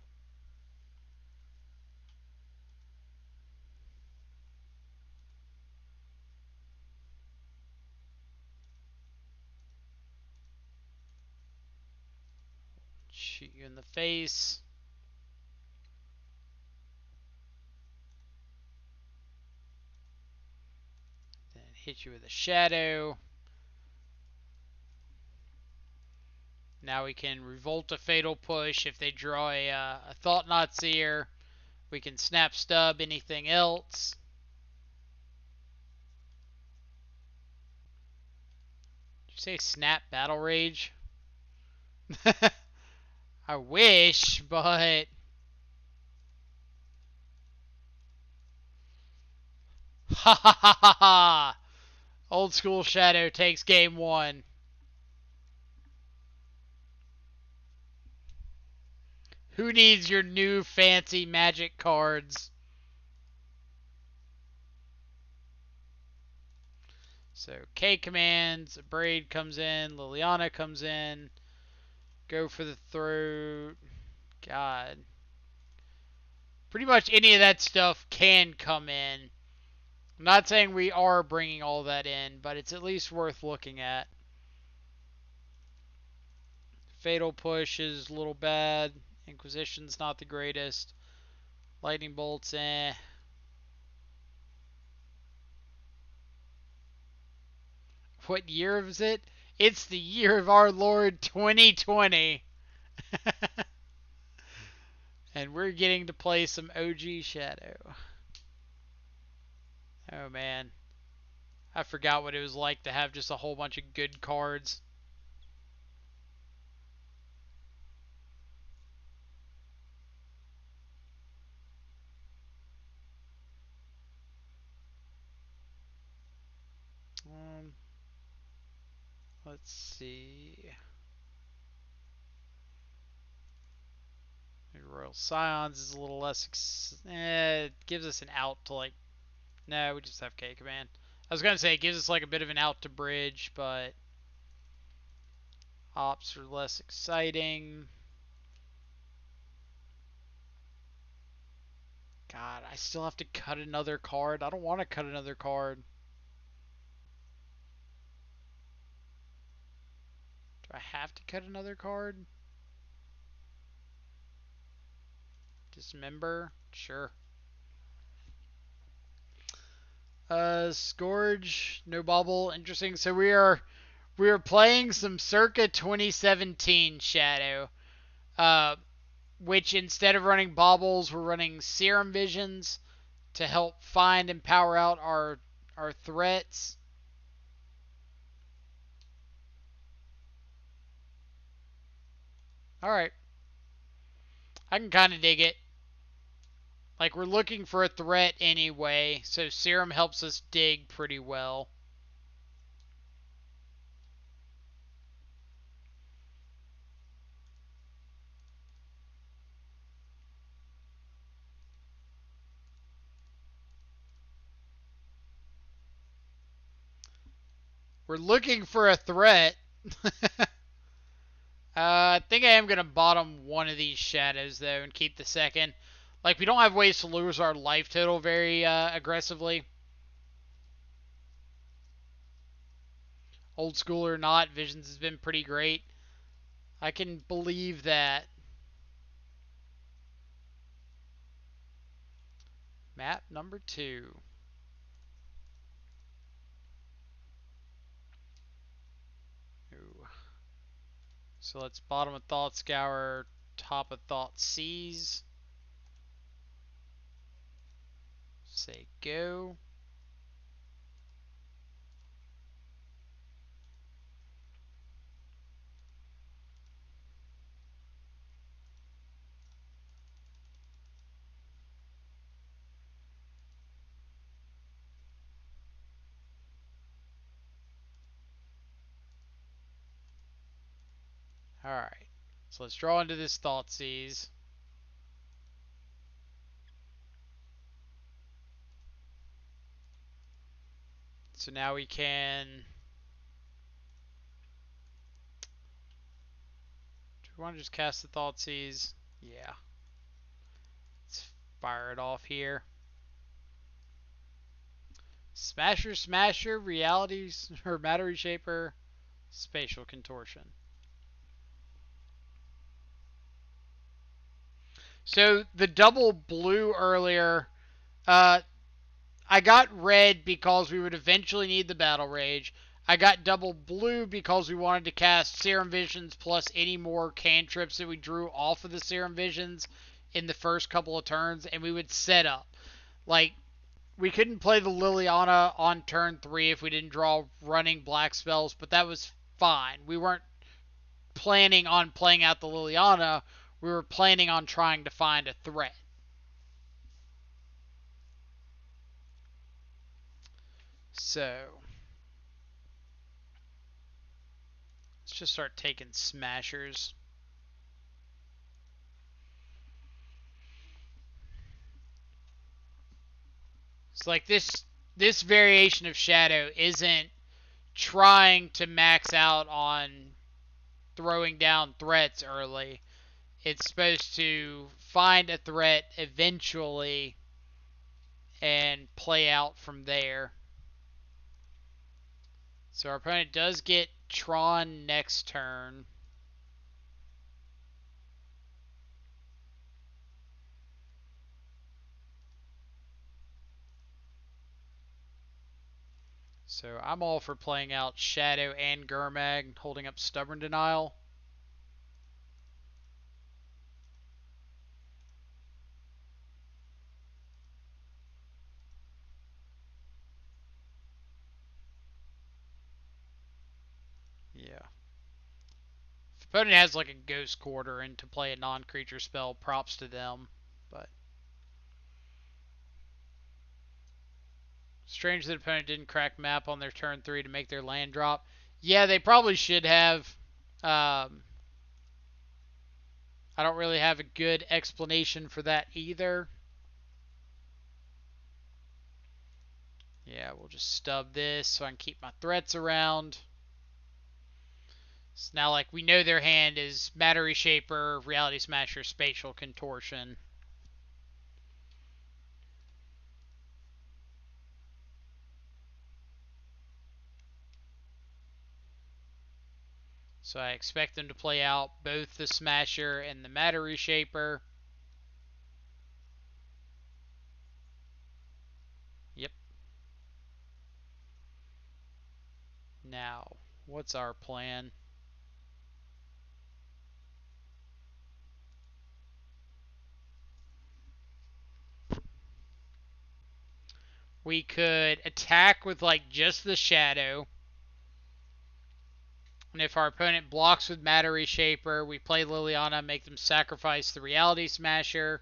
A: Shoot you in the face. Then hit you with a shadow. Now we can revolt a fatal push if they draw a Thought Knot Seer. We can snap stub anything else. Did you say snap Battle Rage? I wish, but ha ha ha ha ha! Old School Shadow takes game one. Who needs your new fancy magic cards? So K commands, Braid comes in, Liliana comes in, go for the throat. God. Pretty much any of that stuff can come in. I'm not saying we are bringing all that in, but it's at least worth looking at. Fatal Push is a little bad. Inquisition's not the greatest. Lightning Bolt's eh. What year is it? It's the year of our Lord 2020. And we're getting to play some OG Shadow. Oh man. I forgot what it was like to have just a whole bunch of good cards. Um, let's see. Royal Scions is a little less. It gives us an out to like. No, we just have K command. I was gonna say it gives us like a bit of an out to bridge, but ops are less exciting. God, I still have to cut another card. I don't want to cut another card. Do I have to cut another card? Dismember? Sure. Scourge, no bubble. Interesting. So we are playing some circa 2017 Shadow. Uh, which instead of running baubles, we're running serum visions to help find and power out our threats. All right, I can kind of dig it. Like we're looking for a threat anyway, so serum helps us dig pretty well. We're looking for a threat. I think I am going to bottom one of these shadows, though, and keep the second. Like, we don't have ways to lose our life total very aggressively. Old school or not, Visions has been pretty great. I can believe that. Map number 2. Ooh. So let's bottom of Thought Scour, top of Thought Seize. Say go. Alright. So let's draw into this Thought Seize. So now we can. Do we want to just cast the Thought Seize? Yeah. Let's fire it off here. Smasher, Smasher, Realities, or Matter Reshaper, Spatial Contortion. So the double blue earlier, I got red because we would eventually need the Battle Rage. I got double blue because we wanted to cast Serum Visions plus any more cantrips that we drew off of the Serum Visions in the first couple of turns, and we would set up. Like, we couldn't play the Liliana on turn 3 if we didn't draw running black spells, but that was fine. We weren't planning on playing out the Liliana. We were planning on trying to find a threat. So, let's just start taking smashers. It's like this variation of Shadow isn't trying to max out on throwing down threats early. It's supposed to find a threat eventually and play out from there. So our opponent does get Tron next turn. So I'm all for playing out Shadow and Gurmag, holding up Stubborn Denial. Yeah. If opponent has like a Ghost Quarter and to play a non-creature spell, props to them. But strange that opponent didn't crack map on their turn 3 to make their land drop. Yeah, they probably should have. I don't really have a good explanation for that either. Yeah, we'll just stub this so I can keep my threats around. So now, like, we know their hand is Matter Reshaper, Reality Smasher, Spatial Contortion. So I expect them to play out both the Smasher and the Matter Reshaper. Yep. Now, what's our plan? We could attack with, like, just the Shadow. And if our opponent blocks with Matter Reshaper, we play Liliana, make them sacrifice the Reality Smasher.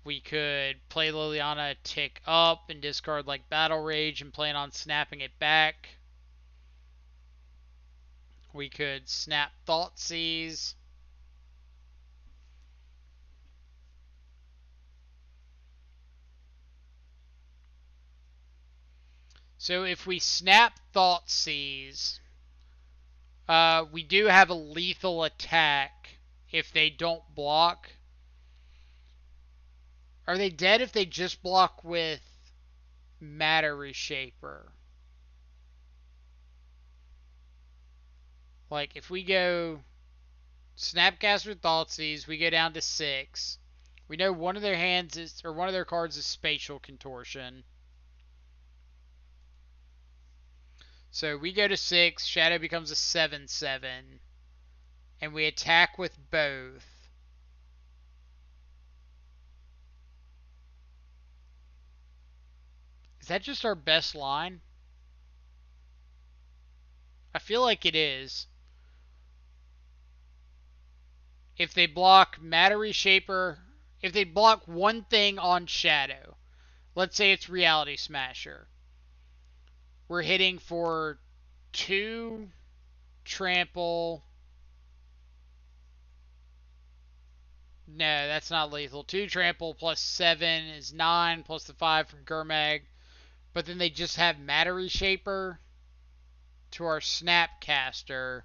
A: We could play Liliana, tick up, and discard like Battle Rage and plan on snapping it back. We could snap Thoughtseize. So if we snap Thoughtseize, we do have a lethal attack if they don't block. Are they dead if they just block with Matter Reshaper? Like if we go Snapcaster Thoughtseize, we go down to 6. We know one of their hands is, or one of their cards is Spatial Contortion. So we go to 6, Shadow becomes a 7/7, and we attack with both. Is that just our best line? I feel like it is. If they block Matter Reshaper, if they block one thing on Shadow, let's say it's Reality Smasher, we're hitting for 2 trample. No, that's not lethal. 2 trample plus 7 is 9 plus the 5 from Gurmag. But then they just have Matter Reshaper to our Snapcaster.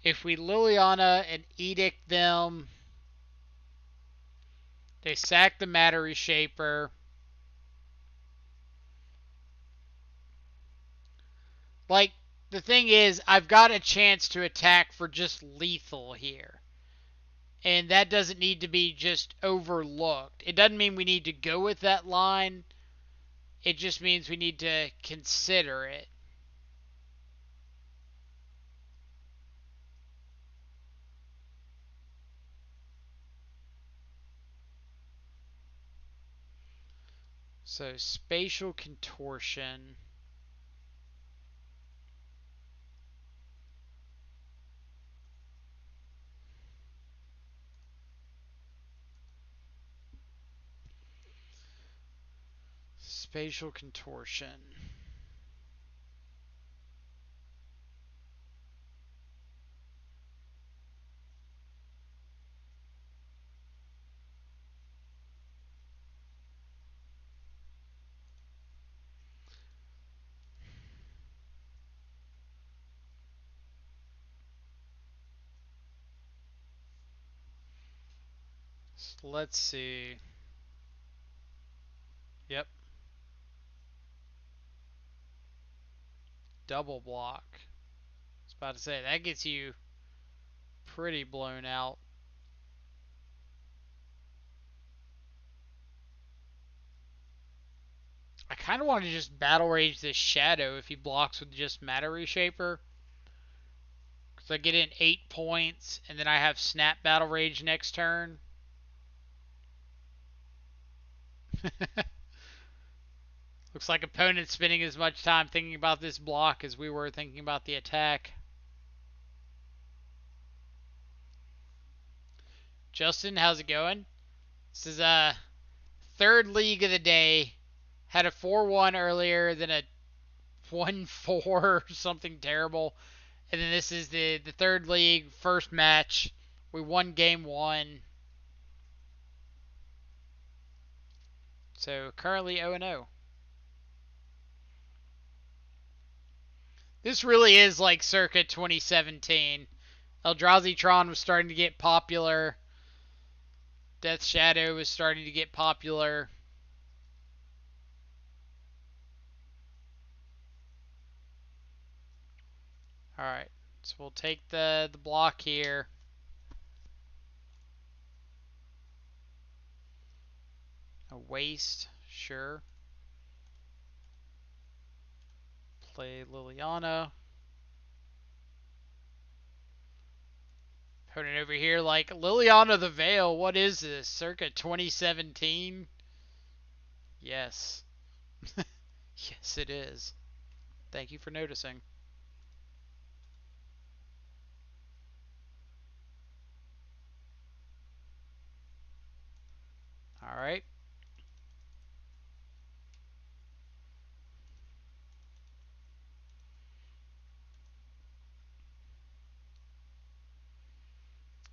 A: If we Liliana and Edict them, they sack the Matter Reshaper. Like, the thing is, I've got a chance to attack for just lethal here. And that doesn't need to be just overlooked. It doesn't mean we need to go with that line. It just means we need to consider it. So, Spatial Contortion. Spatial Contortion. So let's see. Yep. Double block. I was about to say, that gets you pretty blown out. I kind of want to just Battle Rage this Shadow if he blocks with just Matter Reshaper. Because I get in 8 points, and then I have Snap Battle Rage next turn. Looks like opponent's spending as much time thinking about this block as we were thinking about the attack. Justin, how's it going? This is a third league of the day. Had a 4-1 earlier, then a 1-4, something terrible. And then this is the third league, first match. We won game 1. So currently 0-0. This really is like circa 2017. Eldrazi Tron was starting to get popular. Death Shadow was starting to get popular. Alright, so we'll take the block here. A waste, sure. Play Liliana. Opponent over here like, Liliana the Veil, what is this? Circa 2017? Yes. Yes, it is. Thank you for noticing. Alright.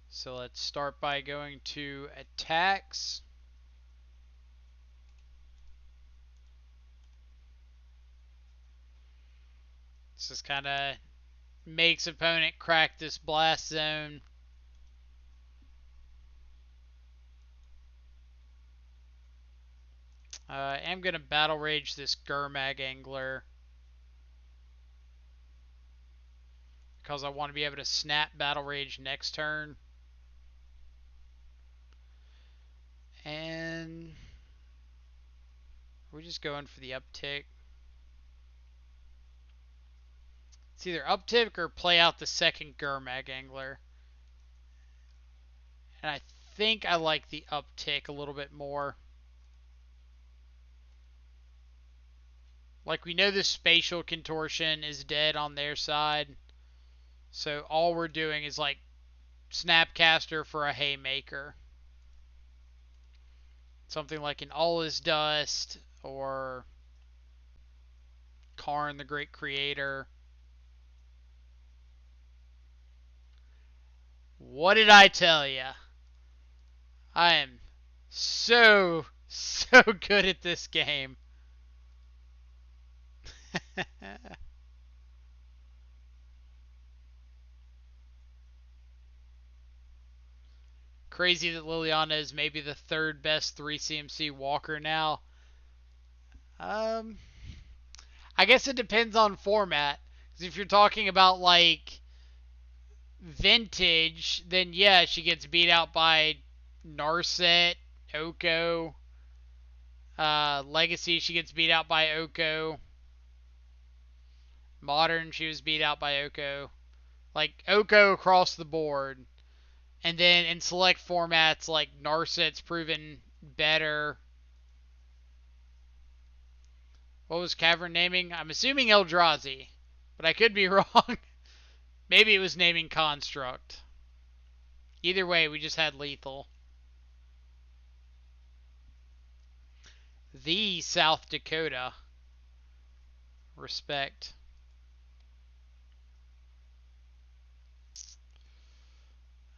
A: So let's start by going to attacks. This just kind of makes opponent crack this blast zone. I am going to Battle Rage this Gurmag Angler because I want to be able to snap Battle Rage next turn. And we're just going for the uptick. It's either uptick or play out the second Gurmag Angler. And I think I like the uptick a little bit more. Like, we know this spatial contortion is dead on their side. So all we're doing is like Snapcaster for a Haymaker. Something like an All Is Dust or Karn the Great Creator. What did I tell you? I am so good at this game. Crazy that Liliana is maybe the third best 3 CMC walker now. I guess it depends on format. Because if you're talking about like vintage, then yeah, she gets beat out by Narset, Oko. Legacy, she gets beat out by Oko. Modern, she was beat out by Oko. Like, Oko across the board. And then in select formats, like, Narset's proven better. What was Cavern naming? I'm assuming Eldrazi. But I could be wrong. Maybe it was naming Construct. Either way, we just had lethal. The South Dakota. Respect.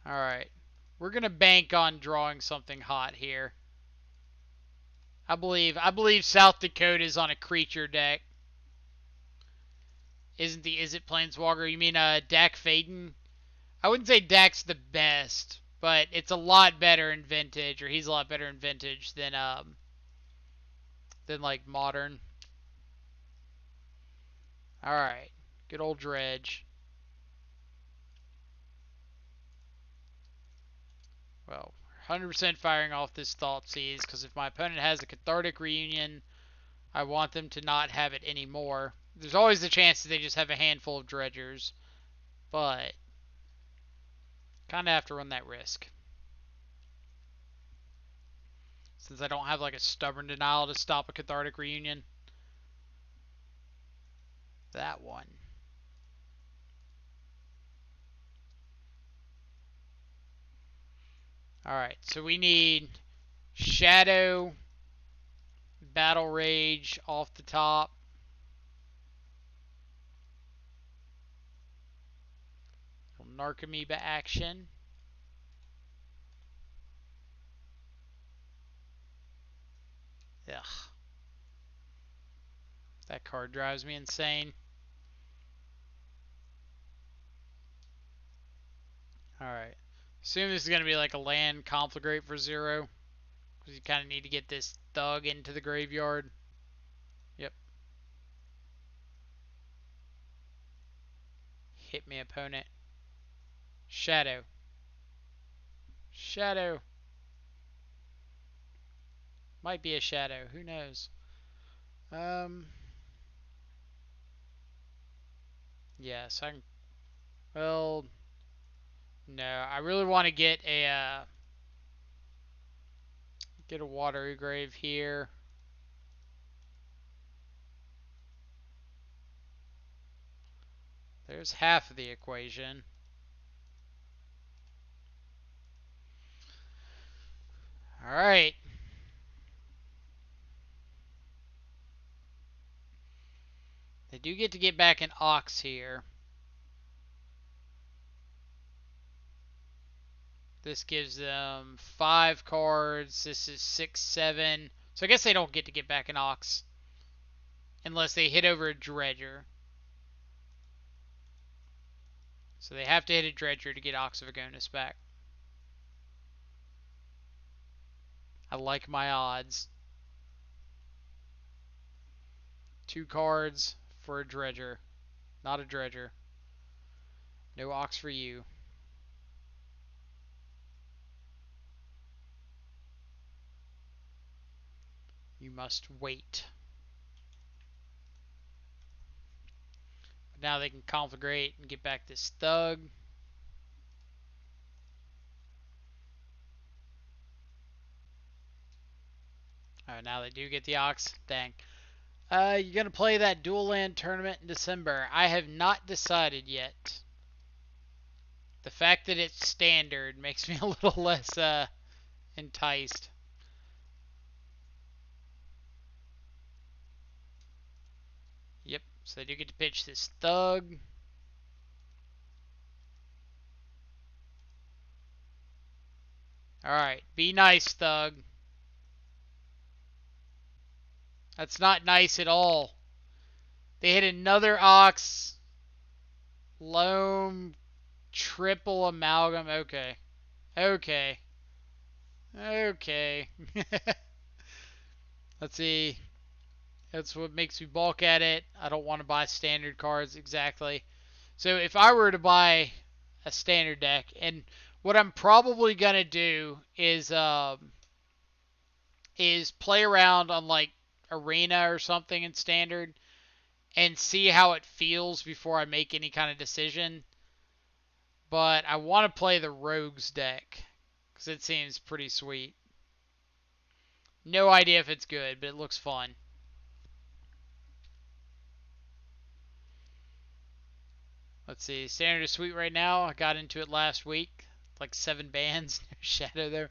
A: Alright. We're going to bank on drawing something hot here. I believe South Dakota is on a creature deck. Is it Planeswalker? You mean Dak Faden? I wouldn't say Dak's the best, but it's a lot better in Vintage, or he's a lot better in Vintage than like Modern. Alright. Good old Dredge. Well, 100% firing off this Thoughtseize, because if my opponent has a Cathartic Reunion, I want them to not have it anymore. There's always the chance that they just have a handful of Dredgers, but kind of have to run that risk. Since I don't have like a Stubborn Denial to stop a Cathartic Reunion. That one. Alright, so we need Shadow, Battle Rage off the top. Narcomoeba action. Ugh. That card drives me insane. Alright. Assume this is going to be like a land Conflagrate for 0. Because you kind of need to get this Thug into the graveyard. Yep. Hit me, opponent. Shadow. Shadow. Might be a shadow. Who knows? Yes, I can. Well, no. I really want to get a Watery Grave here. There's half of the equation. Alright. They do get back an Ox here. This gives them 5 cards. This is 6, 7. So I guess they don't get back an Ox. Unless they hit over a Dredger. So they have to hit a Dredger to get Ox of Agonis back. I like my odds. 2 cards for a Dredger. Not a Dredger. No Ox for you. You must wait. But now they can Conflagrate and get back this Thug. Alright, now they do get the Ox. Dang. You're going to play that dual land tournament in December. I have not decided yet. The fact that it's standard makes me a little less enticed. Yep, so they do get to pitch this Thug. Alright, be nice, Thug. That's not nice at all. They hit another Ox. Loam. Triple Amalgam. Okay. Okay. Okay. Let's see. That's what makes me balk at it. I don't want to buy standard cards exactly. So if I were to buy a standard deck, and what I'm probably gonna do is play around on like Arena or something in standard and see how it feels before I make any kind of decision. But I want to play the Rogues deck because it seems pretty sweet. No idea if it's good, but it looks fun. Let's see. Standard is sweet right now. I got into it last week. Like 7 bans. No shadow there.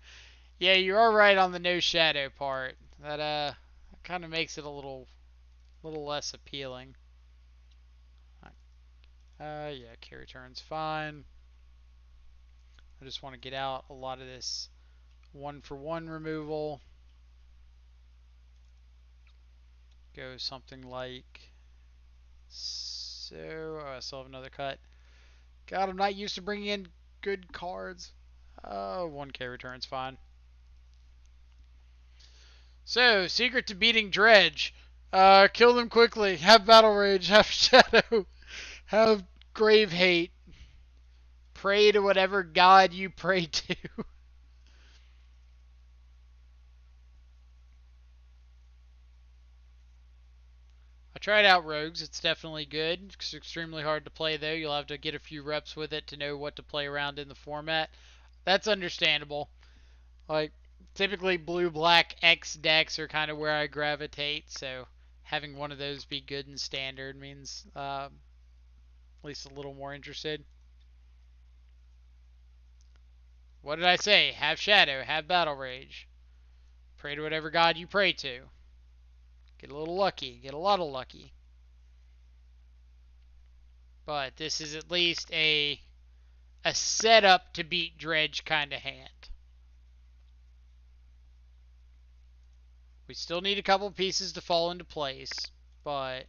A: Yeah, you are right on the no shadow part. That kind of makes it a little less appealing. Yeah, carry turn's fine. I just want to get out a lot of this 1-for-1 removal. Go something like so. Oh, I still have another cut. God, I'm not used to bringing in good cards. 1K return's fine. So, secret to beating Dredge. Kill them quickly. Have Battle Rage. Have Shadow. Have grave hate. Pray to whatever god you pray to. I tried out Rogues. It's definitely good. It's extremely hard to play, though. You'll have to get a few reps with it to know what to play around in the format. That's understandable. Like, typically blue black X decks are kind of where I gravitate, so having one of those be good in standard means at least a little more interested. What did I say? Have Shadow, have Battle Rage. Pray to whatever god you pray to. Get a little lucky, get a lot of lucky. But this is at least a setup to beat Dredge kind of hand. We still need a couple pieces to fall into place, but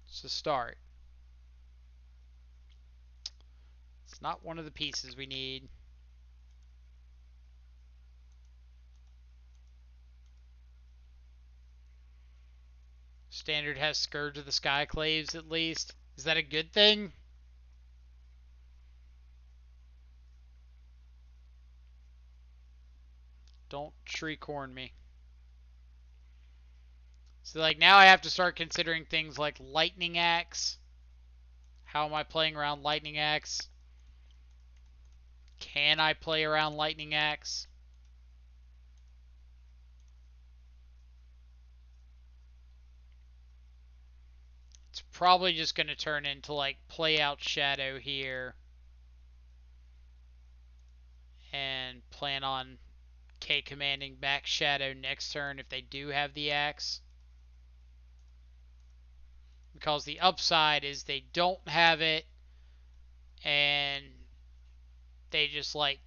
A: it's a start. It's not one of the pieces we need. Standard has Scourge of the Skyclaves at least. Is that a good thing? Don't Shriekhorn me. So like now I have to start considering things like Lightning Axe. How am I playing around Lightning Axe? Can I play around Lightning Axe? It's probably just going to turn into like play out Shadow here and plan on K commanding back Shadow next turn if they do have the axe. Because the upside is they don't have it and they just like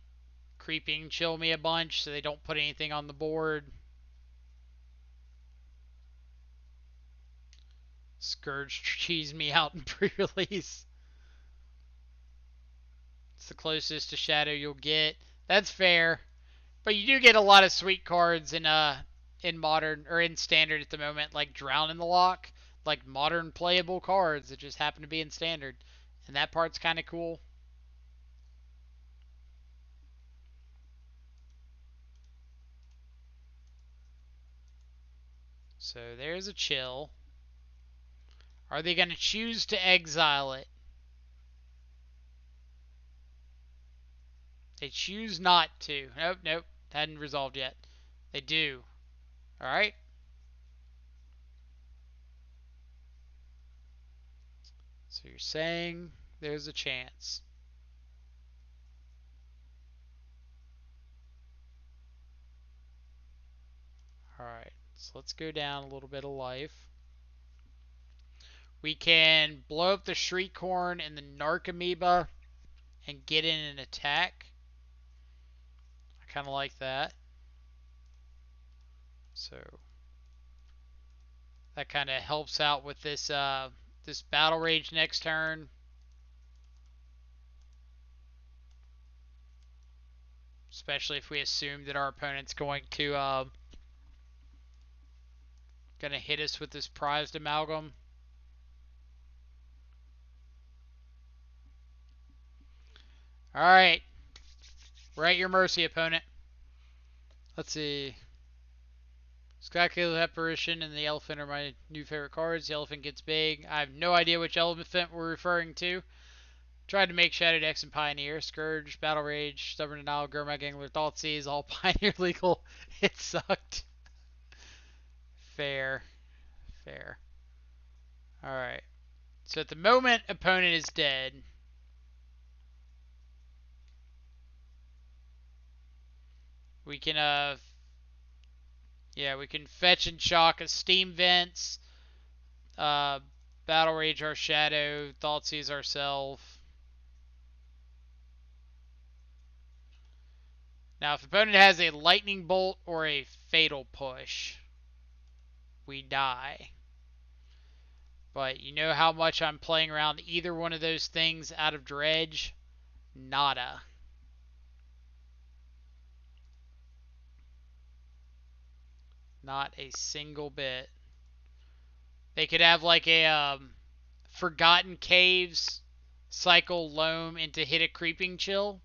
A: creeping chill me a bunch so they don't put anything on the board. Scourge cheese me out in pre-release. It's the closest to Shadow you'll get. That's fair. But you do get a lot of sweet cards in modern or in standard at the moment, like Drown in the Lock, like modern playable cards that just happen to be in standard. And that part's kind of cool. So there's a chill. Are they going to choose to exile it? They choose not to. Nope, nope. Hadn't resolved yet. They do. Alright. So you're saying there's a chance. Alright. So let's go down a little bit of life. We can blow up the Shriekhorn and the Narcomoeba and get in an attack. I kind of like that. So that kind of helps out with this this Battle Rage next turn. Especially if we assume that our opponent's going to hit us with this prized amalgam. Alright. We're at your mercy, opponent. Let's see. Skyclave Apparition and the Elephant are my new favorite cards. The Elephant gets big. I have no idea which Elephant we're referring to. Tried to make Shadow Dex and Pioneer. Scourge, Battle Rage, Stubborn Denial, Gurmag Angler, Thoughtseize, all Pioneer legal. It sucked. Fair. Fair. Alright. So at the moment, opponent is dead. We can, yeah, we can fetch and shock a Steam Vents, Battle Rage our Shadow, Thoughtseize ourselves. Now, if opponent has a Lightning Bolt or a Fatal Push, we die. But you know how much I'm playing around either one of those things out of Dredge? Nada. Not a single bit. They could have like a Forgotten Caves, cycle Loam into hit a Creeping Chill.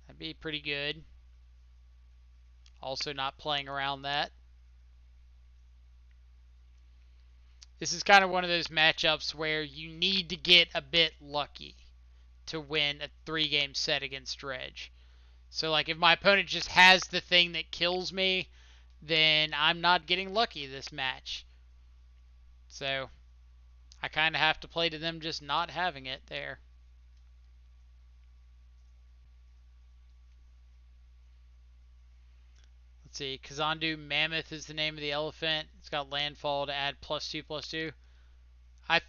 A: That'd be pretty good. Also not playing around that. This is kind of one of those matchups where you need to get a bit lucky to win a 3-game set against Dredge. So, like, if my opponent just has the thing that kills me, then I'm not getting lucky this match. So, I kind of have to play to them just not having it there. Let's see. Kazandu Mammoth is the name of the elephant. It's got landfall to add +2/+2. I'm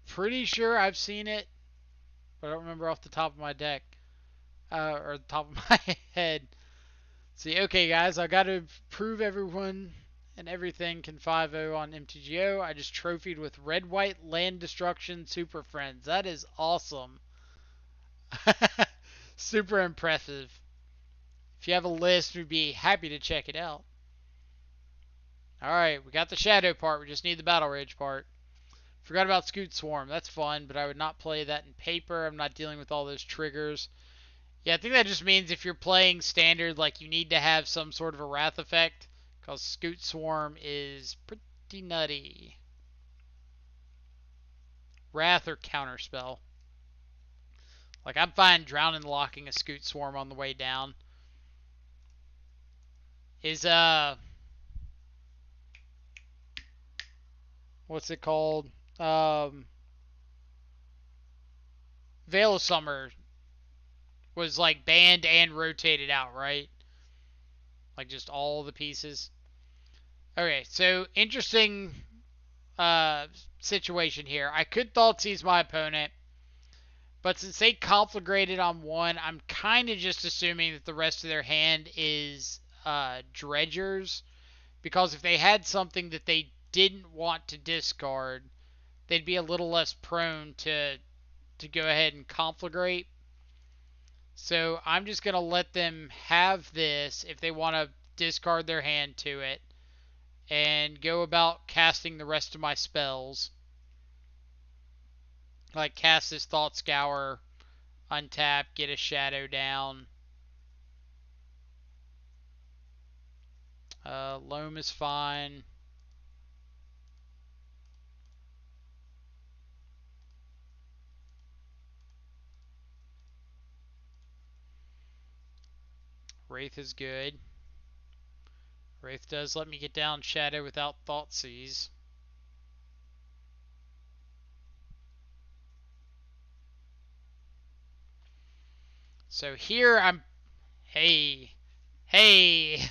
A: pretty sure I've seen it, but I don't remember off the top of my deck. Or the top of my head. See, okay, guys, I got to prove everyone and everything can 5-0 on MTGO. I just trophied with Red White Land Destruction Super Friends. That is awesome. Super impressive. If you have a list, we'd be happy to check it out. Alright, we got the Shadow part. We just need the Battle Rage part. Forgot about Scoot Swarm. That's fun, but I would not play that in paper. I'm not dealing with all those triggers. Yeah, I think that just means if you're playing standard, like, you need to have some sort of a Wrath effect, because Scoot Swarm is pretty nutty. Wrath or Counterspell. Like, I'm fine drowning locking a Scoot Swarm on the way down. Is, what's it called? Veil of Summer was, like, banned and rotated out, right? Like, just all the pieces. Okay, so interesting situation here. I could Thoughtseize my opponent, but since they conflagrated on one, I'm kind of just assuming that the rest of their hand is Dredgers, because if they had something that they didn't want to discard, they'd be a little less prone to go ahead and conflagrate. So I'm just going to let them have this if they want to discard their hand to it, and go about casting the rest of my spells. Like, cast this Thought Scour, untap, get a Shadow down. Loam is fine. Wraith is good. Wraith does let me get down Shadow without Thoughtseize. So here I'm... Hey. Hey!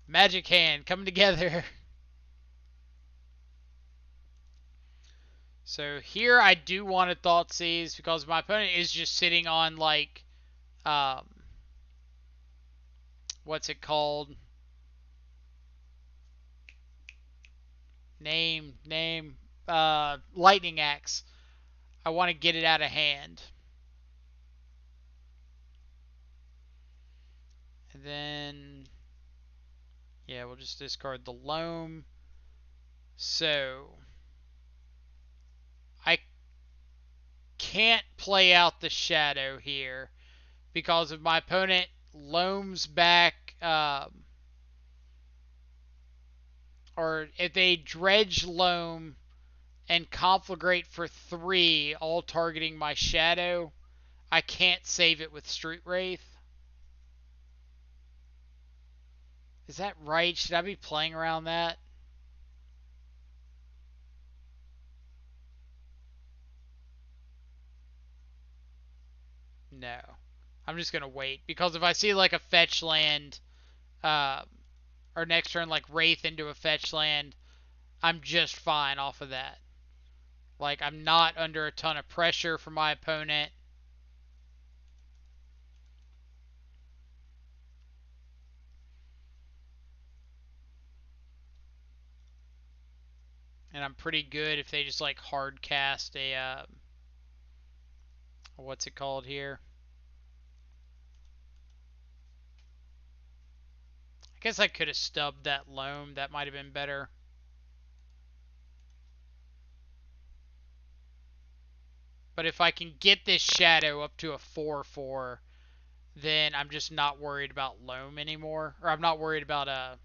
A: Magic Hand, coming together. So here I do want to Thoughtseize because my opponent is just sitting on, like, what's it called? Lightning Axe. I want to get it out of hand. And then, yeah, we'll just discard the Loam. So, I can't play out the Shadow here because if my opponent Loams back, or if they Dredge Loam and Conflagrate for 3, all targeting my Shadow, I can't save it with Street Wraith. Is that right? Should I be playing around that? No. I'm just going to wait. Because if I see, like, a fetch land, or next turn, like, Wraith into a fetch land, I'm just fine off of that. Like, I'm not under a ton of pressure from my opponent. And I'm pretty good if they just, like, hard cast a, what's it called here? I guess I could have stubbed that Loam. That might have been better. But if I can get this shadow up to a 4/4, then I'm just not worried about loam anymore. Or I'm not worried about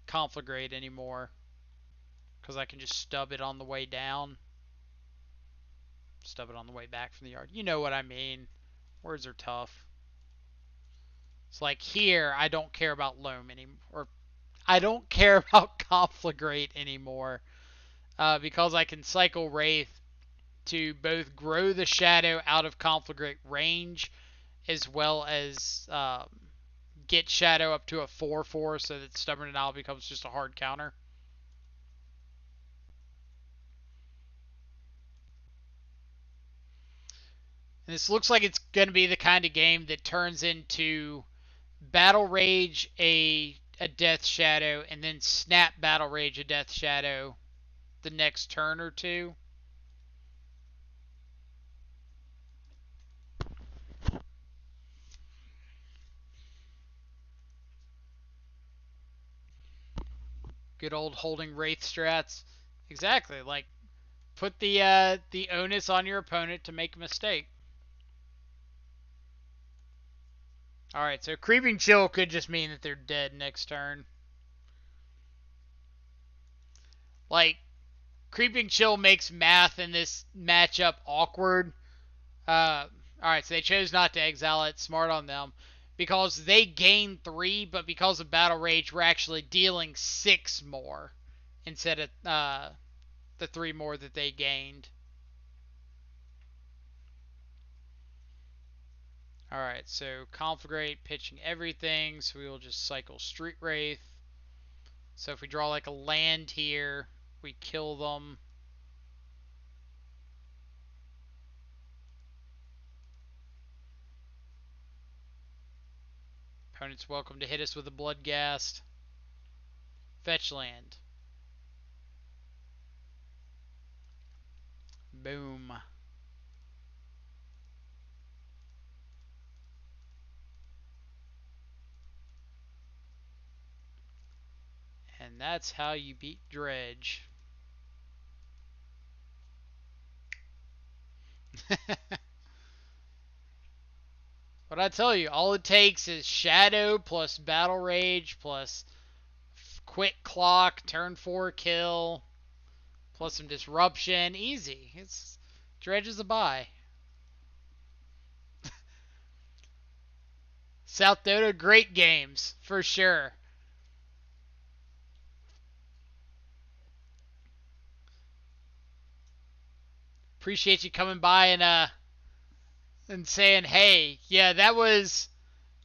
A: conflagrate anymore. Because I can just stub it on the way down. Stub it on the way back from the yard. You know what I mean. Words are tough. It's like here, I don't care about loam anymore. Or I don't care about conflagrate anymore. Because I can cycle Wraith to both grow the shadow out of conflagrate range as well as get shadow up to a 4/4 so that stubborn denial becomes just a hard counter. And this looks like it's going to be the kind of game that turns into Battle Rage a Death Shadow and then Snap Battle Rage a Death Shadow the next turn or two. Good old holding Wraith strats. Exactly. Like, put the onus on your opponent to make a mistake. Alright, so Creeping Chill could just mean that they're dead next turn. Like, Creeping Chill makes math in this matchup awkward. Alright, so they chose not to exile it. Smart on them. Because they gain 3, but because of Battle Rage, we're actually dealing 6 more instead of the 3 more that they gained. Alright, so Conflagrate pitching everything, so we will just cycle Street Wraith. So if we draw like a land here, we kill them. Opponent's welcome to hit us with a Bloodghast. Fetch land. Boom. And that's how you beat Dredge. What I tell you, all it takes is Shadow plus Battle Rage plus Quick Clock, turn 4 kill, plus some Disruption. Easy. It's Dredge is a buy. South Dota, great games, for sure. Appreciate you coming by and saying, hey, yeah, that was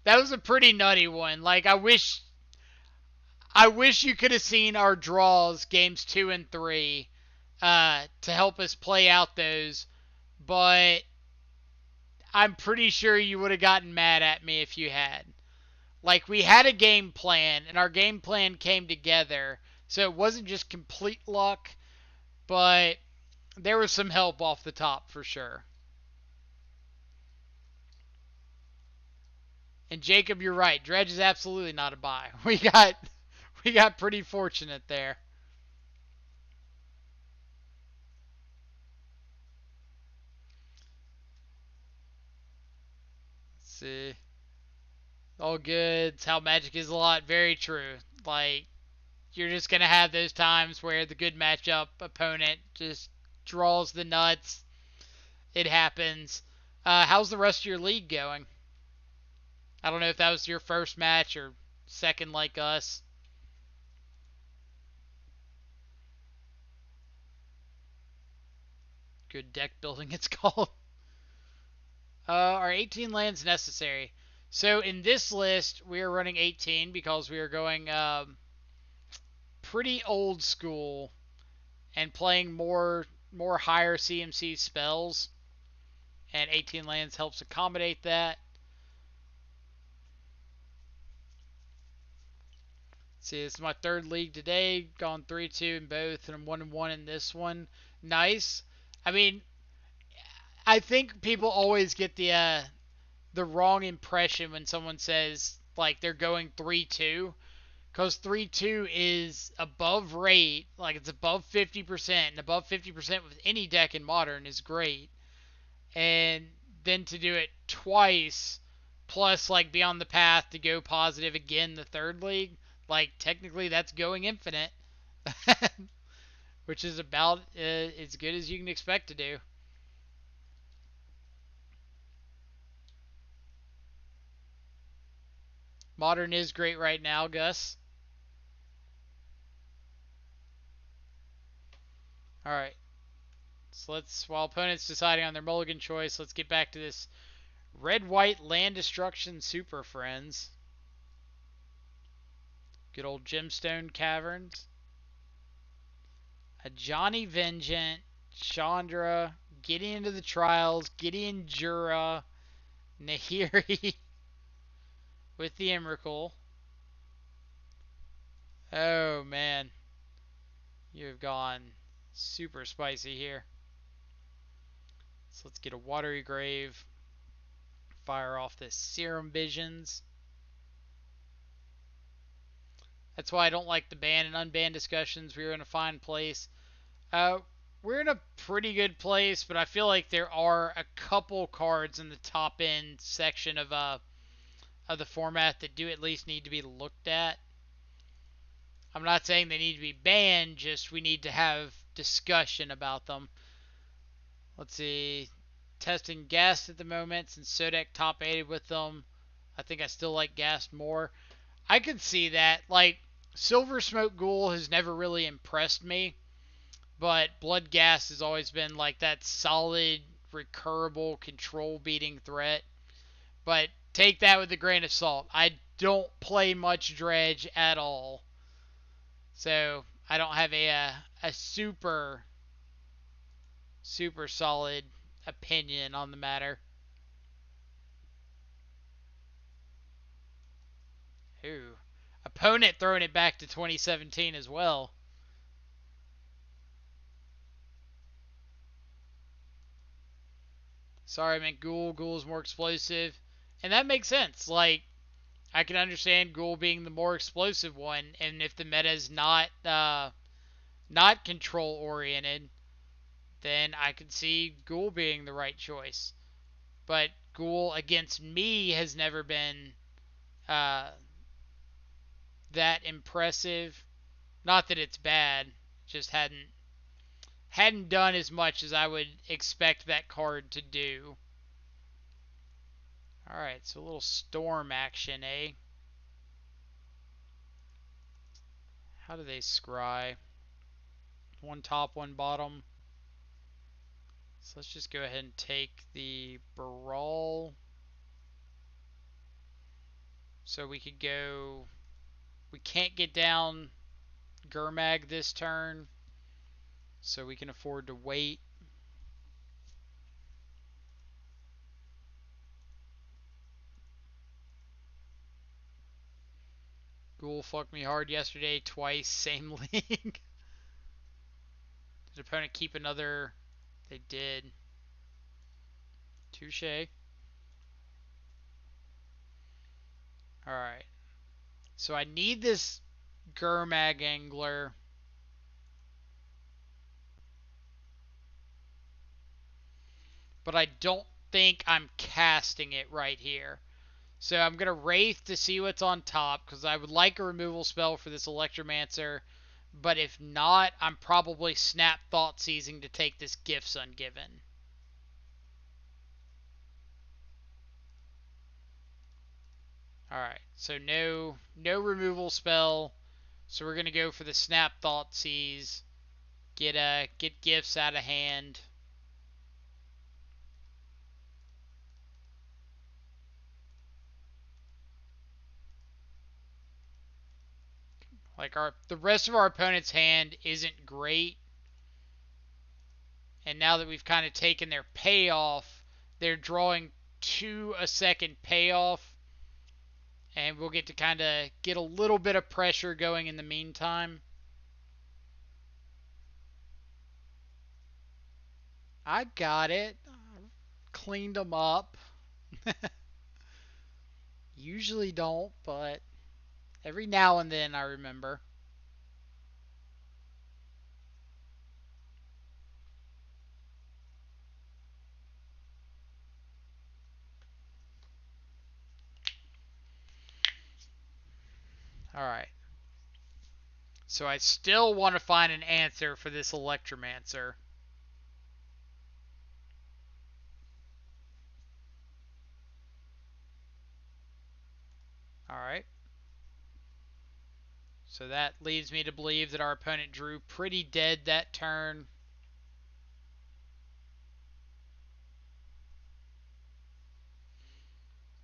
A: a pretty nutty one. Like, I wish you could have seen our draws, games 2 and 3, to help us play out those. But I'm pretty sure you would have gotten mad at me if you had. Like, we had a game plan, and our game plan came together. So it wasn't just complete luck, but there was some help off the top for sure. And Jacob, you're right. Dredge is absolutely not a buy. We got pretty fortunate there. Let's see. All good. It's how Magic is a lot. Very true. Like, you're just going to have those times where the good matchup opponent just draws the nuts. It happens. How's the rest of your league going? I don't know if that was your first match or second like us. Good deck building, it's called. Are 18 lands necessary? So in this list, we are running 18 because we are going pretty old school and playing more higher CMC spells. And 18 lands helps accommodate that. See, this is my third league today. Gone 3-2 in both, and I'm 1-1 in this one. Nice. I mean, I think people always get the wrong impression when someone says like they're going 3-2, because 3-2 is above rate, like it's above 50%, and above 50% with any deck in Modern is great. and then to do it twice, plus like be on the path to go positive again the third league, like technically that's going infinite, which is about as good as you can expect to do. Modern is great right now, Gus. All right. So let's, while opponents deciding on their mulligan choice, let's get back to this red white land destruction super friends. Good old gemstone caverns. A Johnny Vengeant, Chandra, getting into the trials, Gideon Jura, Nahiri with the Emrakul. Oh man, you've gone super spicy here. So let's get a Watery Grave. Fire off the Serum Visions. That's why I don't like the ban and unban discussions. We were in a fine place. Uh, we're in a pretty good place, but I feel like there are a couple cards in the top end section of the format that do at least need to be looked at. I'm not saying they need to be banned, just we need to have discussion about them. Let's see. Testing Ghast at the moment, since Sodek top 8 with them. I think I still like Ghast more. I could see that. Like, Silver Smoke Ghoul has never really impressed me, but Blood Ghast has always been like that solid, recurable, control beating threat. But take that with a grain of salt. I don't play much Dredge at all. So I don't have a super solid opinion on the matter. Ooh. Opponent throwing it back to 2017 as well. Sorry, I meant Ghoul. Ghoul is more explosive. And that makes sense. Like, I can understand Ghoul being the more explosive one, and if the meta is not control oriented, then I could see Ghoul being the right choice. But Ghoul against me has never been uh, that impressive. Not that it's bad, just hadn't done as much as I would expect that card to do. All right, so a little storm action, eh? How do they scry? One top, one bottom. So let's just go ahead and take the Baral. So we could go. We can't get down Gurmag this turn, so we can afford to wait. Ghoul fucked me hard yesterday, twice, same league. Did opponent keep another? They did. Touche. Alright. So I need this Gurmag Angler. But I don't think I'm casting it right here. So I'm going to Wraith to see what's on top, because I would like a removal spell for this Electromancer. But if not, I'm probably Snap Thought Seizing to take this Gifts Ungiven. Alright, so no removal spell. So we're going to go for the Snap Thought Seize. Get gifts out of hand. Like the rest of our opponent's hand isn't great. And now that we've kind of taken their payoff, they're drawing to a second payoff. And we'll get to kind of get a little bit of pressure going in the meantime. I got it. Cleaned them up. Usually don't, but every now and then I remember. Alright. So I still want to find an answer for this Electromancer. Alright. So that leads me to believe that our opponent drew pretty dead that turn.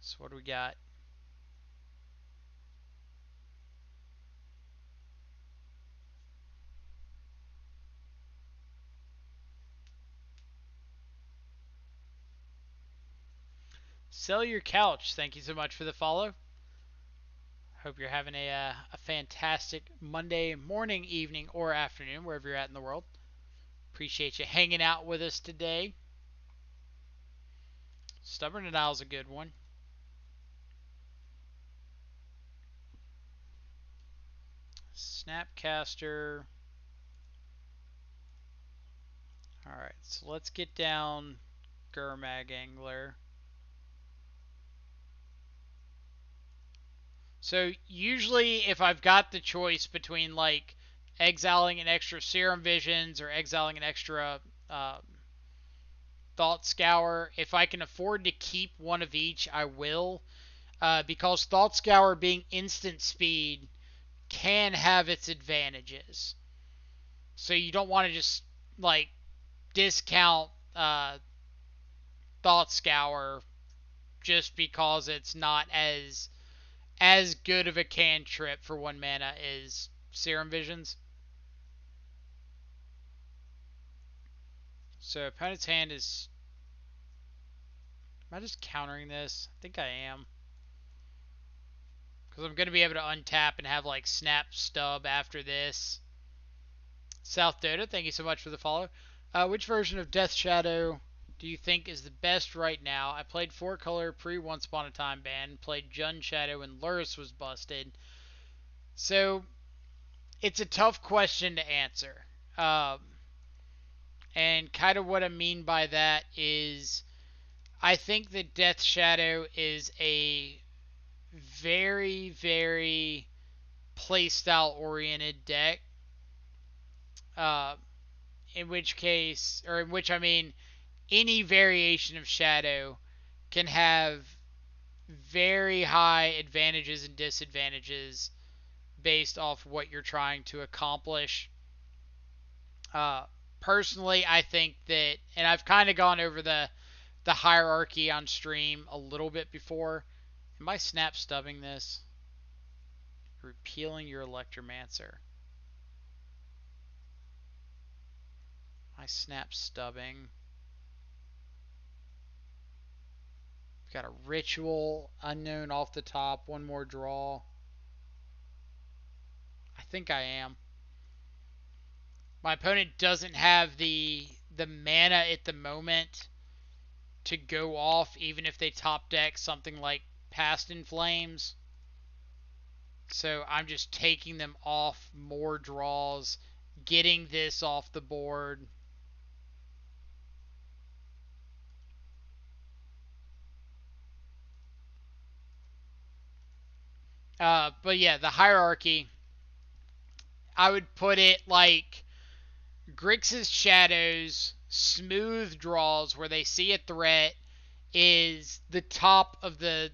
A: So what do we got? Sell your couch. Thank you so much for the follow. Hope you're having a fantastic Monday morning, evening, or afternoon, wherever you're at in the world. Appreciate you hanging out with us today. Stubborn Denial's a good one. Snapcaster. Alright, so let's get down Gurmag Angler. So usually if I've got the choice between like exiling an extra Serum Visions or exiling an extra Thought Scour, if I can afford to keep one of each, I will. Because Thought Scour being instant speed can have its advantages. So you don't want to just like discount Thought Scour just because it's not as good of a cantrip for 1 mana as Serum Visions. So opponent's hand is... Am I just countering this? I think I am. Because I'm going to be able to untap and have like Snap Stub after this. South Dota, thank you so much for the follow. Which version of Death Shadow do you think is the best right now? I played 4-color pre Once Upon a Time ban, played Jund Shadow when Lurrus was busted. So it's a tough question to answer. And kind of what I mean by that is I think that Death Shadow is a very, very playstyle oriented deck. Uh, in which case, or in which I mean, any variation of Shadow can have very high advantages and disadvantages based off what you're trying to accomplish. Uh, Personally, I think that, and I've kind of gone over the hierarchy on stream a little bit before. Am I snap stubbing this? Repealing your Electromancer. I snap stubbing. We've got a ritual unknown off the top. One more draw. I think I am. My opponent doesn't have the mana at the moment to go off, even if they top deck something like Past in Flames. So I'm just taking them off more draws, getting this off the board. But yeah, the hierarchy, I would put it like Grixis Shadows, smooth draws where they see a threat is the top of the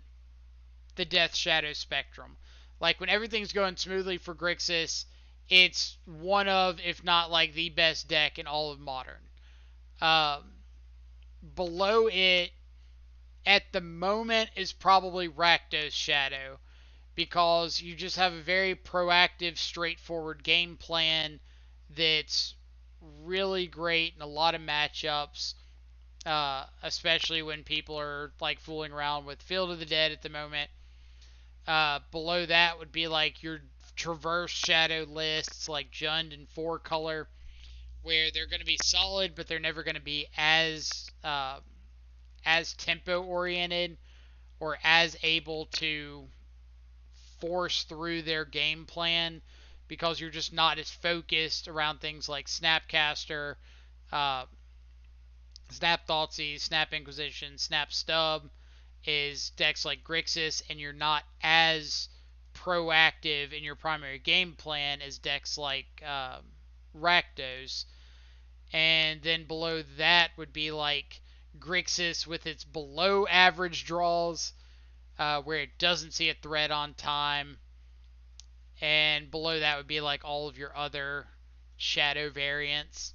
A: Death Shadow spectrum. Like when everything's going smoothly for Grixis, it's one of, if not like the best deck in all of Modern. Um, Below it, at the moment, is probably Rakdos Shadow because you just have a very proactive, straightforward game plan that's really great in a lot of matchups, especially when people are like fooling around with Field of the Dead at the moment. Below that would be like your Traverse Shadow lists, like Jund and 4-color, where they're going to be solid, but they're never going to be as tempo oriented or as able to force through their game plan because you're just not as focused around things like Snapcaster, uh, Snap Thoughtseize, Snap Inquisition, Snap Stub is decks like Grixis, and you're not as proactive in your primary game plan as decks like Rakdos. And then below that would be like Grixis with its below average draws, where it doesn't see a threat on time. And below that would be like all of your other shadow variants.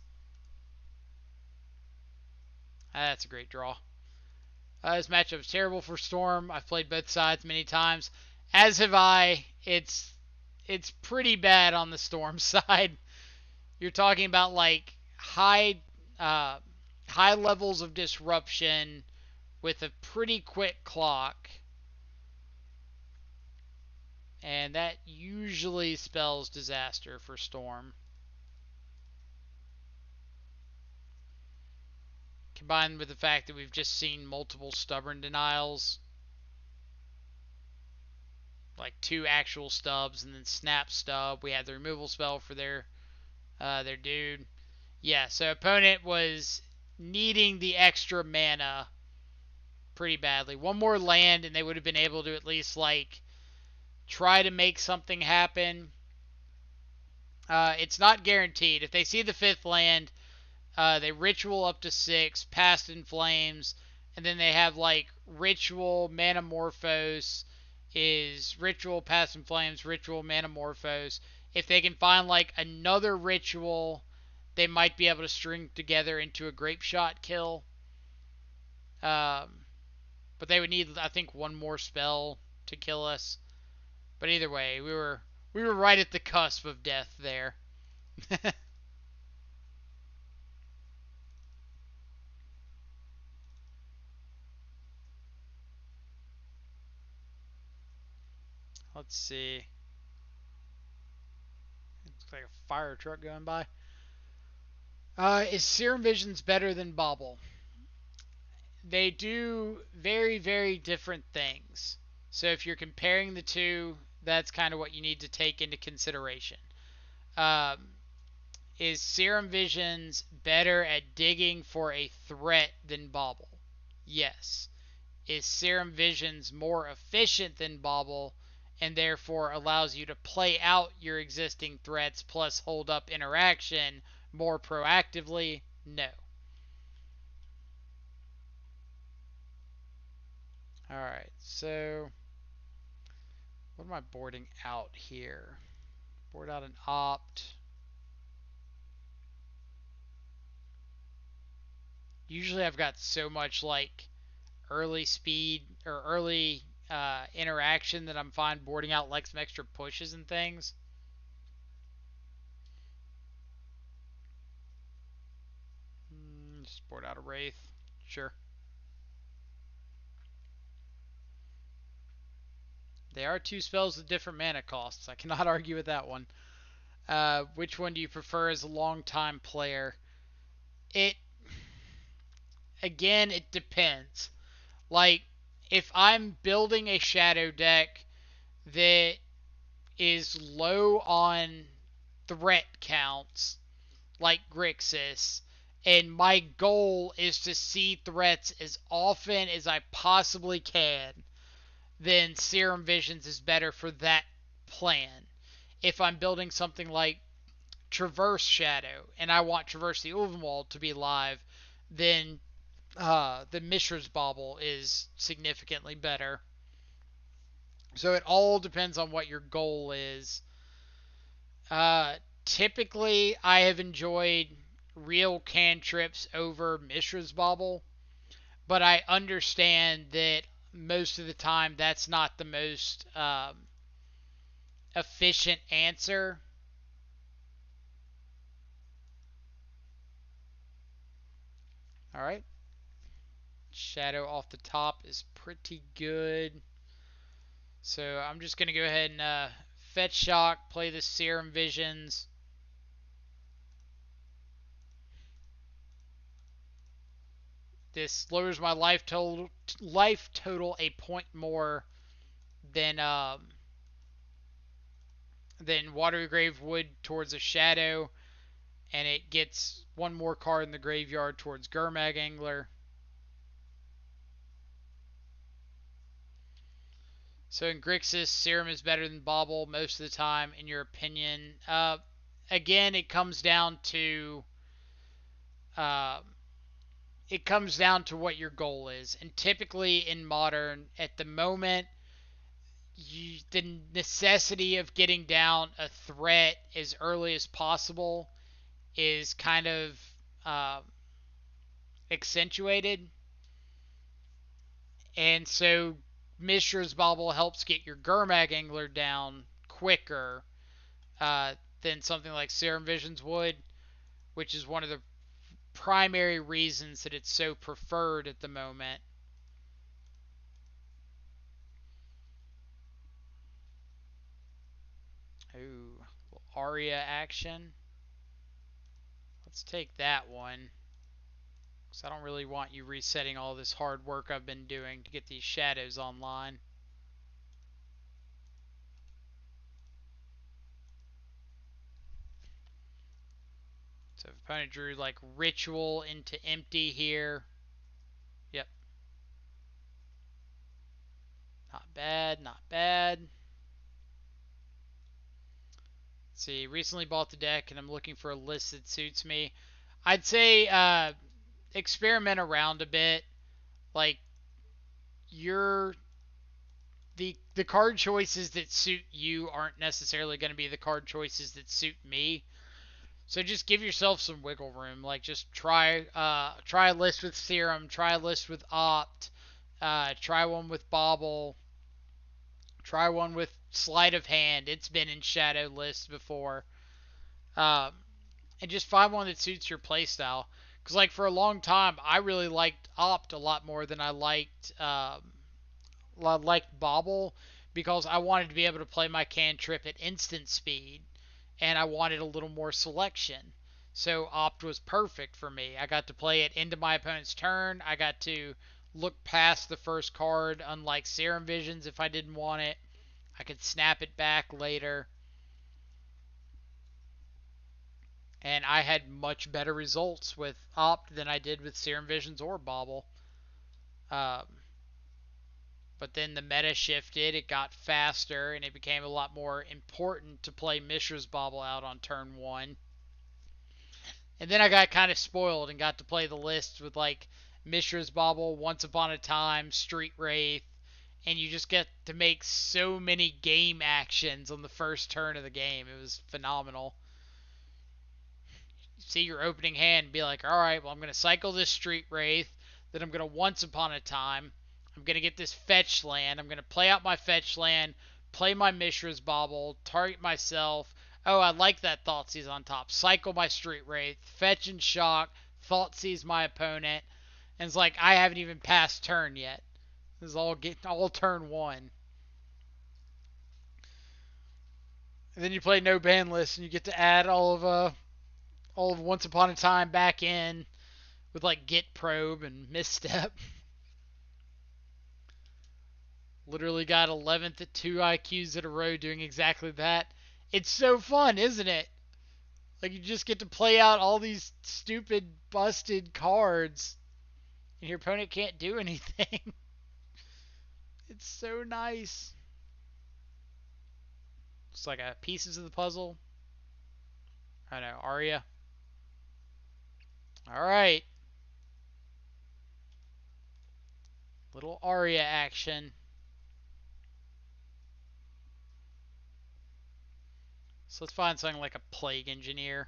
A: That's a great draw. This matchup is terrible for Storm. I've played both sides many times, as have I. It's pretty bad on the Storm side. You're talking about like uh, high levels of disruption with a pretty quick clock, and that usually spells disaster for Storm. Combined with the fact that we've just seen multiple stubborn denials, like 2 actual stubs and then snap stub. We had the removal spell for their dude. Yeah, so opponent was needing the extra mana pretty badly. One more land and they would have been able to at least like try to make something happen. It's not guaranteed. If they see the 5th land, they ritual up to 6, Past in Flames, and then they have like ritual Manamorphose is ritual Past in Flames, ritual Manamorphose. If they can find like another ritual, they might be able to string together into a grape shot kill. But they would need, I think, one more spell to kill us. But either way, we were right at the cusp of death there. Let's see. Looks like a fire truck going by. Is Serum Visions better than Bobble? They do very, very different things. So if you're comparing the two, that's kind of what you need to take into consideration. Um, is Serum Visions better at digging for a threat than Bobble? Yes. Is Serum Visions more efficient than Bobble and therefore allows you to play out your existing threats plus hold up interaction more proactively? No. Alright, so what am I boarding out here? Board out an opt. Usually I've got so much like early speed or early interaction that I'm fine boarding out like some extra pushes and things. Just board out a Wraith. Sure. They are 2 spells with different mana costs. I cannot argue with that one. Which one do you prefer as a long-time player? It Again, it depends. Like, if I'm building a shadow deck that is low on threat counts, like Grixis, and my goal is to see threats as often as I possibly can, then Serum Visions is better for that plan. If I'm building something like Traverse Shadow and I want Traverse the Ulvenwald to be live, then the Mishra's Bauble is significantly better. So it all depends on what your goal is. Typically, I have enjoyed real cantrips over Mishra's Bauble, but I understand that most of the time that's not the most efficient answer. All right. Shadow off the top is pretty good. So I'm just going to go ahead and Fetch Shock, play the Serum Visions. This lowers my life total a point more than Watery Grave would towards a Shadow, and it gets one more card in the graveyard towards Gurmag Angler. So in Grixis, Serum is better than Bobble most of the time, in your opinion. Again, uh, it comes down to what your goal is. And typically in Modern, at the moment, the necessity of getting down a threat as early as possible is kind of uh, accentuated. And so Mishra's Bobble helps get your Gurmag Angler down quicker than something like Serum Visions would, which is one of the primary reasons that it's so preferred at the moment. Ooh, little Aria action. Let's take that one. Because I don't really want you resetting all this hard work I've been doing to get these shadows online. So if opponent drew like Ritual into empty here. Yep. Not bad, not bad. Let's see, recently bought the deck and I'm looking for a list that suits me. I'd say experiment around a bit. Like your the card choices that suit you aren't necessarily going to be the card choices that suit me. So just give yourself some wiggle room. Like just try a list with Serum, try a list with Opt, try one with Bobble, try one with Sleight of Hand. It's been in Shadow lists before, um, and just find one that suits your playstyle. Because like for a long time, I really liked Opt a lot more than I liked Bobble because I wanted to be able to play my cantrip at instant speed and I wanted a little more selection. So Opt was perfect for me. I got to play it into my opponent's turn. I got to look past the first card, unlike Serum Visions if I didn't want it. I could snap it back later. And I had much better results with Opt than I did with Serum Visions or Bobble. Um, but then the meta shifted, it got faster, and it became a lot more important to play Mishra's Bobble out on turn 1. And then I got kind of spoiled and got to play the list with like Mishra's Bobble, Once Upon a Time, Street Wraith, and you just get to make so many game actions on the first turn of the game. It was phenomenal. See your opening hand and be like, all right, well, I'm going to cycle this Street Wraith, then I'm going to Once Upon a Time, I'm going to get this fetch land, I'm going to play out my fetch land, play my Mishra's Bobble, target myself. Oh, I like that Thoughtseize on top. Cycle my Street Wraith, fetch and shock, Thoughtseize my opponent, and it's like I haven't even passed turn yet. This is all turn 1. And then you play no ban list and you get to add all of Once Upon a Time back in with like Get Probe and Misstep. Literally got 11th at 2 IQs in a row doing exactly that. It's so fun, isn't it? Like you just get to play out all these stupid busted cards and your opponent can't do anything. It's so nice. It's like a pieces of the puzzle. I know, Arya. All right. Little Arya action. So let's find something like a Plague Engineer.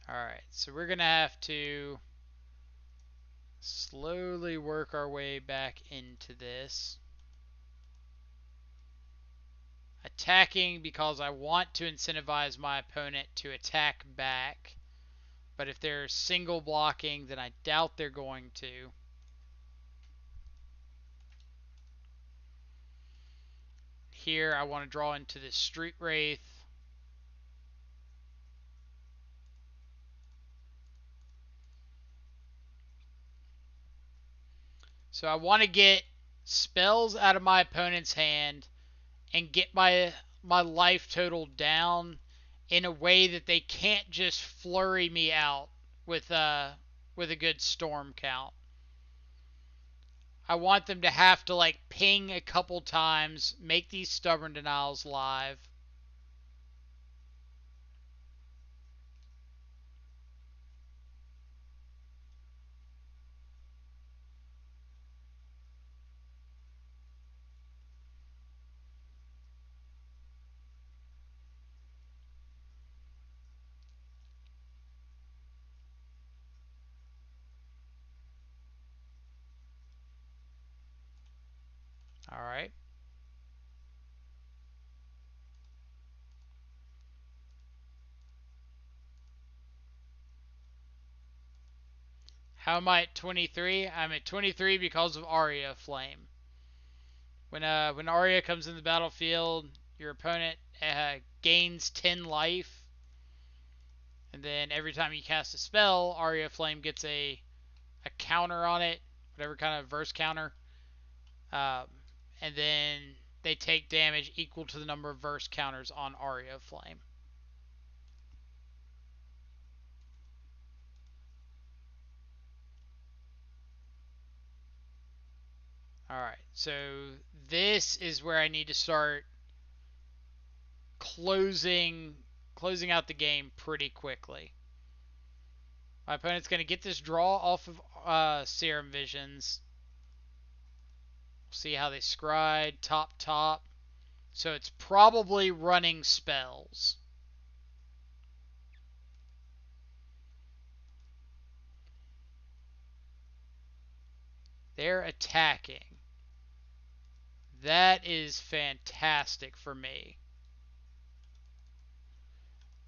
A: Alright, so we're going to have to slowly work our way back into this. Attacking because I want to incentivize my opponent to attack back. But if they're single blocking, then I doubt they're going to. Here, I want to draw into this Street Wraith. So I want to get spells out of my opponent's hand and get my life total down in a way that they can't just flurry me out with a good storm count. I want them to have to like ping a couple times, make these stubborn denials live. All right. How am I at 23? I'm at 23 because of Aria Flame. When Aria comes in the battlefield, your opponent gains 10 life, and then every time you cast a spell, Aria Flame gets a counter on it, whatever kind of verse counter, um, and then they take damage equal to the number of verse counters on Aria Flame. Alright, so this is where I need to start closing out the game pretty quickly. My opponent's going to get this draw off of Serum Visions. See how they scryed, top. So it's probably running spells. They're attacking. That is fantastic for me.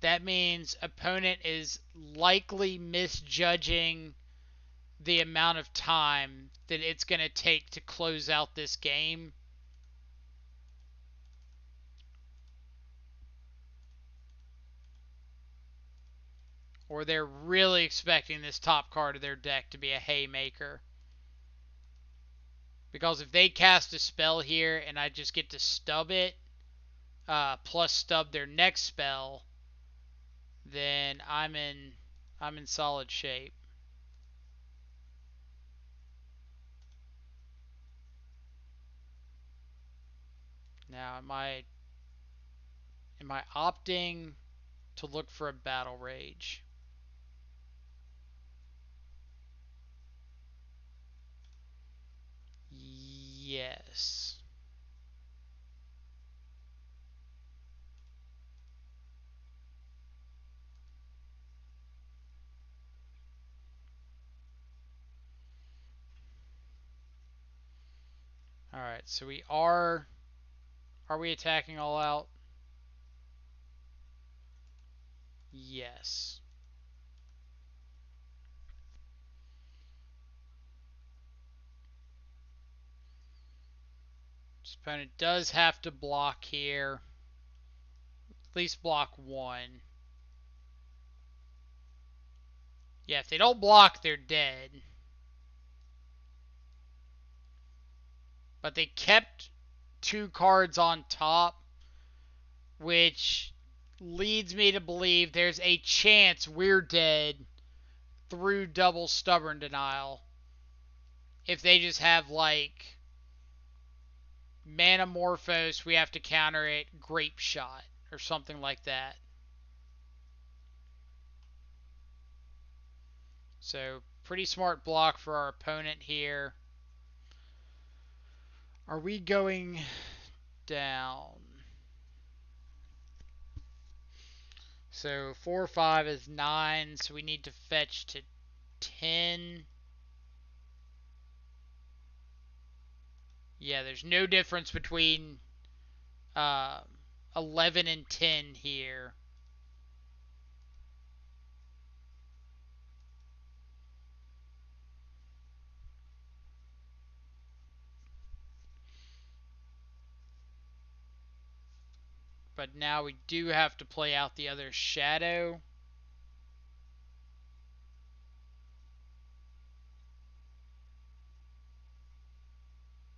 A: That means opponent is likely misjudging the amount of time that it's going to take to close out this game. Or they're really expecting this top card of their deck to be a haymaker. Because if they cast a spell here and I just get to stub it, plus stub their next spell, then I'm in solid shape. Now, am I opting to look for a battle rage? Yes. All right, so we are we attacking all out? Yes. This opponent does have to block here. At least block one. Yeah, if they don't block, they're dead. But they kept two cards on top, which leads me to believe there's a chance we're dead through double stubborn denial. If they just have like Manamorphose, we have to counter it, Grape Shot, or something like that. So, pretty smart block for our opponent here. Are we going down? So 4 or 5 is 9, so we need to fetch to 10. Yeah, there's no difference between uh, 11 and 10 here. But now we do have to play out the other shadow.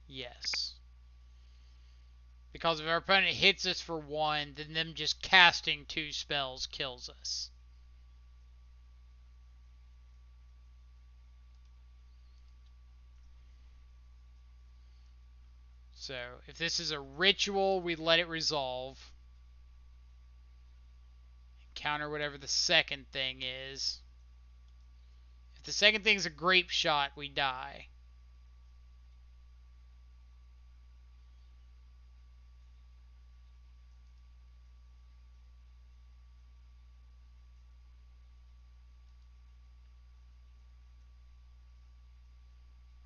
A: Yes. Because if our opponent hits us for 1, then them just casting 2 spells kills us. So if this is a ritual, we let it resolve. Counter whatever the second thing is. If the second thing is a grape shot, we die.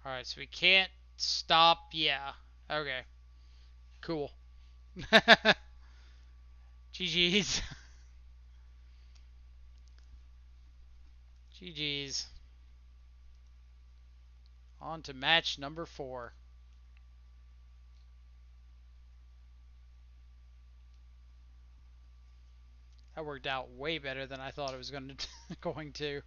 A: Alright, so we can't stop. Yeah. Okay. Cool. GG's. GG's. On to match number 4. That worked out way better than I thought it was going to.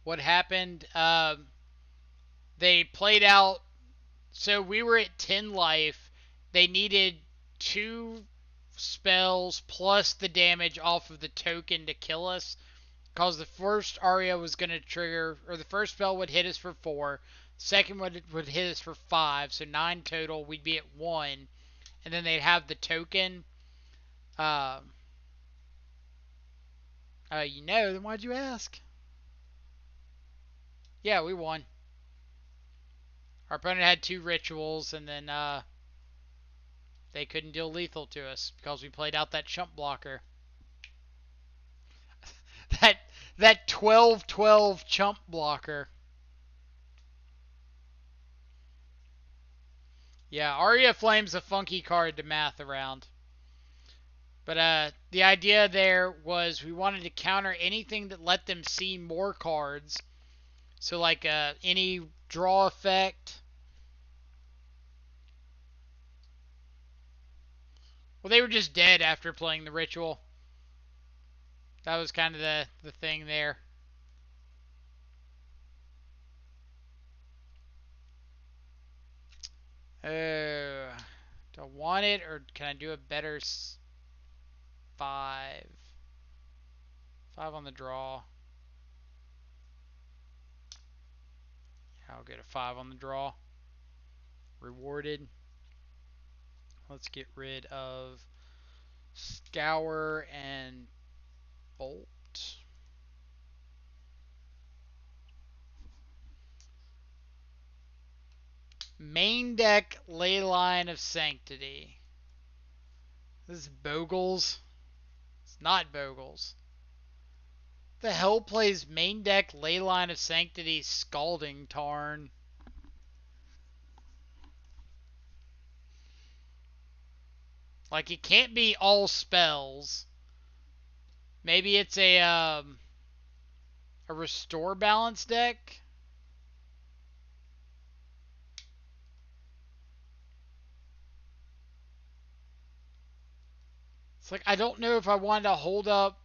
A: What happened? They played out. So we were at 10 life. They needed 2 spells plus the damage off of the token to kill us. Because the first aria was going to trigger, or the first spell would hit us for 4. Second would hit us for 5. So 9 total. We'd be at 1. And then they'd have the token. Then why'd you ask? Yeah, we won. Our opponent had 2 rituals, and then they couldn't deal lethal to us because we played out that chump blocker. that 12-12 chump blocker. Yeah, Aria Flame's a funky card to math around. But the idea there was we wanted to counter anything that let them see more cards. So like any draw effect. Well, they were just dead after playing the ritual. That was kind of the thing there. Do I want it, or can I do a better 5? 5 on the draw. I'll get a 5 on the draw. Rewarded. Let's get rid of Scour and Bolt. Main deck Leyline of Sanctity. This is Bogles. It's not Bogles. The hell plays main deck Leyline of Sanctity Scalding Tarn? Like, it can't be all spells. Maybe it's a restore balance deck. It's like, I don't know if I wanted to hold up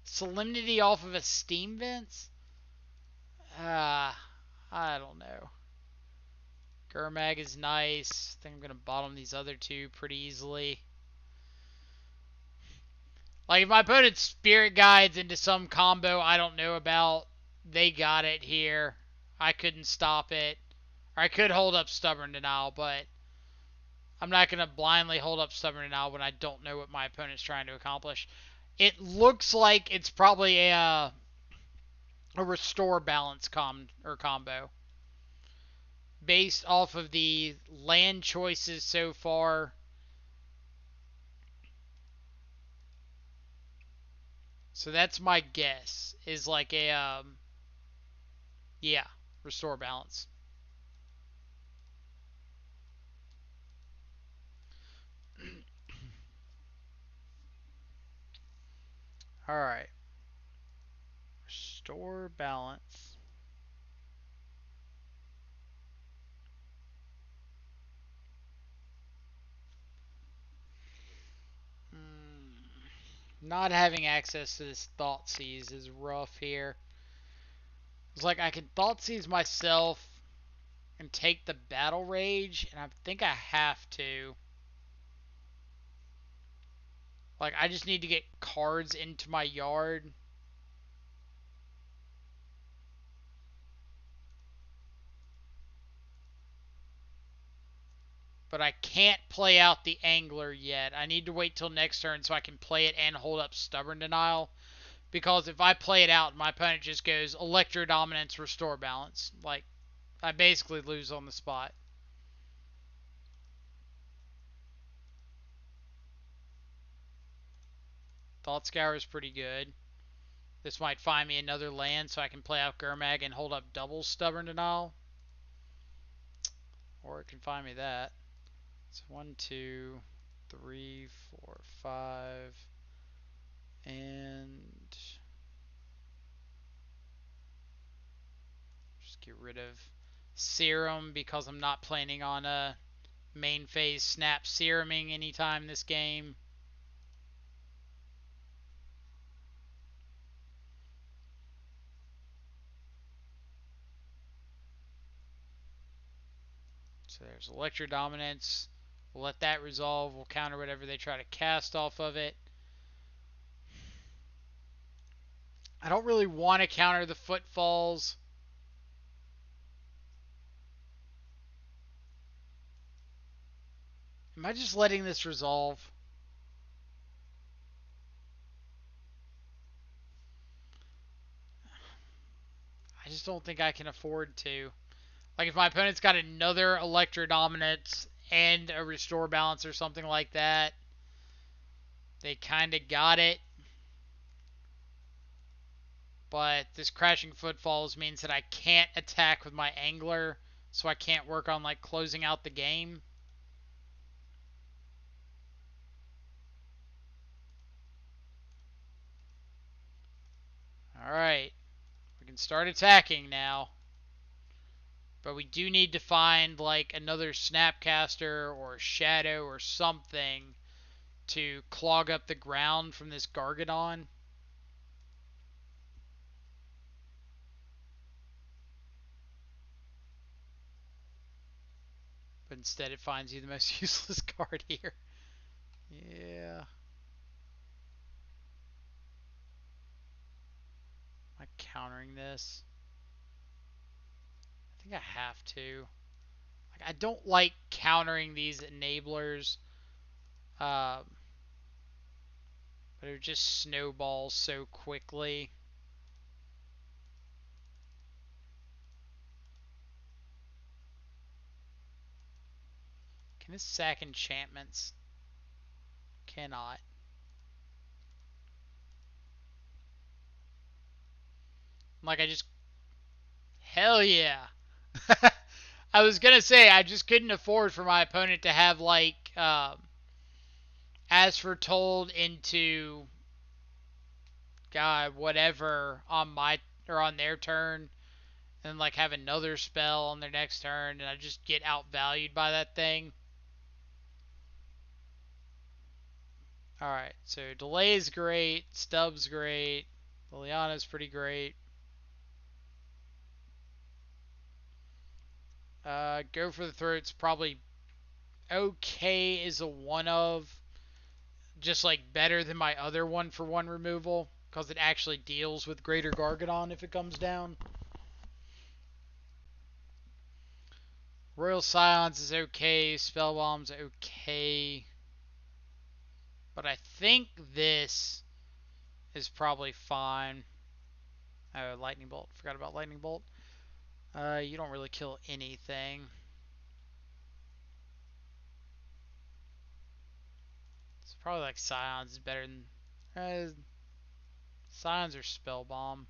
A: Solemnity off of a Steam Vents. I don't know. Gurmag is nice. I think I'm going to bottom these other 2 pretty easily. Like, if my opponent Spirit Guides into some combo I don't know about, they got it here. I couldn't stop it. Or I could hold up Stubborn Denial, but I'm not going to blindly hold up Stubborn Denial when I don't know what my opponent's trying to accomplish. It looks like it's probably a restore balance combo. Based off of the land choices so far. So that's my guess. Is like a, yeah, restore balance. Alright. Restore balance. Not having access to this Thoughtseize is rough here. It's like I can Thoughtseize myself and take the Battle Rage, and I think I have to. Like, I just need to get cards into my yard. But I can't play out the Angler yet. I need to wait till next turn so I can play it and hold up Stubborn Denial. Because if I play it out, my opponent just goes Electro Dominance, Restore Balance. Like, I basically lose on the spot. Thought Scour is pretty good. This might find me another land so I can play out Gurmag and hold up double Stubborn Denial. Or it can find me that. It's 1, 2, 3, 4, 5. And just get rid of Serum because I'm not planning on a main phase snap seruming anytime this game. So there's Electro Dominance. We'll let that resolve. We'll counter whatever they try to cast off of it. I don't really want to counter the Footfalls. Am I just letting this resolve? I just don't think I can afford to. Like, if my opponent's got another Electro Dominance and a Restore Balance or something like that, they kind of got it. But this Crashing Footfalls means that I can't attack with my Angler, so I can't work on, like, closing out the game. Alright, we can start attacking now. But we do need to find, like, another Snapcaster or Shadow or something to clog up the ground from this Gargadon. But instead it finds you the most useless card here. Yeah. Am I countering this? I think I have to. Like, I don't like countering these enablers. Um, but it just snowballs so quickly. Can this sack enchantments? Cannot. Like, I just... Hell yeah. I was going to say, I just couldn't afford for my opponent to have, like, As Foretold into... God, whatever on my... Or on their turn. And, like, have another spell on their next turn. And I just get outvalued by that thing. Alright, so Delay is great. Stub's great. Liliana's pretty great. Go for the Throat's probably okay is a one of. Just like better than my other 1-for-1 removal. Because it actually deals with Greater Gargadon if it comes down. Royal Scions is okay. Spellbomb's okay. But I think this is probably fine. Oh, Lightning Bolt. Forgot about Lightning Bolt. You don't really kill anything. It's probably like Scions is better than... Scions or Spellbomb.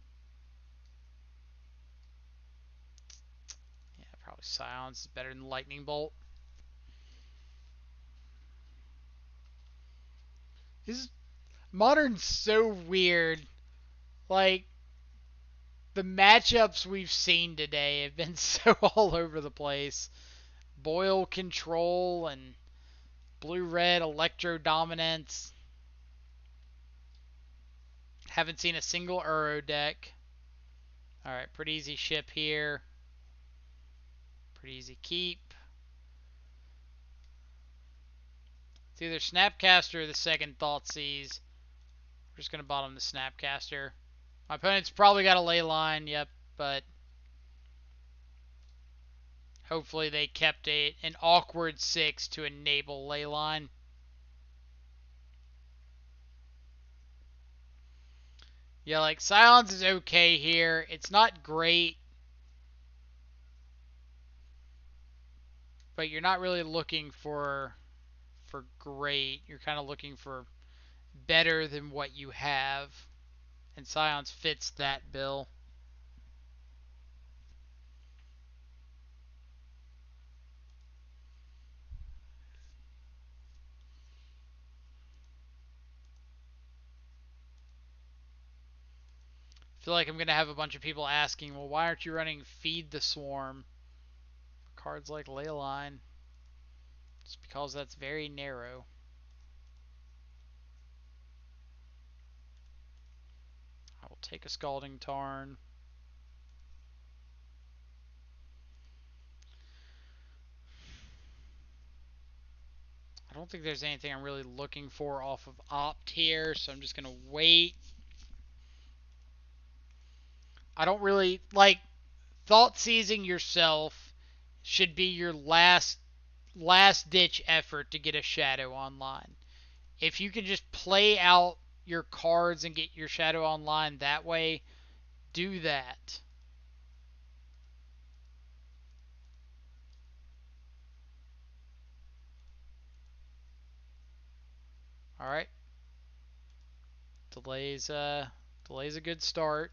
A: Yeah, probably Scions is better than Lightning Bolt. This Modern's so weird. Like, the matchups we've seen today have been so all over the place. Boil Control and Blue-Red Electro Dominance. Haven't seen a single Uro deck. Alright, pretty easy ship here. Pretty easy keep. It's either Snapcaster or the second Thoughtseize. We're just going to bottom the Snapcaster. My opponent's probably got a ley line, yep, but hopefully they kept an awkward 6 to enable ley line. Yeah, like Silence is okay here. It's not great, but you're not really looking for great. You're kind of looking for better than what you have, and Silence fits that bill. I feel like I'm going to have a bunch of people asking, well, why aren't you running Feed the Swarm for cards like Leyline? It's because that's very narrow. I will take a Scalding Tarn. I don't think there's anything I'm really looking for off of Opt here, so I'm just going to wait. I don't really like Thought Seizing yourself should be your last ditch effort to get a Shadow online. If you can just play out your cards and get your Shadow online that way, do that. Alright. Delay's a good start.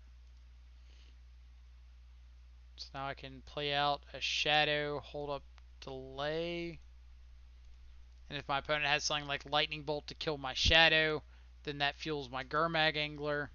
A: So now I can play out a Shadow, hold up delay. And if my opponent has something like Lightning Bolt to kill my Shadow, then that fuels my Gurmag Angler.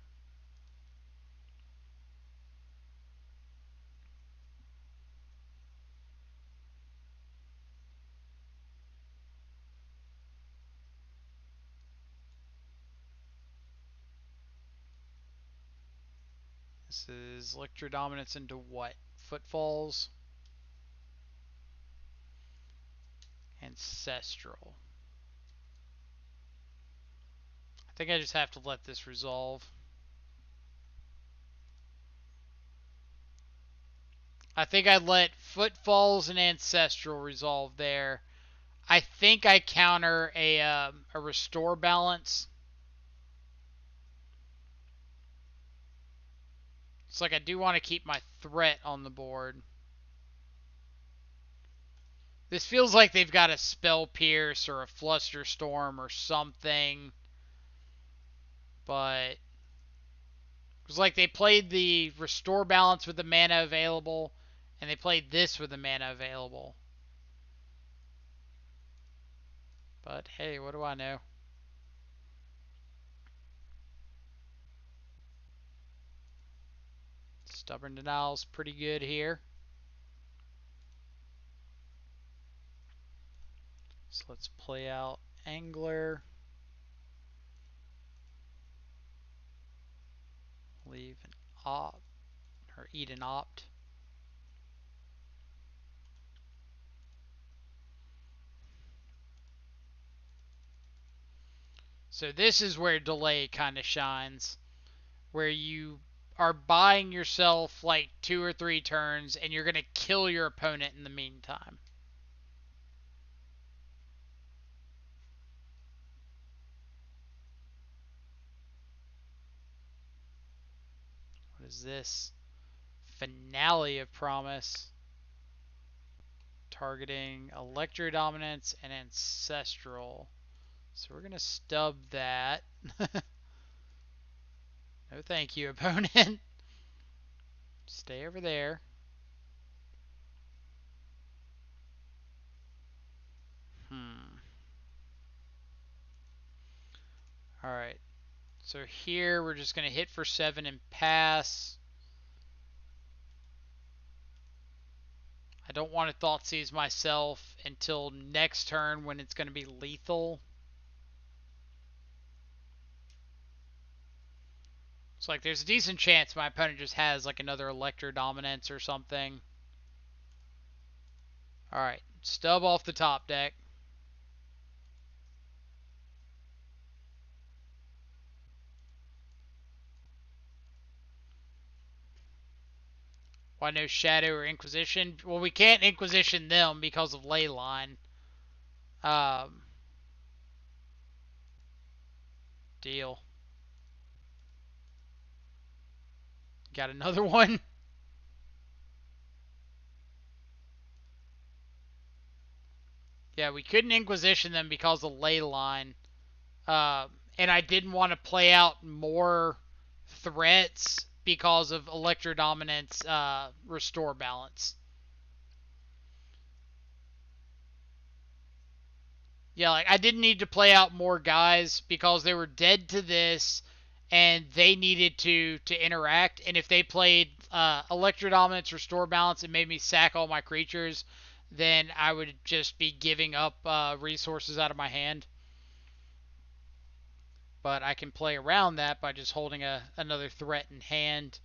A: This is Electrodominance into what? Footfalls? Ancestral. I think I just have to let this resolve. I think I let Footfalls and Ancestral resolve there. I think I counter a Restore Balance. It's like I do want to keep my threat on the board. This feels like they've got a Spell Pierce or a Flusterstorm or something. But it was like they played the Restore Balance with the mana available, and they played this with the mana available. But hey, what do I know? Stubborn Denial's pretty good here. So let's play out Angler. Leave an opt, or eat an opt. So this is where delay kind of shines, where you are buying yourself like 2 or 3 turns and you're going to kill your opponent in the meantime. What is this? Finale of Promise. Targeting Electrodominance and Ancestral. So we're going to stub that. No thank you, opponent. Stay over there. Alright. So here we're just going to hit for 7 and pass. I don't want to Thoughtseize myself until next turn when it's going to be lethal. It's like there's a decent chance my opponent just has like another Electrodominance or something. Alright, stub off the top deck. Why no Shadow or Inquisition? Well, we can't Inquisition them because of Leyline. Um, deal. Got another one? Yeah, we couldn't Inquisition them because of Leyline. And I didn't want to play out more threats because of Electro Dominance Restore Balance. Yeah, like I didn't need to play out more guys because they were dead to this, and they needed to interact. And if they played Electro Dominance, Restore Balance, and made me sack all my creatures, then I would just be giving up resources out of my hand. But I can play around that by just holding another threat in hand.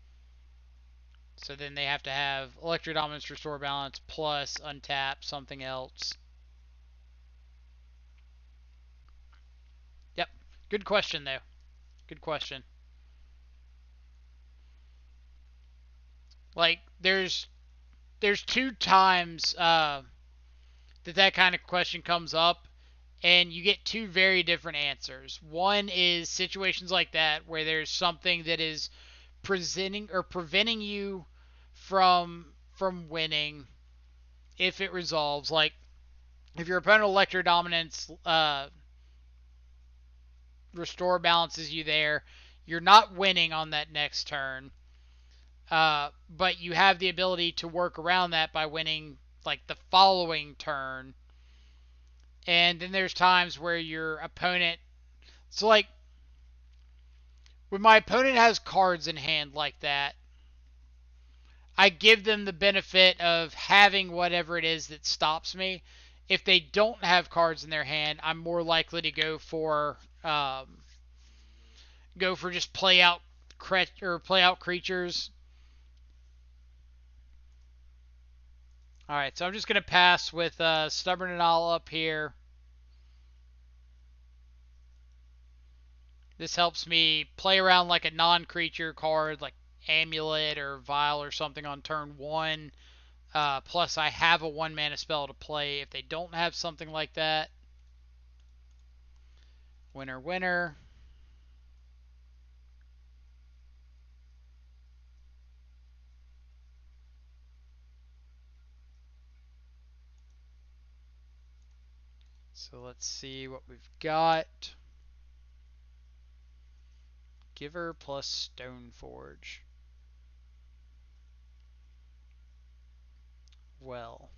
A: So then they have to have Electro Dominance, Restore Balance, plus untap something else. Yep. Good question, though. Good question. Like, there's two times that kind of question comes up, and you get two very different answers. One is situations like that where there's something that is presenting or preventing you from winning if it resolves. Like if your opponent Electro Dominance Restore balances you there, you're not winning on that next turn. But you have the ability to work around that by winning like the following turn. And then there's times where your opponent, so like when my opponent has cards in hand like that, I give them the benefit of having whatever it is that stops me. If they don't have cards in their hand, I'm more likely to go for just play out creatures. All right, so I'm just gonna pass with Stubborn and All up here. This helps me play around like a non-creature card, like Amulet or Vial or something on turn one. Plus, I have a 1 mana spell to play if they don't have something like that. Winner, winner. So let's see what we've got. Giver plus Stoneforge. Well,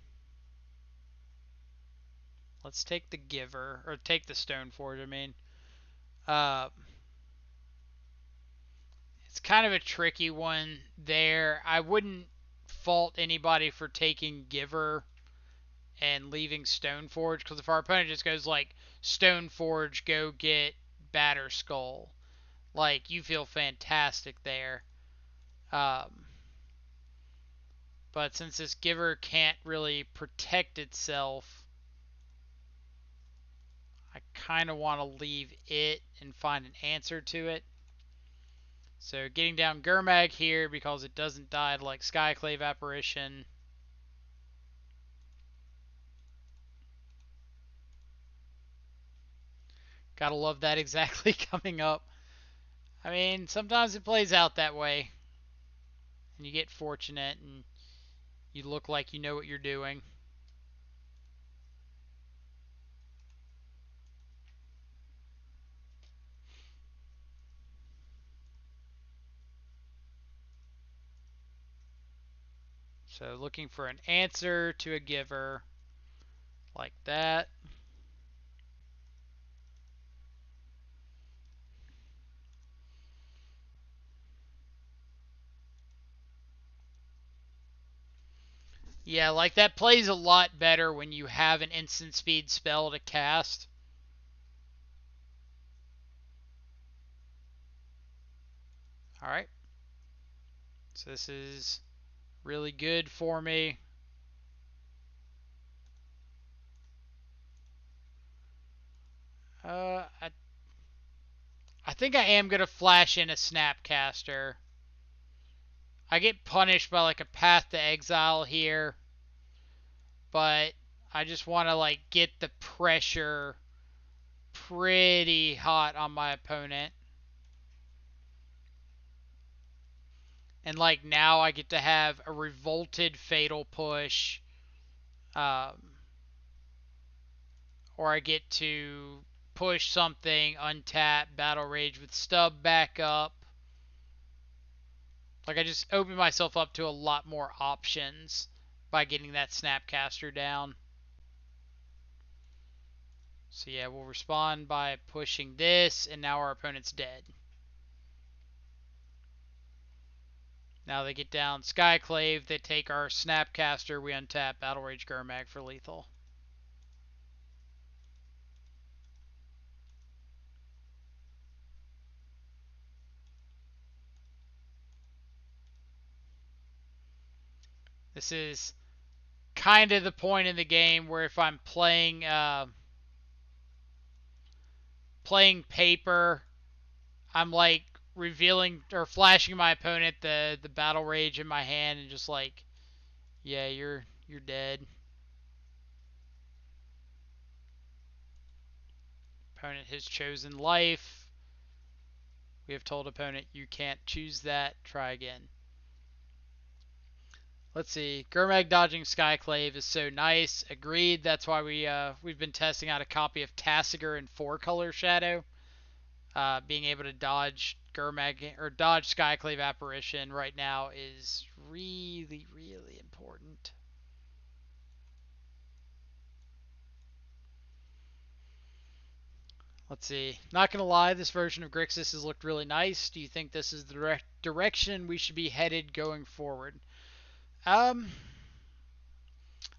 A: let's take the Giver, or take the Stoneforge, I mean. Uh, it's kind of a tricky one there. I wouldn't fault anybody for taking Giver and leaving Stoneforge, because if our opponent just goes like, Stoneforge, go get Batter Skull, like, you feel fantastic there. Um, but since this Giver can't really protect itself, I kind of want to leave it and find an answer to it. So getting down Gurmag here because it doesn't die to like Skyclave Apparition. Gotta love that exactly coming up. I mean, sometimes it plays out that way. And you get fortunate and you look like you know what you're doing. So looking for an answer to a Giver like that. Yeah, like that plays a lot better when you have an instant speed spell to cast. Alright. So this is really good for me. I think I am gonna flash in a Snapcaster. I get punished by like a Path to Exile here, but I just want to like get the pressure pretty hot on my opponent. And like now I get to have a Revolted Fatal Push, um, or I get to push something, untap, Battle Rage with Stub back up. Like I just open myself up to a lot more options by getting that Snapcaster down. So yeah, we'll respond by pushing this, and now our opponent's dead. Now they get down Skyclave, they take our Snapcaster, we untap Battle Rage Gurmag for lethal. This is kind of the point in the game where if I'm playing paper, I'm like revealing or flashing my opponent the Battle Rage in my hand and just like, yeah, you're dead. Opponent has chosen life. We have told opponent you can't choose that. Try again. Let's see. Gurmag dodging Skyclave is so nice. Agreed. That's why we've been testing out a copy of Tasigur in 4-color Shadow. Being able to dodge Gurmag or dodge Skyclave Apparition right now is really, really important. Let's see. Not gonna lie, this version of Grixis has looked really nice. Do you think this is the direction we should be headed going forward? Um,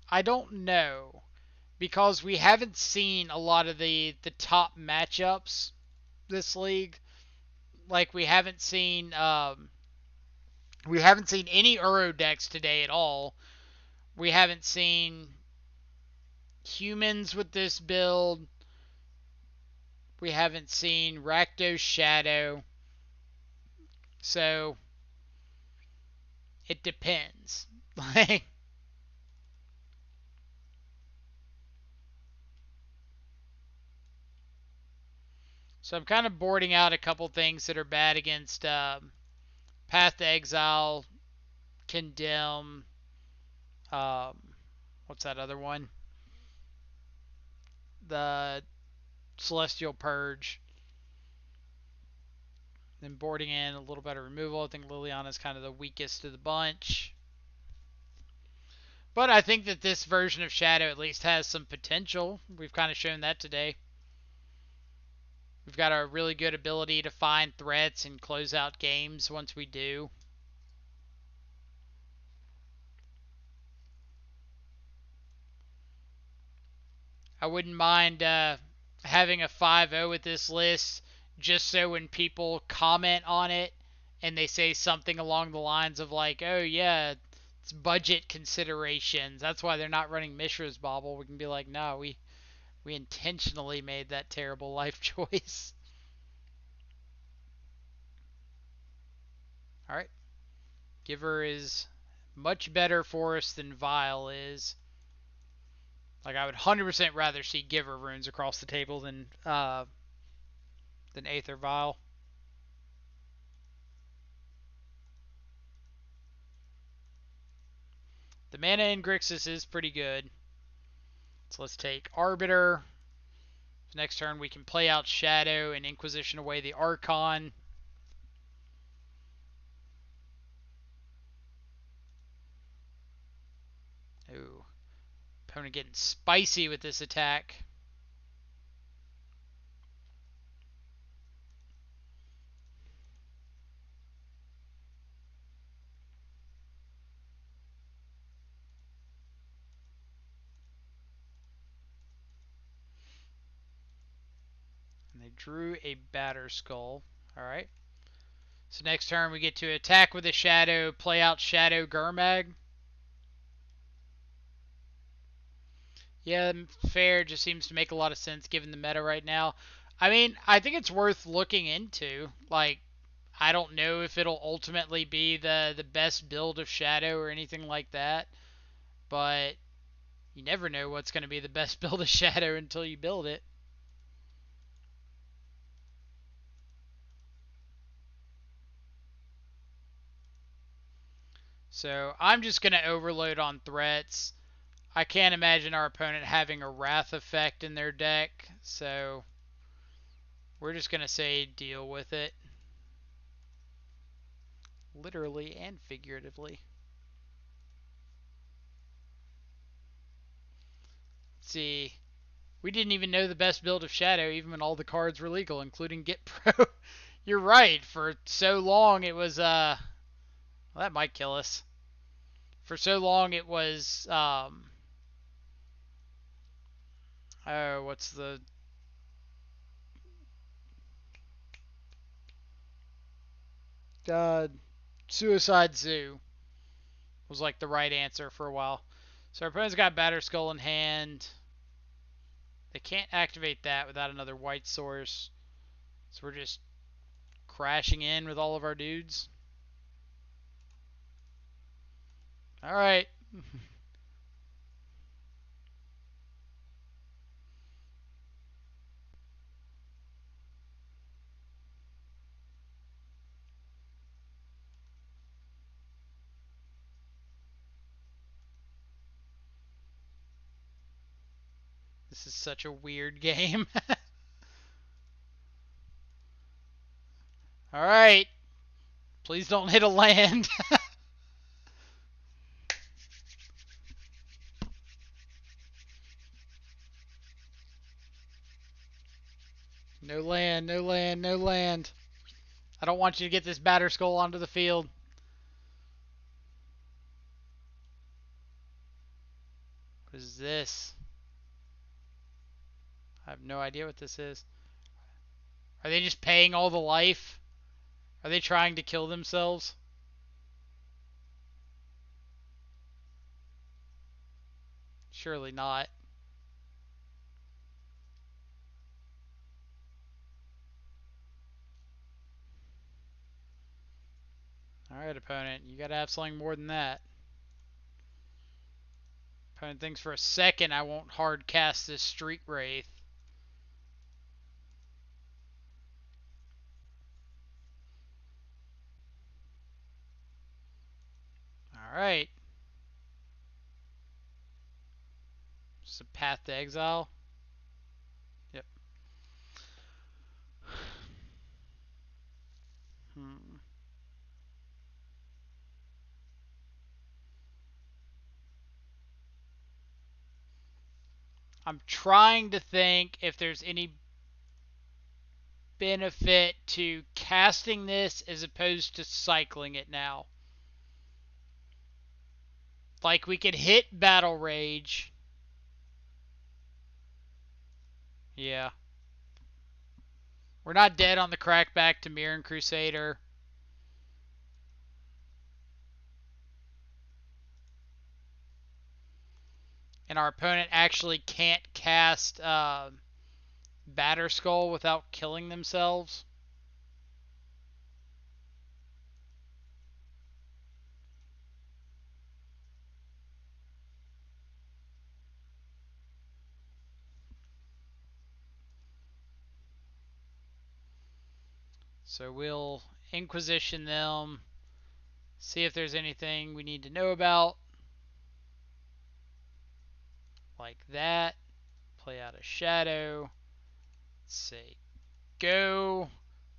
A: I don't know because we haven't seen a lot of the top matchups this league. Like we haven't seen any Uro decks today at all. We haven't seen humans with this build. We haven't seen Rakdos Shadow. So it depends. Like so I'm kind of boarding out a couple things that are bad against Path to Exile, Condemn. Um, what's that other one? The Celestial Purge. Then boarding in a little better removal. I think Liliana's kind of the weakest of the bunch. But I think that this version of Shadow at least has some potential. We've kind of shown that today. We've got a really good ability to find threats and close out games once we do. I wouldn't mind having a 5-0 with this list just so when people comment on it and they say something along the lines of like, oh yeah, it's budget considerations. That's why they're not running Mishra's Bauble. We can be like, no, we intentionally made that terrible life choice. Alright. Giver is much better for us than Vile is. Like I would 100% rather see Giver runes across the table than Aether Vile. The mana in Grixis is pretty good. So let's take Arbiter. Next turn we can play out Shadow and Inquisition away the Archon. Ooh. Opponent getting spicy with this attack. And they drew a Batterskull. Alright. So next turn we get to attack with a Shadow, play out Shadow Gurmag. Yeah, fair just seems to make a lot of sense given the meta right now. I mean, I think it's worth looking into. Like, I don't know if it'll ultimately be the best build of Shadow or anything like that, but you never know what's going to be the best build of Shadow until you build it. So I'm just going to overload on threats. I can't imagine our opponent having a Wrath effect in their deck, so we're just going to say deal with it. Literally and figuratively. Let's see. We didn't even know the best build of Shadow even when all the cards were legal, including Get Pro. You're right. For so long it was well, that might kill us. For so long it was oh, what's the uh Suicide Zoo was like the right answer for a while. So our opponent's got Batter Skull in hand. They can't activate that without another white source. So we're just crashing in with all of our dudes. Alright. This is such a weird game. Alright. Please don't hit a land. No land, no land, no land. I don't want you to get this Batter Skull onto the field. What is this? I have no idea what this is. Are they just paying all the life? Are they trying to kill themselves? Surely not. Alright, opponent. You gotta have something more than that. Opponent thinks for a second I won't hard cast this Street Wraith. Alright. Just a path to exile. Yep. Hmm. I'm trying to think if there's any benefit to casting this as opposed to cycling it now. Like, we could hit Battle Rage. Yeah. We're not dead on the crackback to Mirren Crusader. And our opponent actually can't cast Batter Skull without killing themselves. So we'll Inquisition them, see if there's anything we need to know about. Like that. Play out a Shadow. Let's see. Go.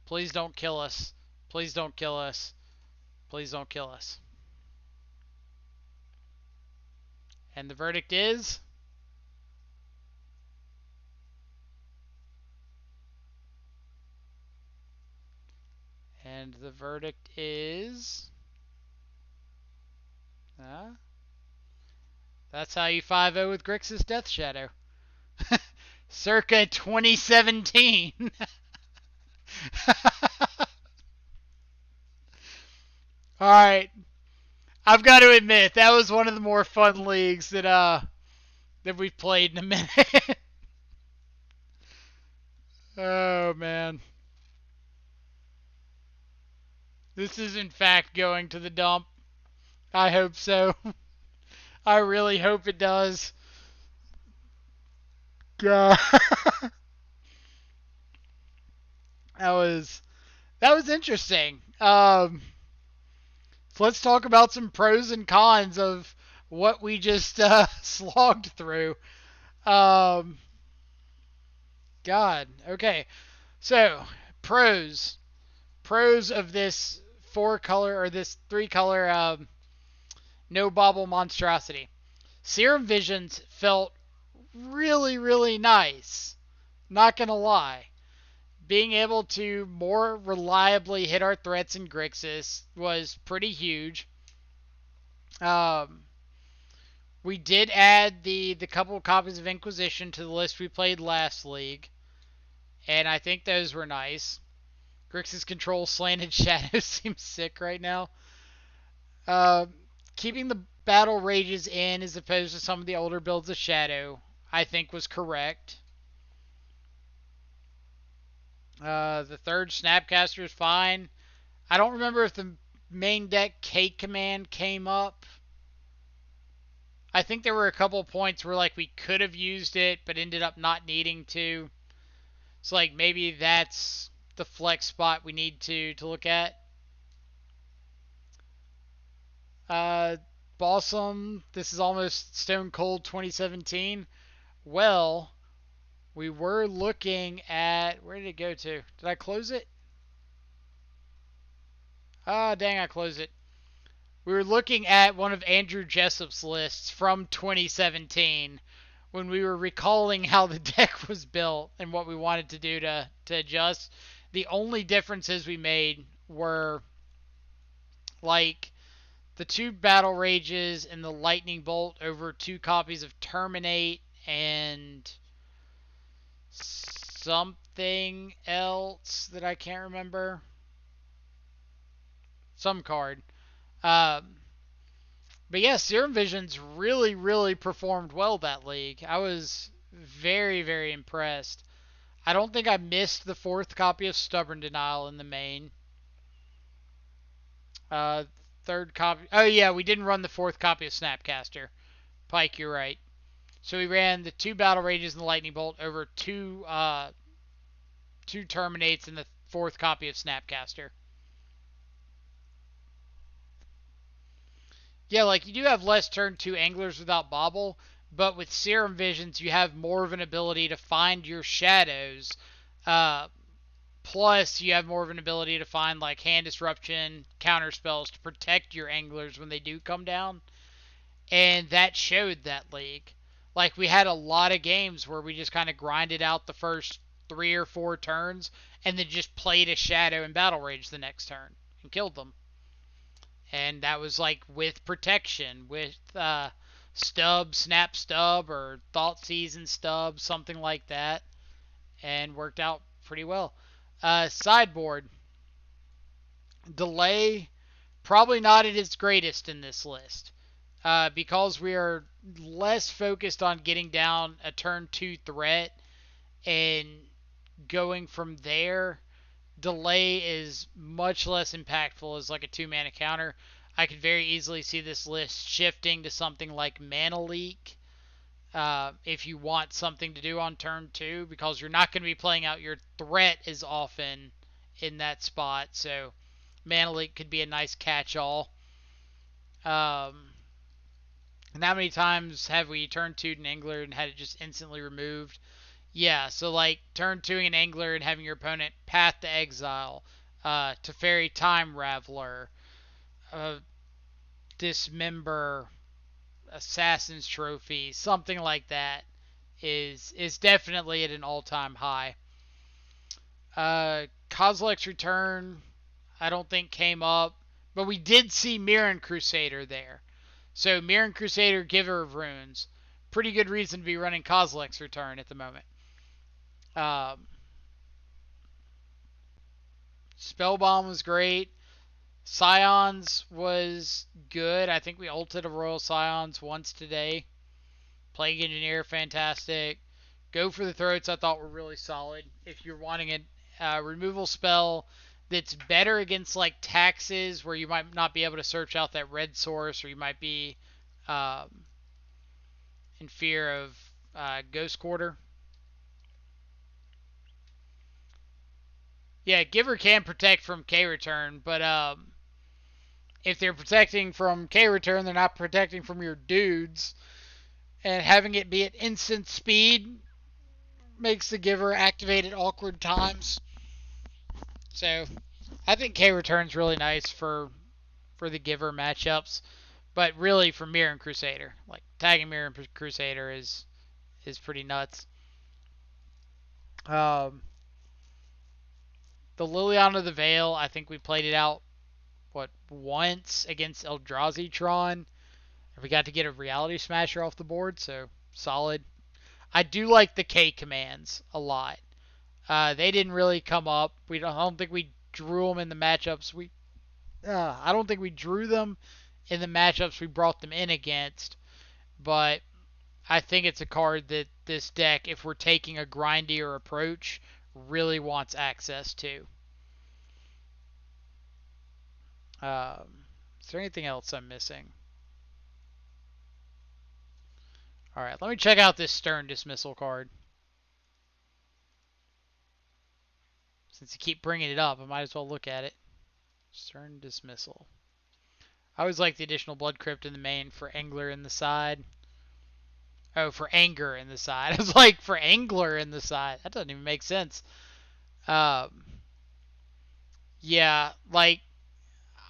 A: Please don't kill us. Please don't kill us. Please don't kill us. And the verdict is... And the verdict is... That's how you 5-0 with Grixis Death Shadow. Circa 2017. Alright. I've got to admit, that was one of the more fun leagues that that we've played in a minute. Oh man. This is in fact going to the dump. I hope so. I really hope it does. God. that was that was interesting. So let's talk about some pros and cons of what we just slogged through. Um, God. Okay. So pros of this four color or this three color no bobble monstrosity. Serum Visions felt really, really nice. Not gonna lie. Being able to more reliably hit our threats in Grixis was pretty huge. Um, we did add the couple of copies of Inquisition to the list we played last league, and I think those were nice. Grixis control slanted shadows seems sick right now. Uh, keeping the battle rages in as opposed to some of the older builds of Shadow, I think was correct. The third Snapcaster is fine. I don't remember if the main deck K command came up. I think there were a couple points where like we could have used it but ended up not needing to. So like maybe that's the flex spot we need to look at. Uh, Balsam, this is almost Stone Cold 2017. Well, we were looking at where did it go to? Did I close it? Ah, dang, I closed it. We were looking at one of Andrew Jessup's lists from 2017 when we were recalling how the deck was built and what we wanted to do to adjust. The only differences we made were like the two battle rages and the lightning bolt over two copies of Terminate and something else that I can't remember. Some card. Um, but yeah, Serum Visions really, really performed well that league. I was very, very impressed. I don't think I missed the fourth copy of Stubborn Denial in the main. Uh, third copy. Oh yeah, we didn't run the fourth copy of Snapcaster. Pike, you're right. So we ran the two Battle Rages and the Lightning Bolt over two Terminates and the fourth copy of Snapcaster. Yeah, like you do have less turn two anglers without bobble, but with Serum Visions you have more of an ability to find your shadows. Uh, Plus, you have more of an ability to find like hand disruption, counter spells to protect your anglers when they do come down, and that showed that league. Like we had a lot of games where we just kind of grinded out the first 3 or 4 turns, and then just played a shadow and battle rage the next turn and killed them. And that was like with protection, with stub, snap stub, or thought season stub, something like that, and worked out pretty well. Sideboard delay probably not at its greatest in this list because we are less focused on getting down a turn two threat and going from there. Delay is much less impactful as like a two mana counter. I could very easily see this list shifting to something like Mana Leak if you want something to do on turn two, because you're not going to be playing out your threat as often in that spot. So Mana Leak could be a nice catch-all. And how many times have we turned two an angler and had it just instantly removed? Yeah, so like turn two an angler and having your opponent Path to Exile, Teferi Time Raveler, uh, Dismember, Assassin's Trophy, something like that is definitely at an all-time high. Kozilek's Return, I don't think came up, but we did see Mirren Crusader there. So Mirren Crusader, Giver of Runes, pretty good reason to be running Kozilek's Return at the moment. Um, Spellbomb was great. Scions was good. I think we ulted a Royal Scions once today. Plague Engineer, fantastic. Go for the Throats, I thought were really solid. If you're wanting a removal spell that's better against like taxes, where you might not be able to search out that red source, or you might be um, in fear of Ghost Quarter. Yeah, Giver can protect from K return, but if they're protecting from K return, they're not protecting from your dudes, and having it be at instant speed makes the Giver activate at awkward times. So I think K return's really nice for the Giver matchups, but really for Mirror and Crusader, like tagging Mirror and Crusader is pretty nuts. Um, the Liliana of the Veil, I think we played it out once against Eldrazi Tron. We got to get a Reality Smasher off the board, so solid. I do like the K commands a lot. They didn't really come up. I don't think we drew them in the matchups. I don't think we drew them in the matchups we brought them in against. But I think it's a card that this deck, if we're taking a grindier approach, really wants access to. Is there anything else I'm missing? All right, let me check out this Stern Dismissal card. Since you keep bringing it up, I might as well look at it. Stern Dismissal. I always like the additional Blood Crypt in the main for Angler in the side. Oh, for Anger in the side. I was like, for Angler in the side. That doesn't even make sense. Um, yeah, like,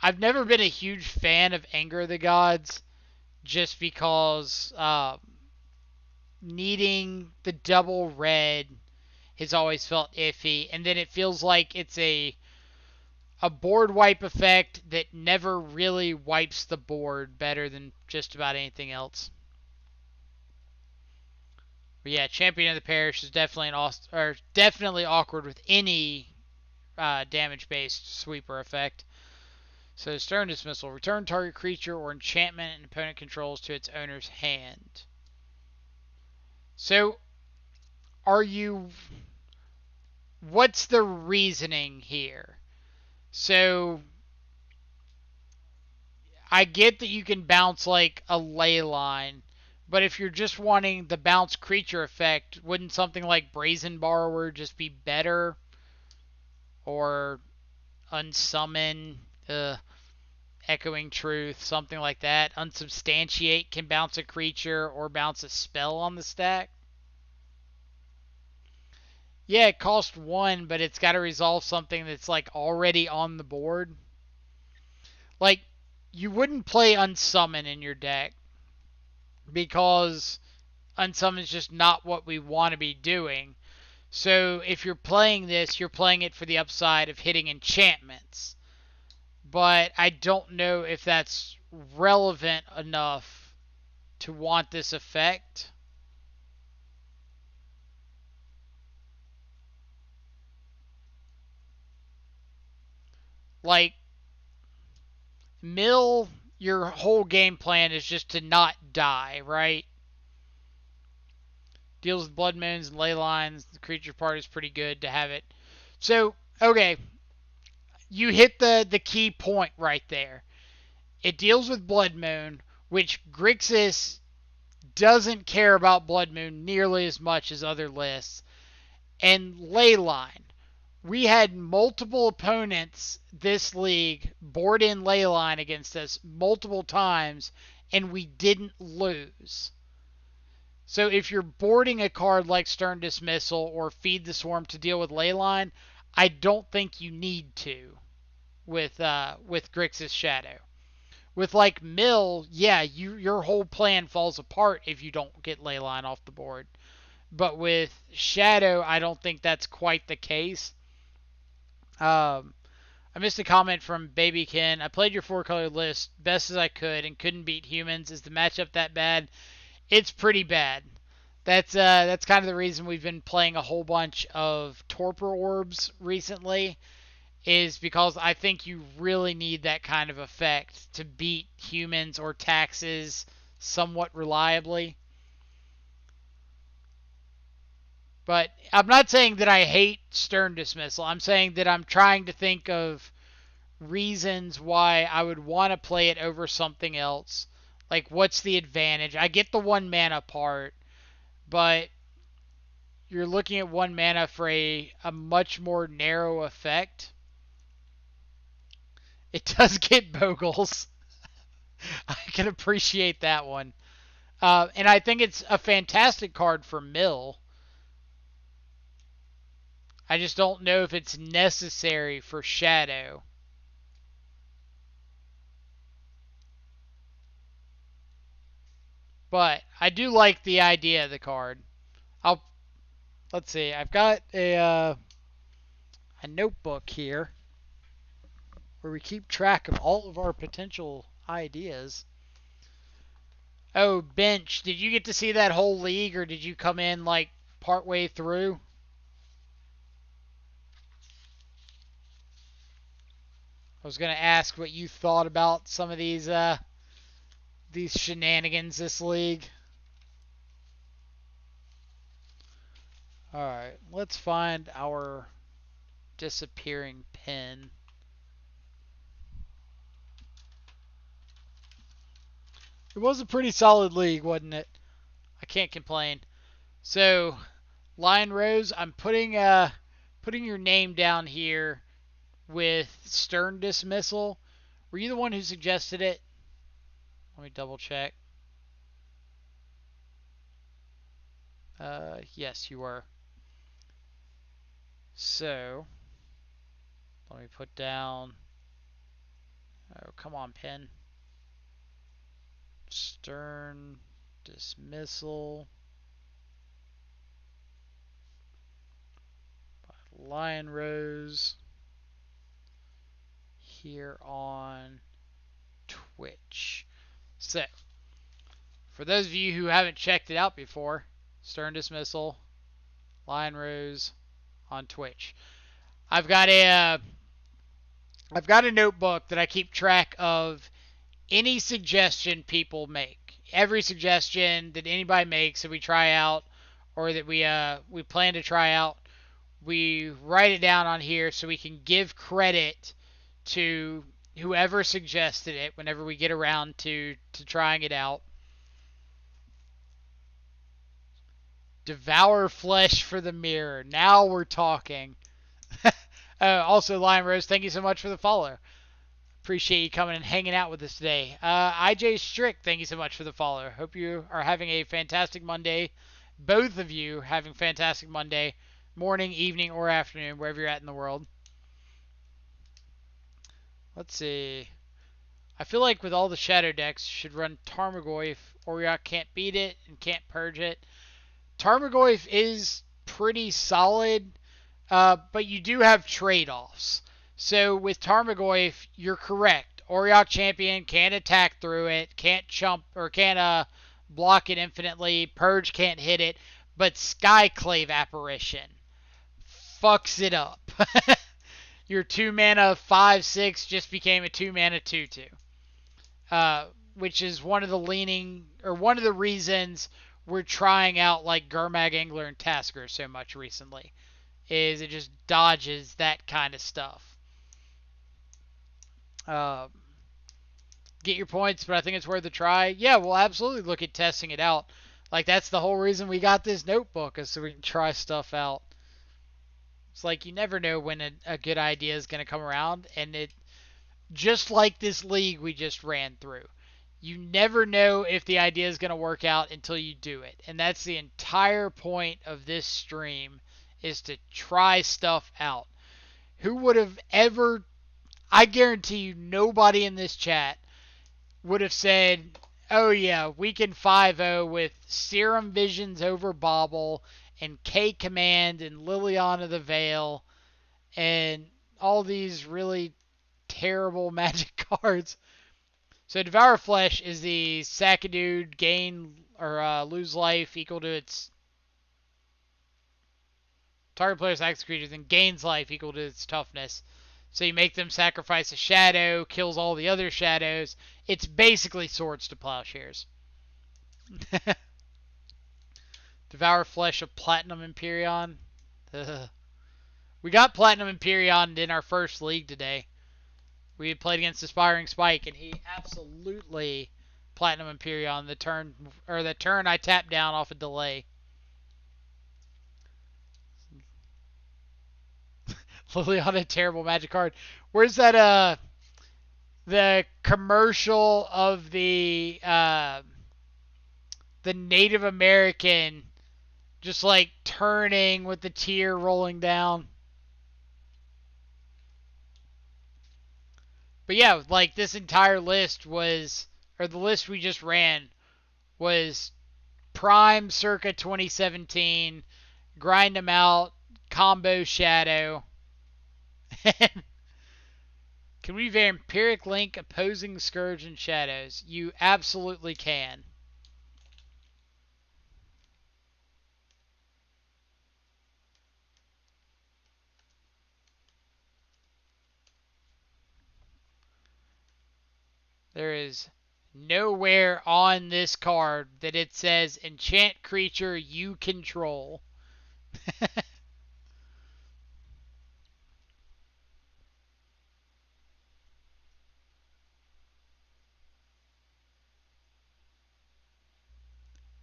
A: I've never been a huge fan of Anger of the Gods just because needing the double red has always felt iffy, and then it feels like it's a board wipe effect that never really wipes the board better than just about anything else. But yeah, Champion of the Parish is definitely awkward with any damage-based sweeper effect. So Stern Dismissal. Return target creature or enchantment an opponent controls to its owner's hand. So, are you... What's the reasoning here? So, I get that you can bounce like a ley line, but if you're just wanting the bounce creature effect, wouldn't something like Brazen Borrower just be better? Or Unsummon, Echoing Truth, something like that. Unsubstantiate can bounce a creature or bounce a spell on the stack. Yeah, it costs one, but it's got to resolve something that's like already on the board. Like, you wouldn't play Unsummon in your deck because Unsummon is just not what we want to be doing. So if you're playing this, you're playing it for the upside of hitting enchantments. But I don't know if that's relevant enough to want this effect. Like, Mill, your whole game plan is just to not die, right? Deals with Blood Moons and Ley Lines. The creature part is pretty good to have it. So, okay, you hit the key point right there. It deals with Blood Moon, which Grixis doesn't care about Blood Moon nearly as much as other lists. And Leyline. We had multiple opponents this league board in Leyline against us multiple times, and we didn't lose. So if you're boarding a card like Stern Dismissal or Feed the Swarm to deal with Leyline, I don't think you need to with Grixis Shadow. With like Mill, yeah, your whole plan falls apart if you don't get Leyline off the board. But with Shadow, I don't think that's quite the case. I missed a comment from Baby Ken. I played your four-color list best as I could and couldn't beat humans. Is the matchup that bad? It's pretty bad. That's kind of the reason we've been playing a whole bunch of Torpor Orbs recently, is because I think you really need that kind of effect to beat humans or taxes somewhat reliably. But I'm not saying that I hate Stern Dismissal. I'm saying that I'm trying to think of reasons why I would want to play it over something else. Like, what's the advantage? I get the 1 mana part, but you're looking at 1 mana for a much more narrow effect. It does get Bogles. I can appreciate that one. And I think it's a fantastic card for Mill. I just don't know if it's necessary for Shadow. But I do like the idea of the card. I'll let's see. I've got a notebook here where we keep track of all of our potential ideas. Oh, bench. Did you get to see that whole league, or did you come in like partway through? I was gonna ask what you thought about some of these shenanigans this league. All right, let's find our disappearing pin. It was a pretty solid league, wasn't it? I can't complain. So, Lion Rose, I'm putting your name down here with Stern Dismissal. Were you the one who suggested it? Let me double check. Yes, you were. So, let me put down. Oh, come on, pen. Stern Dismissal. Lion Rose. Here on Twitch. So, for those of you who haven't checked it out before, Stern Dismissal, Lion Rose on Twitch. I've got a notebook that I keep track of any suggestion people make. Every suggestion that anybody makes that we try out or that we plan to try out, we write it down on here so we can give credit to whoever suggested it whenever we get around to trying it out. Devour flesh for the mirror. Now we're talking. Also, Lion Rose, thank you so much for the follow. Appreciate you coming and hanging out with us today. IJ Strick, thank you so much for the follow. Hope you are having a fantastic Monday. Both of you having fantastic Monday, morning, evening, or afternoon, wherever you're at in the world. Let's see. I feel like with all the shadow decks, you should run Tarmogoyf. Auriok can't beat it and can't purge it. Tarmogoyf is pretty solid, but you do have trade-offs. So with Tarmogoyf, you're correct. Auriok Champion can't attack through it, can't chump or can't block it infinitely. Purge can't hit it, but Skyclave Apparition fucks it up. Your 2 mana 5/6 just became a 2 mana 2/2. Which is one of the reasons we're trying out like Gurmag Angler and Tasker so much recently. Is it just dodges that kind of stuff. Get your points, but I think it's worth a try. Yeah, we'll absolutely look at testing it out. Like, that's the whole reason we got this notebook, is so we can try stuff out. It's like you never know when a good idea is going to come around, and it just like this league we just ran through. You never know if the idea is going to work out until you do it. And that's the entire point of this stream, is to try stuff out. Who would have ever, I guarantee you nobody in this chat would have said, oh yeah, we can 5-0 with Serum Visions over Bobble and K Command and Liliana the Veil and all these really terrible magic cards. So Devour Flesh is the sack a dude, gain or lose life equal to its target player's active creatures and gains life equal to its toughness. So you make them sacrifice a shadow, kills all the other shadows. It's basically Swords to Plowshares. Devour Flesh of Platinum Empyrean. We got Platinum Empyrean in our first league today. We played against Aspiring Spike, and he absolutely Platinum Empyrean the turn I tapped down off a delay. Liliana, terrible magic card. Where's that the commercial of the Native American just like turning with the tear rolling down? But yeah, like this entire list was, or the list we just ran was Prime circa 2017, grind them out, combo Shadow. Can we Vampiric Link opposing Scourge and Shadows? You absolutely can. There is nowhere on this card that it says enchant creature you control.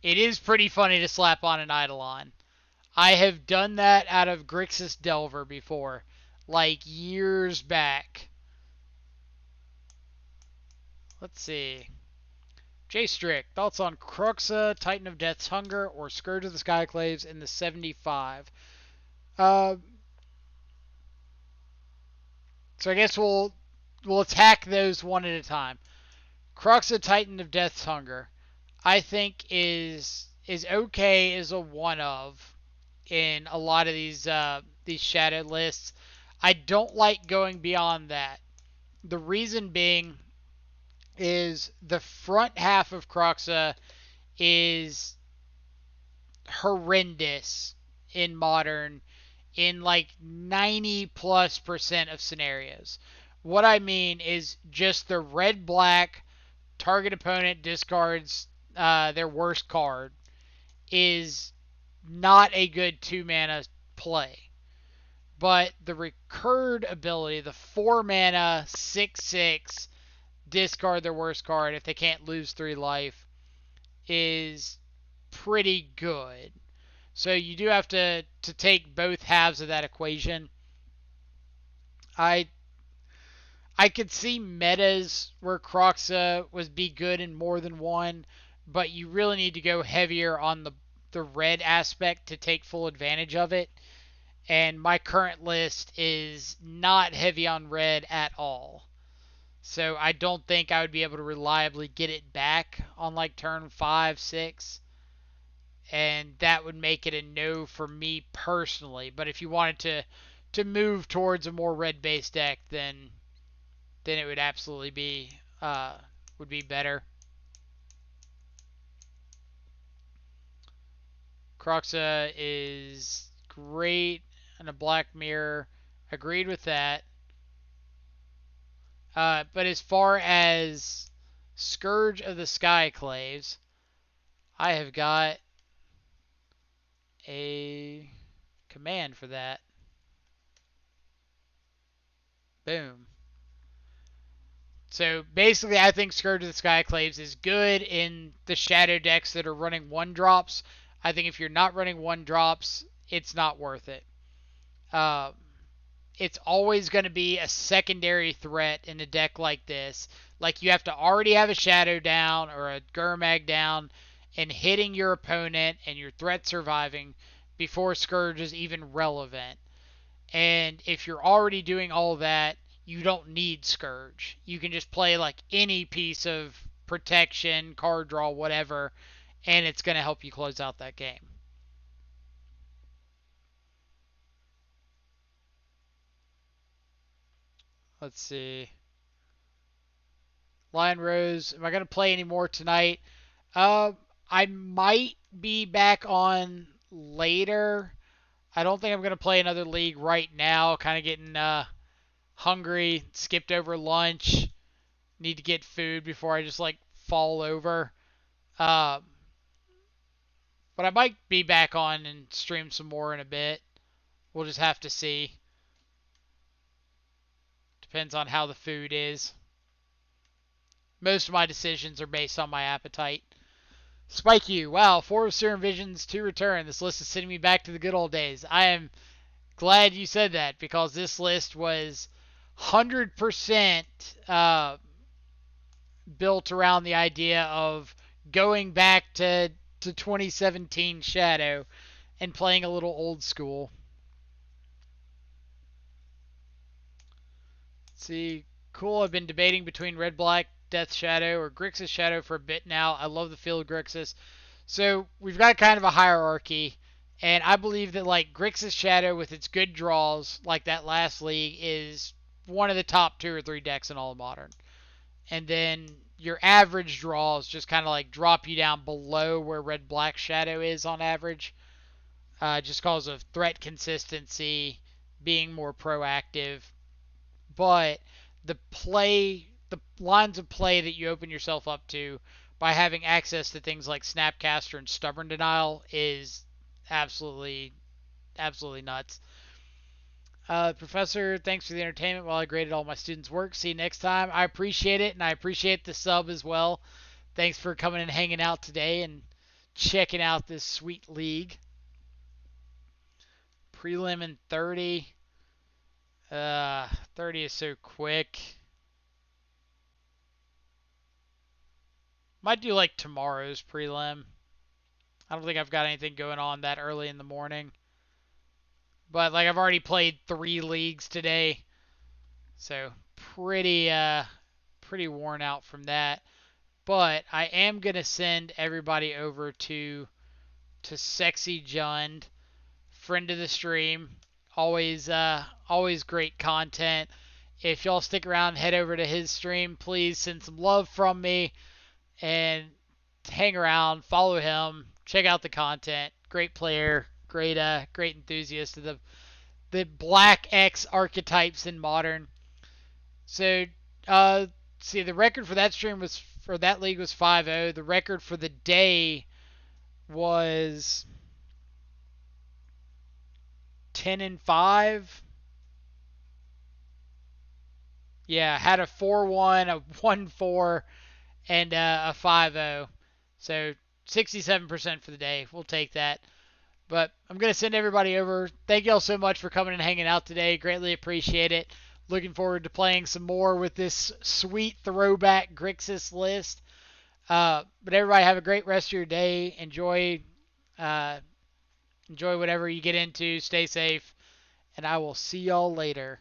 A: It is pretty funny to slap on an Eidolon. I have done that out of Grixis Delver before, like years back. Let's see. Jay Strick, thoughts on Cruxa, Titan of Death's Hunger, or Scourge of the Skyclaves in the 75? Uh, so I guess we'll attack those one at a time. Cruxa, Titan of Death's Hunger, I think is okay as a one of in a lot of these shadow lists. I don't like going beyond that. The reason being is the front half of Cruxa is horrendous in modern in like 90+% of scenarios. What I mean is just the red black target opponent discards their worst card is not a good 2 mana play. But the recurred ability, the 4 mana 6/6 discard their worst card if they can't lose 3 life, is pretty good. So you do have to take both halves of that equation. I I could see metas where Croxa was be good in more than one, but you really need to go heavier on the red aspect to take full advantage of it. And my current list is not heavy on red at all. So I don't think I would be able to reliably get it back on like turn 5, 6. And that would make it a no for me personally. But if you wanted to move towards a more red based deck, then it would absolutely be would be better. Croxa is great and a black mirror. Agreed with that. But as far as Scourge of the Skyclaves, I have got a command for that. Boom. So basically, I think Scourge of the Skyclaves is good in the shadow decks that are running 1-drops. I think if you're not running 1-drops, it's not worth it. Uh, it's always going to be a secondary threat in a deck like this. Like you have to already have a Shadow down or a Gurmag down and hitting your opponent and your threat surviving before Scourge is even relevant. And if you're already doing all that, you don't need Scourge. You can just play like any piece of protection, card draw, whatever, and it's going to help you close out that game. Let's see. Lion Rose, am I going to play any more tonight? Uh, I might be back on later. I don't think I'm going to play another league right now. Kind of getting hungry, skipped over lunch. Need to get food before I just like fall over. Uh, But I might be back on and stream some more in a bit. We'll just have to see. Depends on how the food is. Most of my decisions are based on my appetite. Spike you. Wow, 4 Serum Visions to return. This list is sending me back to the good old days. I am glad you said that because this list was 100% built around the idea of going back to 2017 Shadow and playing a little old school. Let's see, cool. I've been debating between Red Black Death Shadow or Grixis Shadow for a bit now. I love the feel of Grixis. So we've got kind of a hierarchy, and I believe that like Grixis Shadow with its good draws, like that last league, is one of the top 2 or 3 decks in all of Modern. And then your average draws just kind of like drop you down below where Red Black Shadow is on average, just because of threat consistency, being more proactive. But the lines of play that you open yourself up to by having access to things like Snapcaster and Stubborn Denial is absolutely, absolutely nuts. Professor, thanks for the entertainment while I graded all my students' work. See you next time. I appreciate it, and I appreciate the sub as well. Thanks for coming and hanging out today and checking out this sweet league. Prelim in 30. 30 is so quick. Might do like tomorrow's prelim. I don't think I've got anything going on that early in the morning. But like I've already played 3 leagues today. So pretty worn out from that. But I am gonna send everybody over to Sexy Jund, friend of the stream. Always great content. If y'all stick around, head over to his stream. Please send some love from me and hang around, follow him, check out the content. Great player, great enthusiast of the Black X archetypes in Modern. So, see, the record for that stream was for that league was 5-0. The record for the day was 10-5. Yeah, had a 4-1, a 1-4, and a 5-0. So 67% for the day. We'll take that. But I'm going to send everybody over. Thank y'all so much for coming and hanging out today. Greatly appreciate it. Looking forward to playing some more with this sweet throwback Grixis list. But everybody have a great rest of your day. Uh, enjoy whatever you get into. Stay safe. And I will see y'all later.